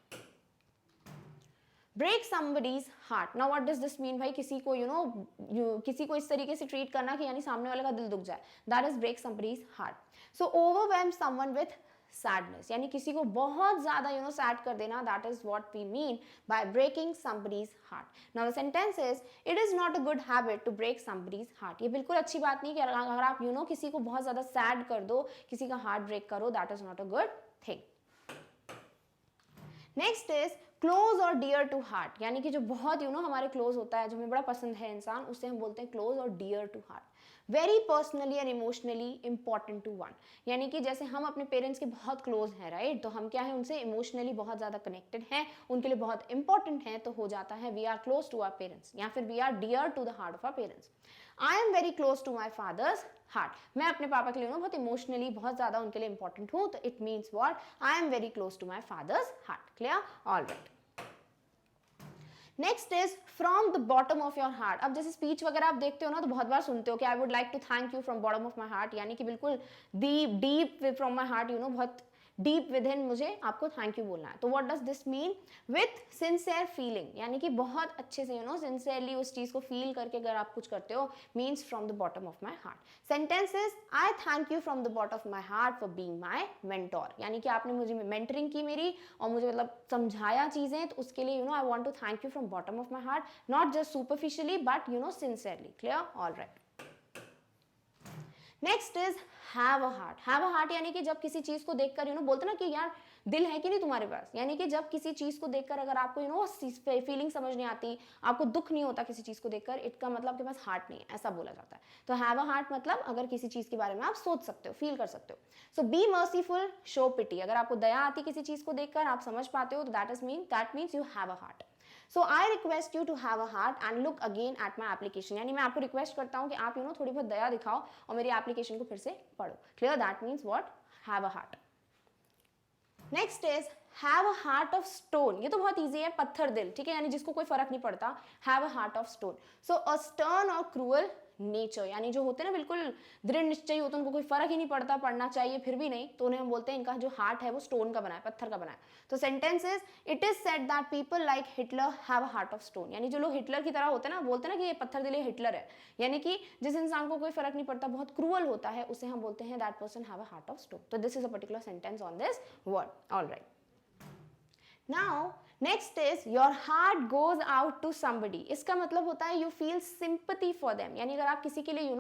Break somebody's heart, now what does this mean भाई, किसी को किसी को इस तरीके से ट्रीट करना कि यानी सामने वाले का दिल दुख जाए, that is break somebody's heart. So overwhelm someone with sadness, यानी किसी को बहुत ज्यादा सैड कर देना, that is what we mean by breaking somebody's heart. Now the sentence is, it is not a good habit to break somebody's heart, ये बिल्कुल अच्छी बात नहीं कि अगर आप किसी को बहुत ज्यादा सैड कर दो, किसी का हार्ट ब्रेक करो, that is not a good thing. Next is close और डियर टू हार्ट, यानी कि जो बहुत हमारे क्लोज होता है, जो हमें बड़ा पसंद है इंसान, उससे हम बोलते हैं क्लोज और dear to heart. Very personally and emotionally important to one, यानी कि जैसे हम अपने पेरेंट्स के बहुत क्लोज हैं, राइट, तो हम क्या है उनसे इमोशनली बहुत ज्यादा कनेक्टेड हैं, उनके लिए बहुत इंपॉर्टेंट है, तो हो जाता है we are close to our parents, या फिर we are dear to the heart of our parents. I am very close to my father's heart, मैं अपने पापा के लिए बहुत इमोशनली बहुत ज्यादा उनके लिए इंपॉर्टेंट हूँ, तो it means what, I am very close to my father's heart. Clear, all right. Next is from the bottom of your heart. अब जैसे स्पीच वगैरह आप देखते हो ना, तो बहुत बार सुनते हो कि I would like to thank you from bottom of my heart, यानी कि बिल्कुल डीप फ्रॉम माई हार्ट, बहुत डीप विद इन मुझे आपको थैंक यू बोलना है। तो what does this mean, with sincere feeling, यानी कि बहुत अच्छे से सिंसियरली उस चीज को फील करके अगर आप कुछ करते हो, means from the bottom of my heart. Sentence is, I thank you from the bottom of my heart for being my mentor, यानी कि आपने मुझे मेंटरिंग की मेरी, और मुझे समझाया चीजें, तो उसके लिए I want to thank you from bottom of my heart, not just superficially but sincerely. Clear, all right. Next is have a heart. Have a heart यानी कि जब किसी चीज को देखकर बोलते ना कि यार दिल है कि नहीं तुम्हारे पास, यानी कि जब किसी चीज को देखकर अगर आपको फीलिंग समझ नहीं आती, आपको दुख नहीं होता किसी चीज को देखकर, इसका मतलब आपके पास हार्ट नहीं है, ऐसा बोला जाता है। तो हैव अ हार्ट मतलब अगर किसी चीज के बारे में आप सोच सकते हो, फील कर सकते हो। सो बी मर्सीफुल, शो पिटी, अगर आपको दया आती किसी चीज को देखकर, आप समझ पाते हो, तो that means you have a heart. So I request you to have a heart and look again at my application, यानी मैं आपको रिक्वेस्ट करता हूँ कि आप थोड़ी बहुत दया दिखाओ और मेरी एप्लीकेशन को फिर से पढ़ो। Clear, that means what, have a heart. Next is have a heart of stone, ये तो बहुत ईजी है, पत्थर दिल, ठीक है, यानी जिसको कोई फर्क नहीं पड़ता, have a heart of stone. So a stern और क्रूअल नेचर, यानी जो होते हैं ना बिल्कुल दृढ़ निश्चयी होते हैं, उनको कोई फर्क ही नहीं पड़ता, पढ़ना चाहिए फिर भी नहीं, तो उन्हें हम बोलते हैं इनका जो हार्ट है वो स्टोन का बना है, पत्थर का बना है। तो sentence is, it is said that people like Hitler have a heart of stone, यानी जो लोग हिटलर की तरह होते हैं ना, बोलते हैं ना कि ये पत्थर दिल हिटलर है, यानी कि जिस इंसान को कोई फर्क नहीं पड़ता, बहुत क्रूअल होता है, उसे हम बोलते हैं that person have a heart of stone. तो this is a particular sentence on this word, all right. Now next is your heart goes out to somebody, इसका मतलब होता है you feel sympathy for them, यानी अगर आप किसी के लिए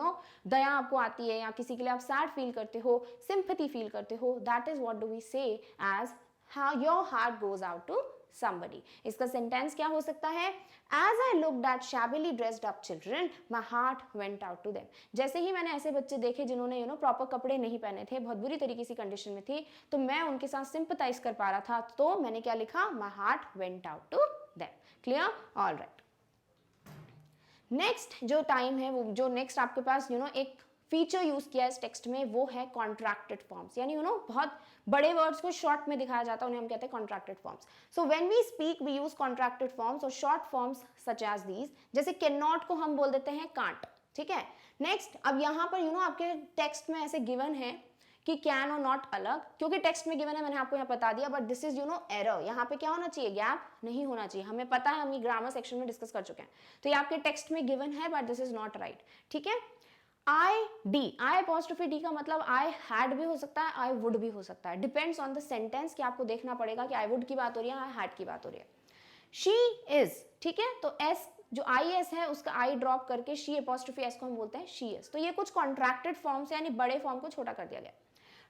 दया आपको आती है, या किसी के लिए आप सैड फील करते हो, sympathy फील करते हो, that is what do we say as how your heart goes out to somebody। इसका सेंटेंस क्या हो सकता है, as I looked at shabbily dressed up children my heart went out to them, जैसे ही मैंने ऐसे बच्चे देखे जिन्होंने प्रॉपर कपड़े नहीं पहने थे, बहुत बुरी तरीके से कंडीशन में थी, तो मैं उनके साथ सिंपथाइज कर पा रहा था, तो मैंने क्या लिखा, my heart went out to them। Clear, all right. Next जो टाइम है, वो जो नेक्स्ट आपके पास एक फीचर यूज किया है इस टेक्स्ट में, वो है कॉन्ट्रैक्टेड फॉर्म्स, यानी बहुत बड़े वर्ड्स को शॉर्ट में दिखाया जाता है, उन्हें हम कहते हैं contracted forms. So when we speak we use contracted forms और short forms such as these, जैसे कैन नॉट को हम बोल देते हैं कांट, ठीक है। नेक्स्ट, अब यहाँ पर आपके टेक्स्ट में ऐसे गिवन है कि कैन और नॉट अलग, क्योंकि टेक्स्ट में गिवन है, मैंने आपको यहाँ बता दिया, बट दिस इज एरर, यहाँ पे क्या होना चाहिए, गैप नहीं होना चाहिए, हमें पता है, हम ये ग्रामर सेक्शन में डिस्कस कर चुके हैं। तो ये आपके टेक्स्ट में गिवन है, but this is not right, ठीक है। I D, I apostrophe D का मतलब आई हैड भी हो सकता है, आई वुड भी हो सकता है, डिपेंड्स ऑन द सेंटेंस, कि आपको देखना पड़ेगा कि आई वुड की बात हो रही है, आई हैड की बात हो रही है। शी इज, ठीक है, तो एस जो आई एस है उसका आई ड्रॉप करके शी अपोस्ट्रोफी एस को हम बोलते हैं शी एस। तो ये कुछ कॉन्ट्रैक्टेड फॉर्म से, यानी बड़े फॉर्म को छोटा कर दिया गया।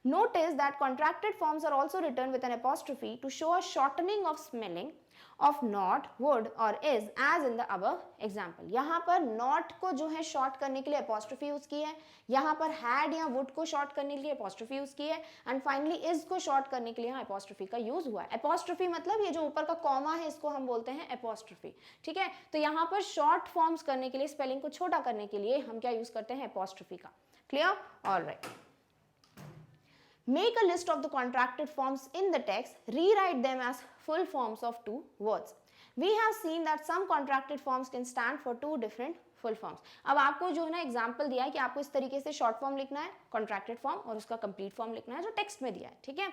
Notice that contracted forms are also written with an apostrophe to show a shortening of spelling of not, would और is as in the above example. यहाँ पर not को जो है short करने के लिए apostrophe यूज की है, यहाँ पर had या would को short करने के लिए apostrophe यूज की है, and finally is को short करने के लिए यहाँ apostrophe का यूज हुआ है. Apostrophe मतलब ये जो ऊपर का कॉमा है इसको हम बोलते हैं apostrophe. ठीक है, तो यहाँ पर short forms करने के लिए, spelling को छोटा करने के लिए हम क्या यूज करते हैं? apostrophe का. Clear? All right. Make a list of the contracted forms in the text. Rewrite them as full forms of two words. We have seen that some contracted forms can stand for two different full forms. अब आपको जो है ना example दिया है कि आपको इस तरीके से शॉर्ट फॉर्म लिखना है, कॉन्ट्रैक्टेड फॉर्म, और उसका कंप्लीट फॉर्म लिखना है जो टेक्स्ट में दिया है. ठीक है,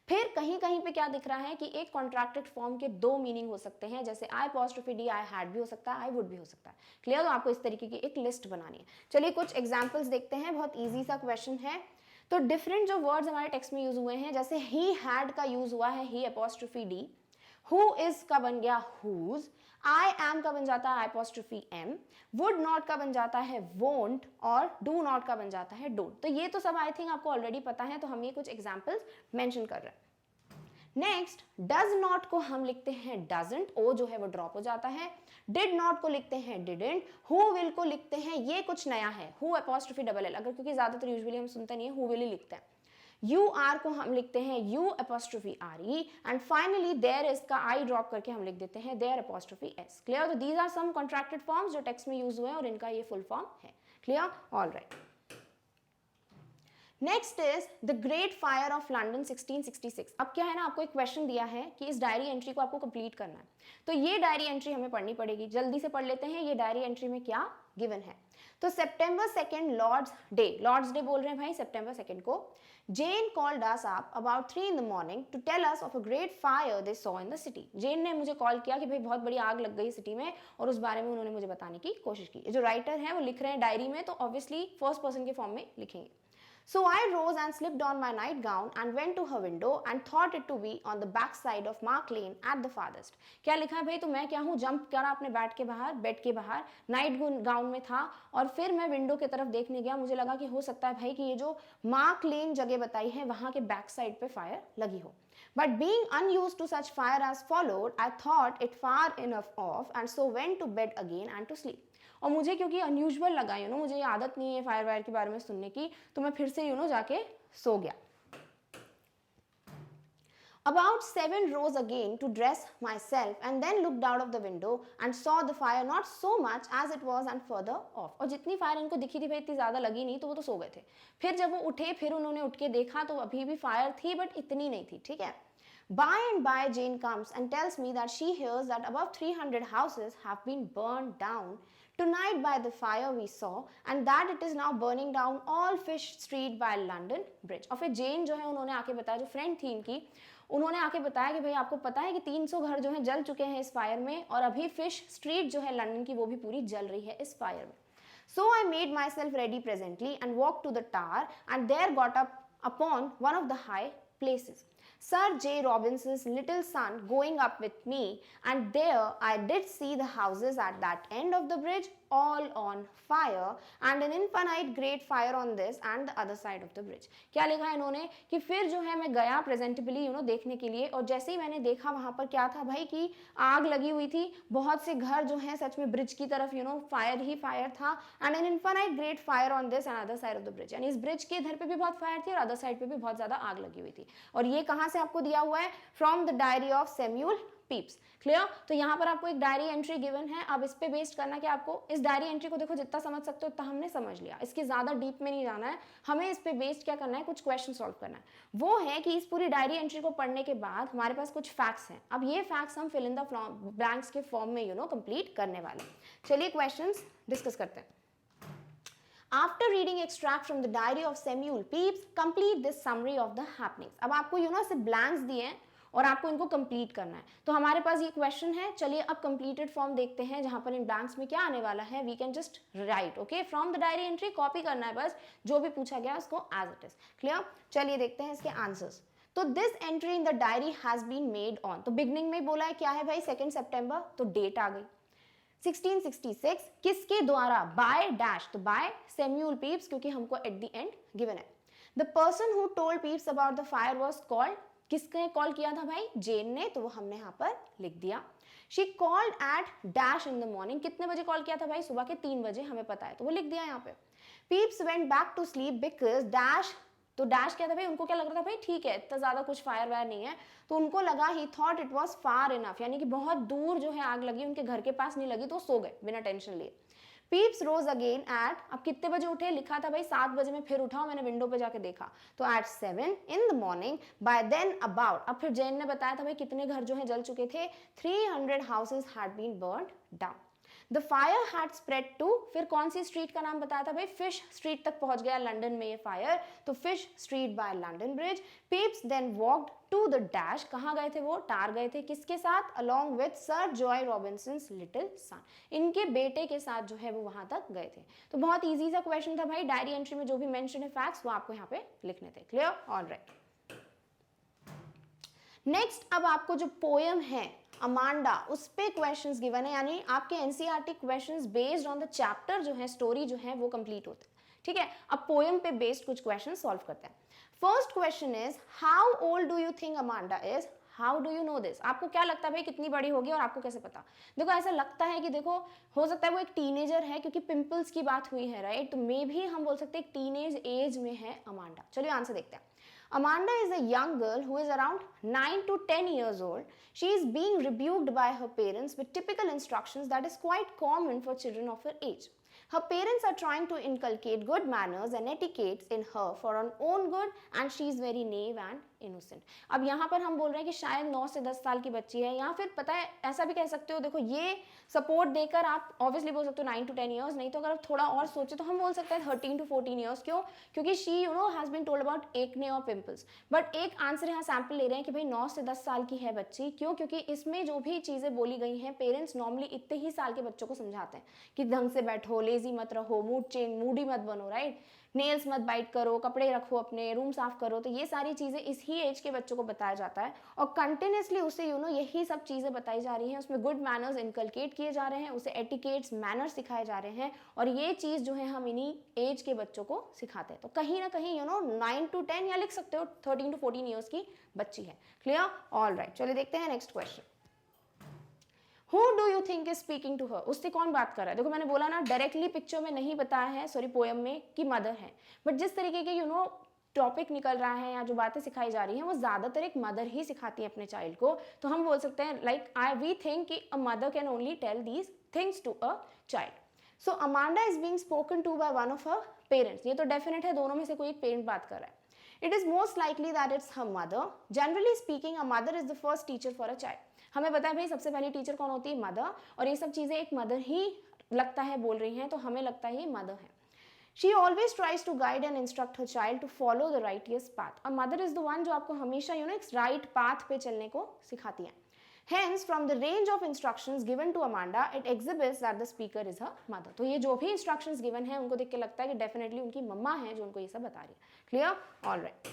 फिर कहीं कहीं पे क्या दिख रहा है कि एक कॉन्ट्रैक्टेड फॉर्म के दो मीनिंग हो सकते हैं, जैसे आई अपॉस्ट्रोफी डी, आई हैड भी हो सकता है, आई वुड भी हो सकता है. क्लियर? तो आपको इस तरीके की एक लिस्ट बनानी है. चलिए कुछ एग्जाम्पल्स देखते हैं, बहुत ईजी सा क्वेश्चन है. तो डिफरेंट जो वर्ड्स हमारे टेक्स्ट में यूज हुए हैं, जैसे ही हैड का यूज हुआ है ही अपॉस्ट्रोफी डी, हु इज का बन गया हुज, आई एम का बन जाता है आई अपॉस्ट्रोफी एम, वुड नॉट का बन जाता है वोंट, और डू नॉट का बन जाता है डोंट. तो ये तो सब आई थिंक आपको ऑलरेडी पता है, तो हम ये कुछ एग्जाम्पल्स मेंशन कर रहे हैं. नेक्स्ट, डज नॉट को हम लिखते हैं डजंट, ओ जो है वो ड्रॉप हो जाता है. डिड नॉट को लिखते हैं डिडंट. हु विल को लिखते हैं, ये कुछ नया है, हु अपॉस्ट्रोफी डबल एल, अगर क्योंकि ज्यादातर यूजुअली हम सुनते नहीं है, हु विल ही लिखते हैं. यू आर को हम लिखते हैं you apostrophe R E, and finally there is का आई ड्रॉप करके हम लिख देते हैं देयर अपॉस्ट्रोफी एस. क्लियर? तो these are some contracted forms जो टेक्स्ट में यूज हुए हैं और इनका ये फुल फॉर्म है. Clear? All right. Next is the great fire of London 1666. अब क्या है ना, आपको एक क्वेश्चन दिया है कि इस डायरी एंट्री को आपको कंप्लीट करना है, तो ये डायरी एंट्री हमें पढ़नी पड़ेगी. जल्दी से पढ़ लेते हैं ये डायरी एंट्री में क्या गिवन है. तो September 2 लॉर्ड्स डे बोल रहे हैं भाई सितंबर 2 को. Jane called us up about 3 in the morning to tell us of a great fire they saw in the city. जेन ने मुझे कॉल किया कि भाई बहुत बड़ी आग लग गई सिटी में, और उस बारे में उन्होंने मुझे बताने की कोशिश की. जो राइटर है वो लिख रहे हैं डायरी में, तो ऑब्वियसली फर्स्ट पर्सन के फॉर्म में लिखेंगे. So I rose and slipped on my nightgown and went to her window and thought it to be on the back side of Mark Lane at the farthest. क्या लिखा है भाई, तो मैं क्या हूँ, जंप करा अपने बेड के बाहर, नाइट गाउन में था, और फिर मैं विंडो की तरफ देखने गया. मुझे लगा कि हो सकता है भाई कि ये जो मार्क लेन जगह बताई है वहां के बैक साइड पे फायर लगी हो. But being unused to such fire as followed, I thought it far enough off and so went to bed again and to sleep. और मुझे क्योंकि अनयूजुअल लगा, मुझे ये आदत नहीं है फायर वायर के बारे में सुनने की, तो मैं फिर से जाके सो गया. About 7 rose again to dress myself and then looked out of the window and saw the fire not so much as it was and further off. और जितनी फायर इनको दिखी थी भाई इतनी ज़्यादा लगी नहीं, तो वो तो सो गए थे. फिर जब वो उठे, फिर उन्होंने उठ के देखा तो अभी भी फायर थी, बट इतनी नहीं थी. ठीक है. By and by Jane comes and tells me that she hears that above 300 houses have been burned down tonight by the fire we saw and that it is now burning down all Fish Street by London Bridge. और फिर जेन जो है उन्होंने आके बताया, जो friend थी इनकी, उन्होंने आके बताया कि भाई आपको पता है कि 300 घर जो हैं जल चुके हैं इस फायर में, और अभी फिश स्ट्रीट जो है लंदन की वो भी पूरी जल रही है इस फायर में. So I made myself ready presently and walked to the tower and there got up upon one of the high places. Sir J. Robinson's little son going up with me, and there I did see the houses at that end of the bridge all on fire and an infinite great fire on this and the other side of the bridge. क्या लिखा है इन्होंने कि फिर जो है मैं गया प्रेजेंटेबली देखने के लिए, और जैसे ही मैंने देखा वहां पर क्या था भाई कि आग लगी हुई थी, बहुत से घर जो हैं सच में ब्रिज की तरफ फायर ही फायर था, and an infinite great fire on this and other side of the bridge. यानी इस ब्रिज के इधर पे भी बहुत फायर थी और अदर साइड पे भी बहुत ज्यादा आग लगी हुई थी. और ये कहां से आपको दिया हुआ है? From the diary of Samuel peeps. Clear? तो यहाँ पर आपको एक डायरी एंट्री गिवन है. अब इस पे बेस्ड करना कि आपको इस डायरी एंट्री को देखो जितना समझ सकते हो उतना हमने समझ लिया, इसके ज्यादा डीप में नहीं जाना है. हमें इस पे बेस्ड क्या करना है, कुछ क्वेश्चन सॉल्व करना है. वो है कि इस पूरी डायरी एंट्री को पढ़ने के बाद हमारे पास कुछ फैक्ट्स हैं. अब ये फैक्ट्स हम फिल इन द ब्लैंक्स के फॉर्म में कंप्लीट करने वाले. चलिए क्वेश्चंस डिस्कस करते हैं. After reading extract from the diary of Samuel Pepys, complete this summary of the happenings. अब आपको ऐसे ब्लैंक्स दिए हैं और आपको इनको कंप्लीट करना है. तो हमारे पास ये क्वेश्चन है. चलिए अब कंप्लीटेड फॉर्म देखते हैं, जहां पर इन ब्लैंक्स में क्या आने वाला है. We can just write, okay, from the diary entry copy करना है बस, जो भी पूछा गया उसको एज इट इज. क्लियर? चलिए देखते हैं इसके आंसर्स. तो this entry in the diary has been made on, तो बिगनिंग में बोला है क्या है भाई 2 सितंबर, तो डेट आ गई. 1666 किसके द्वारा? बाय डैश, तो बाय सैमुअल पीप्स, क्योंकि हमको एट द एंड गिवन है. The person who told peeps about the fire was called, किसने कॉल किया था भाई, जेन ने, तो वो हमने यहाँ पर लिख दिया। She called eight dash in the morning, कितने बजे कॉल किया था भाई, सुबह के 3 बजे, हमें पता है तो वो लिख दिया यहाँ पे। Peeps went back to sleep because dash, तो डैश क्या था भाई, उनको क्या लग रहा था भाई ठीक है इतना ज्यादा कुछ फायर वायर नहीं है, तो उनको लगा ही thought it was far enough, यानी कि बहुत दूर जो है आग लगी, उनके घर के पास नहीं लगी, तो सो गए बिना टेंशन लिए। पीप्स रोज अगेन एट, अब कितने बजे उठे, लिखा था भाई 7 बजे में, फिर उठा मैंने विंडो पे जाके देखा, तो at 7 in the morning, by then about, अब फिर जैन ने बताया था भाई कितने घर जो है जल चुके थे, 300 houses had been burned down. The fire had spread to, फिर कौन सी स्ट्रीट का नाम बताया था भाई, फिश स्ट्रीट तक पहुंच गया लंदन में ये फायर, तो Fish Street by London Bridge. Pepys then walked to the dash, कहाँ गए थे वो, टार गए थे, किसके साथ, along with Sir Joy Robinson's little son, इनके बेटे के साथ जो है वो वहां तक गए थे। तो बहुत ईजी सा क्वेश्चन था भाई, डायरी एंट्री में जो भी मेंशन है फैक्ट्स वो आपको यहाँ पे लिखने थे। Clear, all right. नेक्स्ट, अब आपको जो पोयम है अमांडा, उस पे क्वेश्चंस गिवन है, यानी आपके NCERT questions based on the chapter जो है, स्टोरी जो है वो कंप्लीट होते हैं। ठीक है, अब पोयम पे बेस्ड कुछ क्वेश्चंस सॉल्व करते हैं। First question is how old do you think Amanda is, how do you no this, आपको क्या लगता है भाई कितनी बड़ी होगी और आपको कैसे पता। देखो ऐसा लगता है कि देखो हो सकता है वो एक टीनेजर है, क्योंकि पिंपल्स की बात हुई है, राइट, तो मे भी हम बोल सकते हैं एक टीनेज एज में है अमांडा। चलिए आंसर देखते हैं। Amanda is a young girl who is around 9 to 10 years old. She is being rebuked by her parents with typical instructions that is quite common for children of her age. Her parents are trying to inculcate good manners and etiquettes in her for her own good, and she is very naive and innocent. अब यहाँ पर हम बोल रहे हैं कि शायद 9 से 10 साल की बच्ची है, या फिर पता है ऐसा भी कह सकते हो, देखो ये सपोर्ट देकर आप ऑब्वियसली बोल सकते हो 9 to 10 ईयर्स, नहीं तो अगर आप थोड़ा और सोचे तो हम बोल सकते हैं 13 to 14 ईयर्स। क्यों, क्योंकि she has been told about acne और पिंपल्स, बट एक आंसर यहाँ सैंपल ले रहे हैं कि भाई 9 से 10 साल की है बच्ची। क्यों, क्योंकि इसमें जो भी चीजें बोली गई हैं, पेरेंट्स नॉर्मली इतने ही साल के बच्चों को समझाते हैं कि ढंग से बैठो, लेजी मत रहो, मूडी मत बनो, राइट, नेल्स मत बाइट करो, कपड़े रखो, अपने रूम साफ करो, तो ये सारी चीजें इस ही एज के बच्चों को बताया जाता है, और कंटिन्यूसली उसे यही सब चीजें बताई जा रही हैं, उसमें गुड मैनर्स इनकलकेट किए जा रहे हैं, उसे एटिकेट्स मैनर्स सिखाए जा रहे हैं, और ये चीज जो है हम इन्हीं एज के बच्चों को सिखाते हैं। तो कहीं ना कहीं 9 to 10 या लिख सकते हो 13 to 14 ईयर्स की बच्ची है। क्लियर, ऑलराइट, चलिए देखते हैं next question. Who do you think is speaking to her? उससे कौन बात कर रहा है। देखो मैंने बोला ना डायरेक्टली पिक्चर में नहीं बताया है, सॉरी पोएम में, कि मदर है, बट जिस तरीके के टॉपिक निकल रहा है या जो बातें सिखाई जा रही हैं वो ज्यादातर एक मदर ही सिखाती है अपने चाइल्ड को, तो हम बोल सकते हैं लाइक वी थिंक कि a mother can only tell these things to a child. So Amanda is being spoken to by one of her parents, ये तो डेफिनेट है दोनों में से कोई एक पेरेंट बात कर रहा है। It is most likely that it's her mother. Generally speaking, a mother is the first teacher for a child. हमें पता है भाई सबसे पहली टीचर कौन होती है, मदर, और ये सब चीजें एक मदर ही लगता है बोल रही हैं, तो हमें लगता है ये मदर है। She always tries to guide and instruct her child to follow the righteous path. A mother is the one जो आपको हमेशा एक right path पे चलने को सिखाती है। Hence, from the range of instructions given to Amanda, it exhibits that the speaker is her mother. तो ये जो भी instructions given हैं उनको देख के लगता है कि definitely उनकी मम्मा है जो उनको ये सब बता रही है। Clear? All right.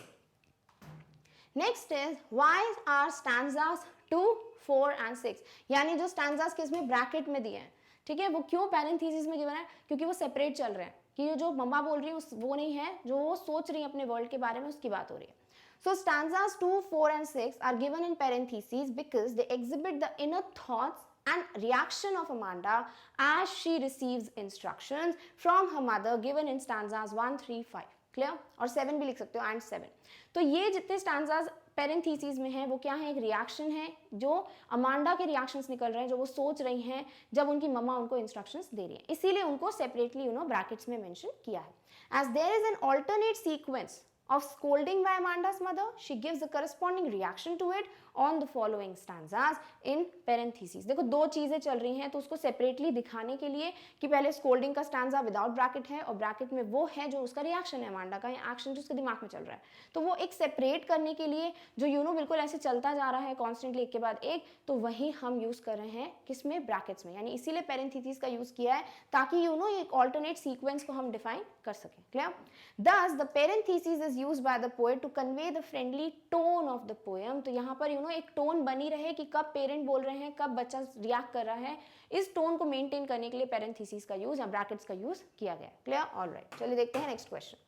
Next is why are stanzas 2, 4 and 6, यानी जो stanzas के इसमें ब्रैकेट में दिए हैं, ठीक है, वो क्यों पैरेंथेसिस में गिवन है, क्योंकि वो सेपरेट चल रहे हैं, कि ये जो मम्मा बोल रही है वो नहीं है, जो वो सोच रही है अपने वर्ल्ड के बारे में उसकी बात हो रही है। So stanzas 2, 4 and 6 are given in parentheses because they exhibit the inner thoughts and reaction of Amanda as she receives instructions from her mother given in stanzas 1, 3, 5. Clear, और 7 भी लिख सकते हो, एंड 7। तो ये जितने स्टैंजाज पेरेंथेसिस में है वो क्या है, एक रिएक्शन है, जो अमांडा के रिएक्शंस निकल रहे हैं, जो वो सोच रही हैं जब उनकी मम्मा उनको इंस्ट्रक्शंस दे रही है, इसीलिए उनको सेपरेटली ब्रैकेट्स में मेंशन किया है। As there is an alternate sequence of scolding by Amanda's mother, she gives the corresponding reaction to it on the following stanzas in parentheses. देखो दो चीजें चल रही हैं, तो उसको सेपरेटली दिखाने के लिए कि पहले स्कोल्डिंग का स्टैंजा विदाउट ब्रैकेट है और ब्रैकेट में वो है जो उसका रिएक्शन है अमांडा का, या एक्शन जो उसके दिमाग में चल रहा है, तो वो एक सेपरेट करने के लिए जो बिल्कुल ऐसे चलता जा रहा है कॉन्स्टेंटली एक के बाद एक, तो वही हम यूज कर रहे हैं किसमें, ब्रैकेट्स में, यानी इसीलिए पेरेंथेसिस का यूज किया है ताकि एक ऑल्टरनेट सीक्वेंस को हम डिफाइन कर सकें। Clear? Thus the parenthesis is used by the poet to convey the friendly tone of the poem. तो यहाँ पर एक टोन बनी रहे कि कब पेरेंट बोल रहे हैं, कब बच्चा रिएक्ट कर रहा है, इस टोन को मेंटेन करने के लिए पेरेंथेसिस का यूज या ब्रैकेट्स का यूज किया गया। क्लियर? ऑलराइट, चलिए देखते हैं next question.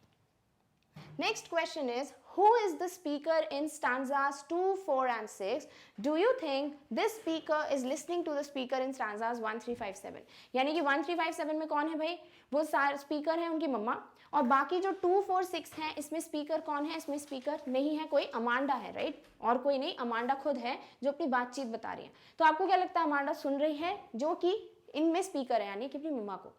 Next question is, who is the speaker in stanzas 2, 4 and 6? Do you think this speaker is listening to the speaker in stanzas 1, 3, 5, 7? यानी कि 1, 3, 5, 7 में कौन है भाई? वो सारे स्पीकर है उनकी मम्मा, और बाकी जो 2, 4, 6 हैं इसमें स्पीकर कौन है? इसमें स्पीकर नहीं है कोई, अमांडा है, राइट? और कोई नहीं, अमांडा खुद है जो अपनी बातचीत बता रही है। तो आपको क्या लगता है अमांडा सुन रही है जो कि इनमें स्पीकर है यानी कि अपनी मम्मा को?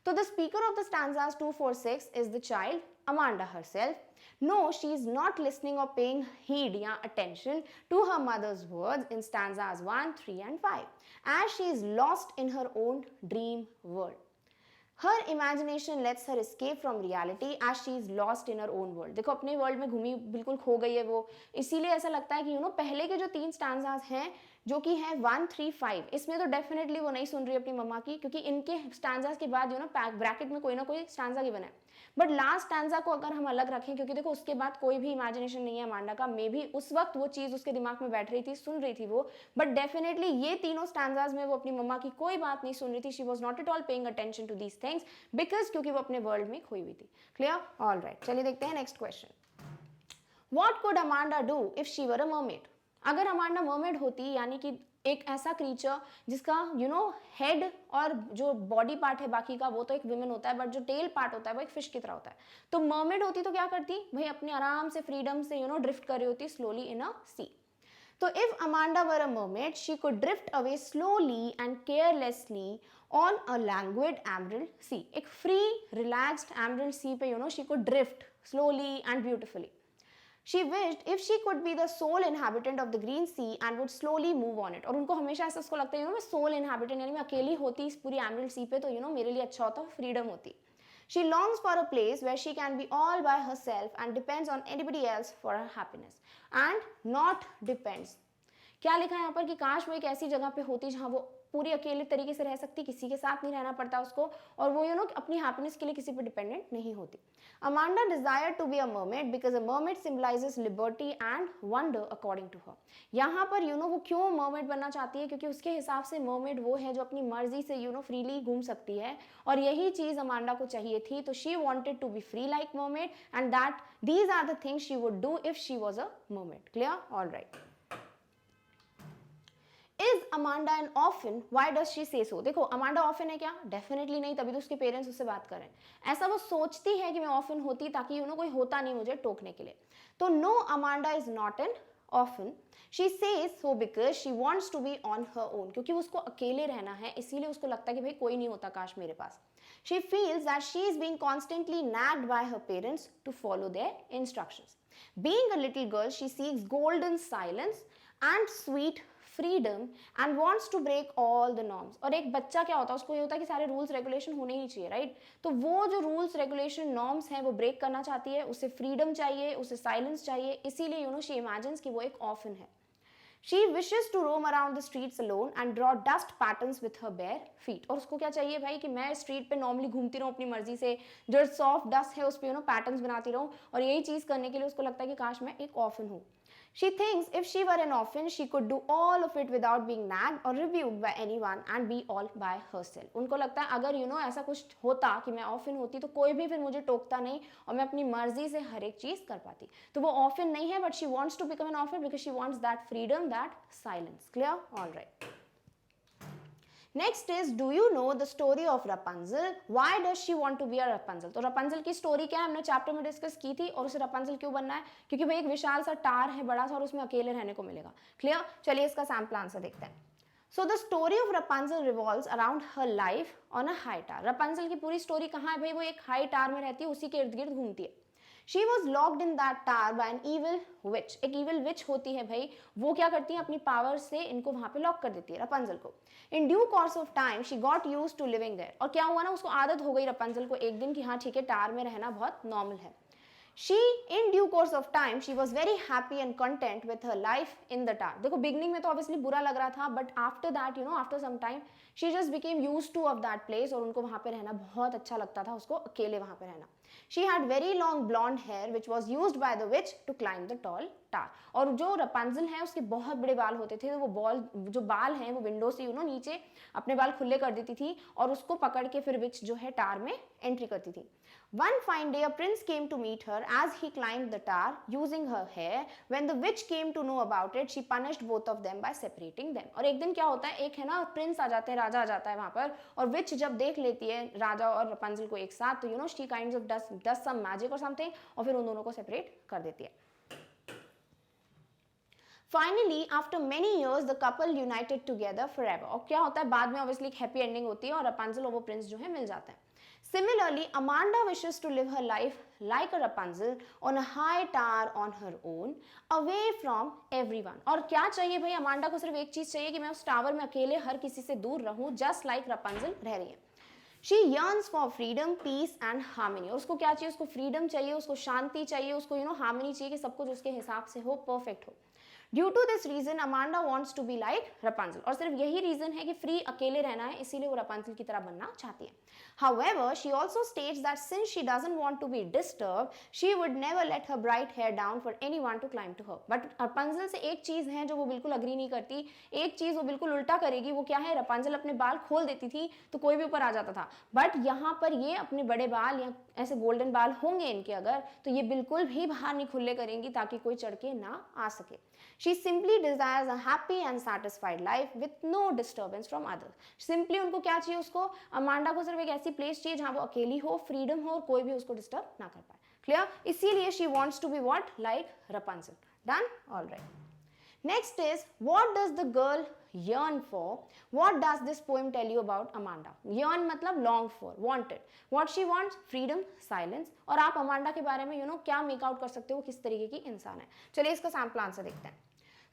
तो the speaker of the stanzas 2, 4, 6 is the child, Amanda herself. No, she is not listening or paying heed या attention to her mother's words in stanzas 1, 3 and 5, as she is lost in her own dream world. Her imagination lets her escape from reality as she is lost in her own world. देखो अपने world में घूमी बिल्कुल खो गई है वो, इसीलिए ऐसा लगता है कि पहले के जो 3 स्टैंजास हैं जो कि है 1, 3, 5, इसमें तो डेफिनेटली वो नहीं सुन रही अपनी मम्मा की, क्योंकि इनके स्टैंजास के बाद ब्रैकेट में कोई ना कोई स्टैंजा गिवन है। बट लास्ट स्टैंजा को अगर हम अलग रखें, क्योंकि देखो उसके बाद कोई भी इमेजिनेशन नहीं है अमांडा का, मे बी उस वक्त वो चीज़ उसके दिमाग में बैठ रही थी, सुन रही थी वो, बट डेफिनेटली ये तीनों स्टैंजास में वो अपनी मम्मा की कोई बात नहीं सुन रही थी। She was not at all paying attention to these things because क्योंकि वो अपने वर्ल्ड में खोई हुई थी। क्लियर? ऑल राइट, चलिए देखते हैं next question. What could Amanda do if she were a mermaid? अगर अमांडा मर्मेड होती, यानी कि एक ऐसा क्रीचर जिसका हेड और जो बॉडी पार्ट है बाकी का वो तो एक विमेन होता है, बट जो टेल पार्ट होता है वो एक फिश की तरह होता है, तो मर्मेड होती तो क्या करती भाई? अपने आराम से फ्रीडम से ड्रिफ्ट कर रही होती स्लोली इन अ सी। तो if Amanda were a mermaid she could drift away slowly and carelessly on a languid emerald sea. एक फ्री रिलैक्स्ड एमरल्ड सी पे she could drift slowly and beautifully. She wished if she could be the sole inhabitant of the green sea and would slowly move on it. और उनको हमेशा ऐसा उसको लगता है मैं sole inhabitant, यानी मैं अकेली होती इस पूरी एमरल्ड सी पे, तो मेरे लिए अच्छा होता, फ्रीडम होती। She longs for a place where she can be all by herself and depends on anybody else for her happiness and not depends। क्या लिखा है यहाँ पर कि काश वो एक ऐसी जगह पे होती जहाँ वो पूरी अकेले तरीके से रह सकती, किसी के साथ नहीं रहना पड़ता उसको, और वो अपनी हैप्पीनेस के लिए किसी पे डिपेंडेंट नहीं होती। Amanda desire to be a mermaid because a mermaid symbolises liberty and wonder according to her. यहाँ पर वो क्यों मर्मेड बनना चाहती है? क्योंकि उसके हिसाब से मर्मेड वो है जो अपनी मर्जी से फ्रीली घूम सकती है, और यही चीज अमांडा को चाहिए थी। तो she wanted to be free like mermaid and that these are the things she would do if she was a mermaid. Clear? All right. Is Amanda an orphan? Why does she say so? देखो Amanda orphan है क्या? Definitely नहीं, तभी तो उसके parents उससे बात कर रहे हैं। ऐसा वो सोचती है कि मैं ऑर्फन होती ताकि कोई होता नहीं मुझे टोकने के लिए। तो no, Amanda is not an orphan. She says so because she wants to be on her own, क्योंकि उसको अकेले रहना है, इसीलिए उसको लगता है कि भाई कोई नहीं होता काश मेरे पास। She feels that she is being constantly nagged by her parents to follow their instructions. Being a little girl, she seeks golden silence and sweet freedom and wants to break all the norms। और एक बच्चा क्या होता है, उसको ये होता है कि सारे रूल्स रेगुलेशन होने ही चाहिए, राइट? तो वो जो रूल्स रेगुलेशन नॉर्म्स हैं वो ब्रेक करना चाहती है, उसे फ्रीडम चाहिए, उसे साइलेंस चाहिए, इसीलिए शी इमेजिन्स कि वो एक ऑर्फन है। She wishes to roam around the streets alone and draw dust patterns with her bare feet। और उसको क्या चाहिए भाई कि मैं स्ट्रीट पे नॉर्मली घूमती रहूँ अपनी मर्जी से, जो सॉफ्ट डस्ट है उस पर पैटर्न्स बनाती रहूँ, और यही चीज़ करने के लिए उसको लगता है कि काश मैं एक ऑर्फन हूँ। She thinks if she were an orphan, she could do all of it without being nagged or rebuked by anyone and be all by herself। उनको लगता है अगर ऐसा कुछ होता कि मैं ऑर्फन होती तो कोई भी फिर मुझे टोकता नहीं और मैं अपनी मर्जी से हर एक चीज कर पाती। तो वो ऑर्फन नहीं है, but she wants to become an orphan because she wants that freedom, that silence. Clear? All right. Next is, do you know the story of Rapunzel? Why does she want to be a Rapunzel? तो Rapunzel की story क्या है हमने chapter में discuss की थी, और उसे रपंजल क्यों बनना है? क्योंकि भाई एक विशाल सा टार है बड़ा सा और उसमें अकेले रहने को मिलेगा। क्लियर? चलिए इसका सैम्पल आंसर देखते हैं। So the story of Rapunzel revolves around her life on a high tower. Rapunzel की पूरी स्टोरी कहाँ है भाई? वो एक हाई टार में रहती है, उसी के इर्द गिर्द घूमती है। She was locked in that tower by an evil witch। एक evil witch होती है भाई, वो क्या करती है अपनी पावर से इनको वहां पे लॉक कर देती है रपंजल को। In due course of time she got used to living there। और क्या हुआ ना, उसको आदत हो गई रपंजल को एक दिन कि हाँ ठीक है टावर में रहना बहुत नॉर्मल है। She, in due course of time, she was very happy and content with her life in the tower। देखो बिगनिंग में तो ऑब्वियसली बुरा लग रहा था, but after that after some time she just became used to of that place, और उनको वहां पे रहना बहुत अच्छा लगता था, उसको अकेले वहां पे रहना। She had very long blonde hair which was used by the witch to climb the tall tower. और जो रपंजल है उसके बहुत बड़े बाल होते थे, वो जो बाल हैं वो विंडो से नीचे अपने बाल खुले कर देती थी और उसको पकड़ के फिर विच जो है टार में एंट्री करती थी. One fine day, a prince came to meet her as he climbed the tower using her hair. When the witch came to know about it, she punished both of them by separating them. और एक दिन क्या होता है, एक है ना Prince आ जाते हैं, राजा आ जाता है वहां पर, और विच जब देख लेती है राजा और रपंजल को एक साथ, तो she kinds of does some magic or something, और फिर उन दोनों को सेपरेट कर देती है. Finally, after many years, the couple united together forever. और क्या होता है बाद में obviously एक happy ending होती है और रपंजल और वो प्रिंस जो है मिल जाते हैं. Similarly, Amanda wishes to live her life like a Rapunzel on a high tower on her own, away from everyone. और क्या चाहिए भाई, अमांडा को सिर्फ एक चीज चाहिए कि मैं उस टावर में अकेले हर किसी से दूर रहूं, just like Rapunzel रह रही है. She yearns for freedom, peace and harmony. और उसको क्या चाहिए, उसको freedom चाहिए, उसको शांति चाहिए, उसको harmony चाहिए कि सब कुछ उसके हिसाब से हो, perfect हो. Due to this reason, Amanda wants to be like Rapunzel. और सिर्फ यही रीजन है कि फ्री अकेले रहना है, इसीलिए वो रपंजल की तरह बनना चाहती है. However, she also states that since she doesn't want to be disturbed, she would never let her bright hair down for anyone to climb to her. But रपंजल से एक चीज है जो वो बिल्कुल अग्री नहीं करती, एक चीज वो बिल्कुल उल्टा करेगी. वो क्या है, रपंजल अपने बाल खोल देती थी तो कोई भी ऊपर आ जाता था, बट यहाँ पर ये अपने बड़े बाल या ऐसे गोल्डन बाल होंगे इनके अगर, तो ये बिल्कुल भी बाहर नहीं खुले करेंगी ताकि कोई चढ़ के ना आ सके. She simply desires a happy and satisfied life with no disturbance from others. Simply उनको क्या चाहिए, उसको अमांडा को सिर्फ एक ऐसी प्लेस चाहिए जहाँ वो अकेली हो, फ्रीडम हो और कोई भी उसको डिस्टर्ब ना कर पाए. क्लियर? इसीलिए she wants to be what? Like Rapunzel. Done? All right. Next is, what does the girl yearn for? What does this poem tell you about Amanda? Yearn मतलब long for, wanted. What she wants? Freedom, silence. और आप Amanda के बारे में क्या make out कर सकते हो, किस तरीके की इंसान है. चलिए इसका सैम्पल आंसर देखते हैं.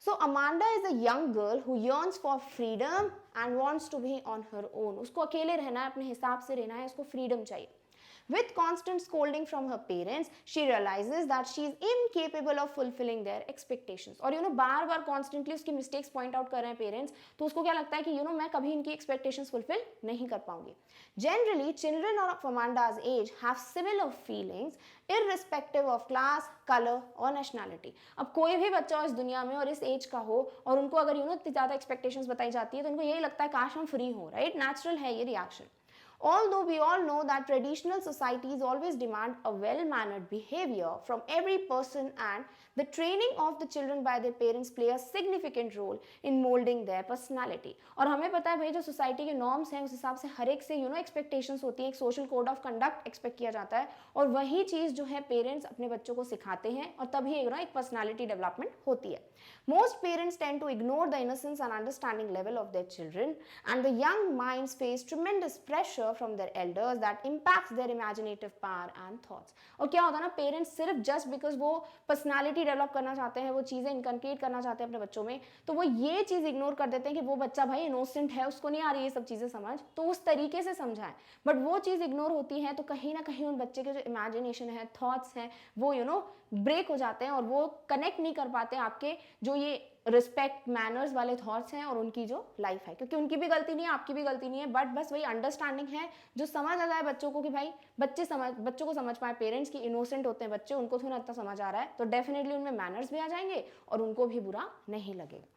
So Amanda is a young girl who yearns for freedom and wants to be on her own. उसको अकेले रहना है, अपने हिसाब से रहना है, उसको freedom चाहिए. With constant scolding from her parents, she realizes that she is incapable of fulfilling their expectations. और बार बार constantly उसकी mistakes point out कर रहे हैं parents, तो उसको क्या लगता है कि मैं कभी इनकी expectations fulfill नहीं कर पाऊंगी. Generally, children of Amanda's age have similar feelings, irrespective of class, color or nationality. अब कोई भी बच्चा इस दुनिया में और इस एज का हो और उनको अगर इतनी ज़्यादा expectations बताई जाती है तो उनको यही लगता है काश हम फ्री हो, राइट? नेचुरल है ये reaction. Although we all know that traditional societies always demand a well-mannered behavior from every person, and the training of the children by their parents play a significant role in molding their personality. और हमें पता है भाई जो society के norms हैं उस हिसाब से हर एक से एक्सपेक्टेशंस होती हैं, एक social code of conduct expect किया जाता है और वही चीज़ जो है पेरेंट्स अपने बच्चों को सिखाते हैं और तभी एक पर्सनालिटी डेवलपमेंट होती है. Most parents tend to ignore the innocence and understanding level of their children, and the young minds face tremendous pressure from their elders that impacts their imaginative power and thoughts. और क्या होता है ना, parents सिर्फ just because वो personality develop करना चाहते हैं, वो चीज़ें इनकनकेट करना चाहते हैं अपने बच्चों में, तो वो ये चीज़ इग्नोर कर देते हैं कि वो बच्चा भाई इनोसेंट है, उसको नहीं आ रही ये सब चीज़ें समझ, तो उस तरीके से समझाएं. बट वो चीज़ इग्नोर होती है तो कहीं ना कहीं उन बच्चे के जो इमेजिनेशन है, थॉट्स हैं, वो ब्रेक हो जाते हैं और वो कनेक्ट नहीं कर पाते आपके जो ये रिस्पेक्ट मैनर्स वाले थॉट्स हैं और उनकी जो लाइफ है, क्योंकि उनकी भी गलती नहीं है, आपकी भी गलती नहीं है, बट बस वही अंडरस्टैंडिंग है जो समझ आ जाए बच्चों को कि भाई बच्चों को समझ पाए पेरेंट्स की इनोसेंट होते हैं बच्चे, उनको थोड़ा इतना समझ आ रहा है तो डेफिनेटली उनमें मैनर्स भी आ जाएंगे और उनको भी बुरा नहीं लगेगा.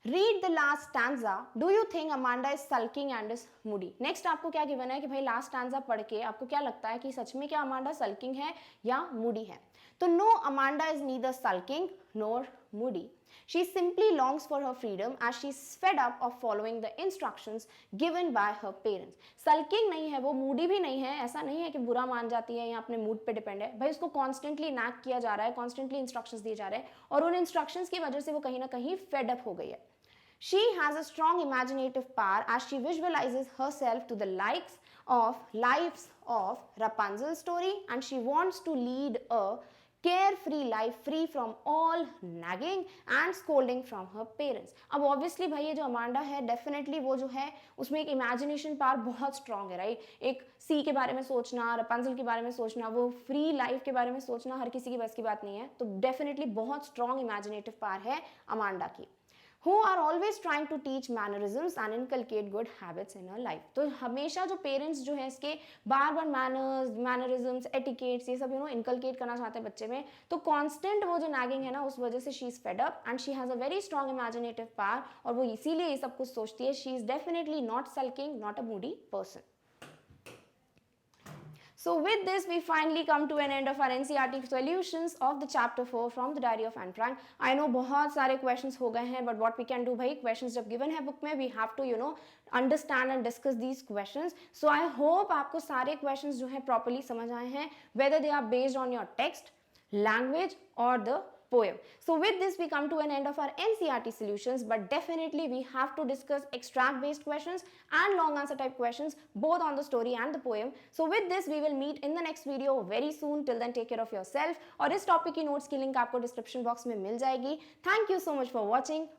Read the last stanza. Do you think Amanda is sulking and is moody? Next आपको क्या गिवन है कि भाई लास्ट स्टैंजा पढ़ के आपको क्या लगता है कि सच में क्या अमांडा सल्किंग है या मूडी है? तो no, Amanda is neither sulking nor moody. She simply longs for her freedom as she's fed up of following the instructions given by her parents. Sulking नहीं है वो, moody भी नहीं है, ऐसा नहीं है कि बुरा मान जाती है या अपने मूड पे डिपेंड है. भाई उसको कॉन्स्टेंटली नैक किया जा रहा है, कॉन्स्टेंटली इंस्ट्रक्शंस दिए जा रहे हैं और उन इंस्ट्रक्शंस की वजह से वो कहीं ना कहीं फेड अप हो गई है. She has a strong imaginative power as she visualizes herself to the likes of lives of Rapunzel's story, and she wants to lead a carefree life free from all nagging and scolding from her parents. अब obviously भाई ये जो Amanda है definitely वो जो है उसमें एक इमेजिनेशन पावर बहुत स्ट्रांग है, राइट? एक सी के बारे में सोचना, रपंजल के बारे में सोचना, वो फ्री लाइफ के बारे में सोचना हर किसी की बस की बात नहीं है, तो डेफिनेटली बहुत स्ट्रांग इमेजिनेटिव पावर है अमांडा की. who are always trying to teach mannerisms and inculcate good habits in her life. तो हमेशा जो पेरेंट्स जो है इसके बार बार मैनर्स, मैनरिज्म्स, एटिकेट्स ये सब इनकलकेट करना चाहते हैं बच्चे में, तो कांस्टेंट वो जो नैगिंग है ना, उस वजह से she is fed up and she has a very strong imaginative power, और वो इसीलिए ये सब कुछ सोचती है. She is definitely not sulking, not a Moody person. So with this, we finally come to an end of our NCERT solutions of the chapter 4 from the diary of Anne Frank. I know बहुत सारे questions हो गए हैं, but what we can do भाई, questions जब given है book में, we have to understand and discuss these questions. So I hope आपको सारे questions जो है properly समझ आए हैं, whether they are based on your text, language or the poem. So with this we come to an end of our NCERT solutions, but definitely we have to discuss extract based questions and long answer type questions both on the story and the poem. So with this we will meet in the next video very soon. Till then take care of yourself. और इस topic की notes की link आपको description box में मिल जाएगी. Thank you so much for watching.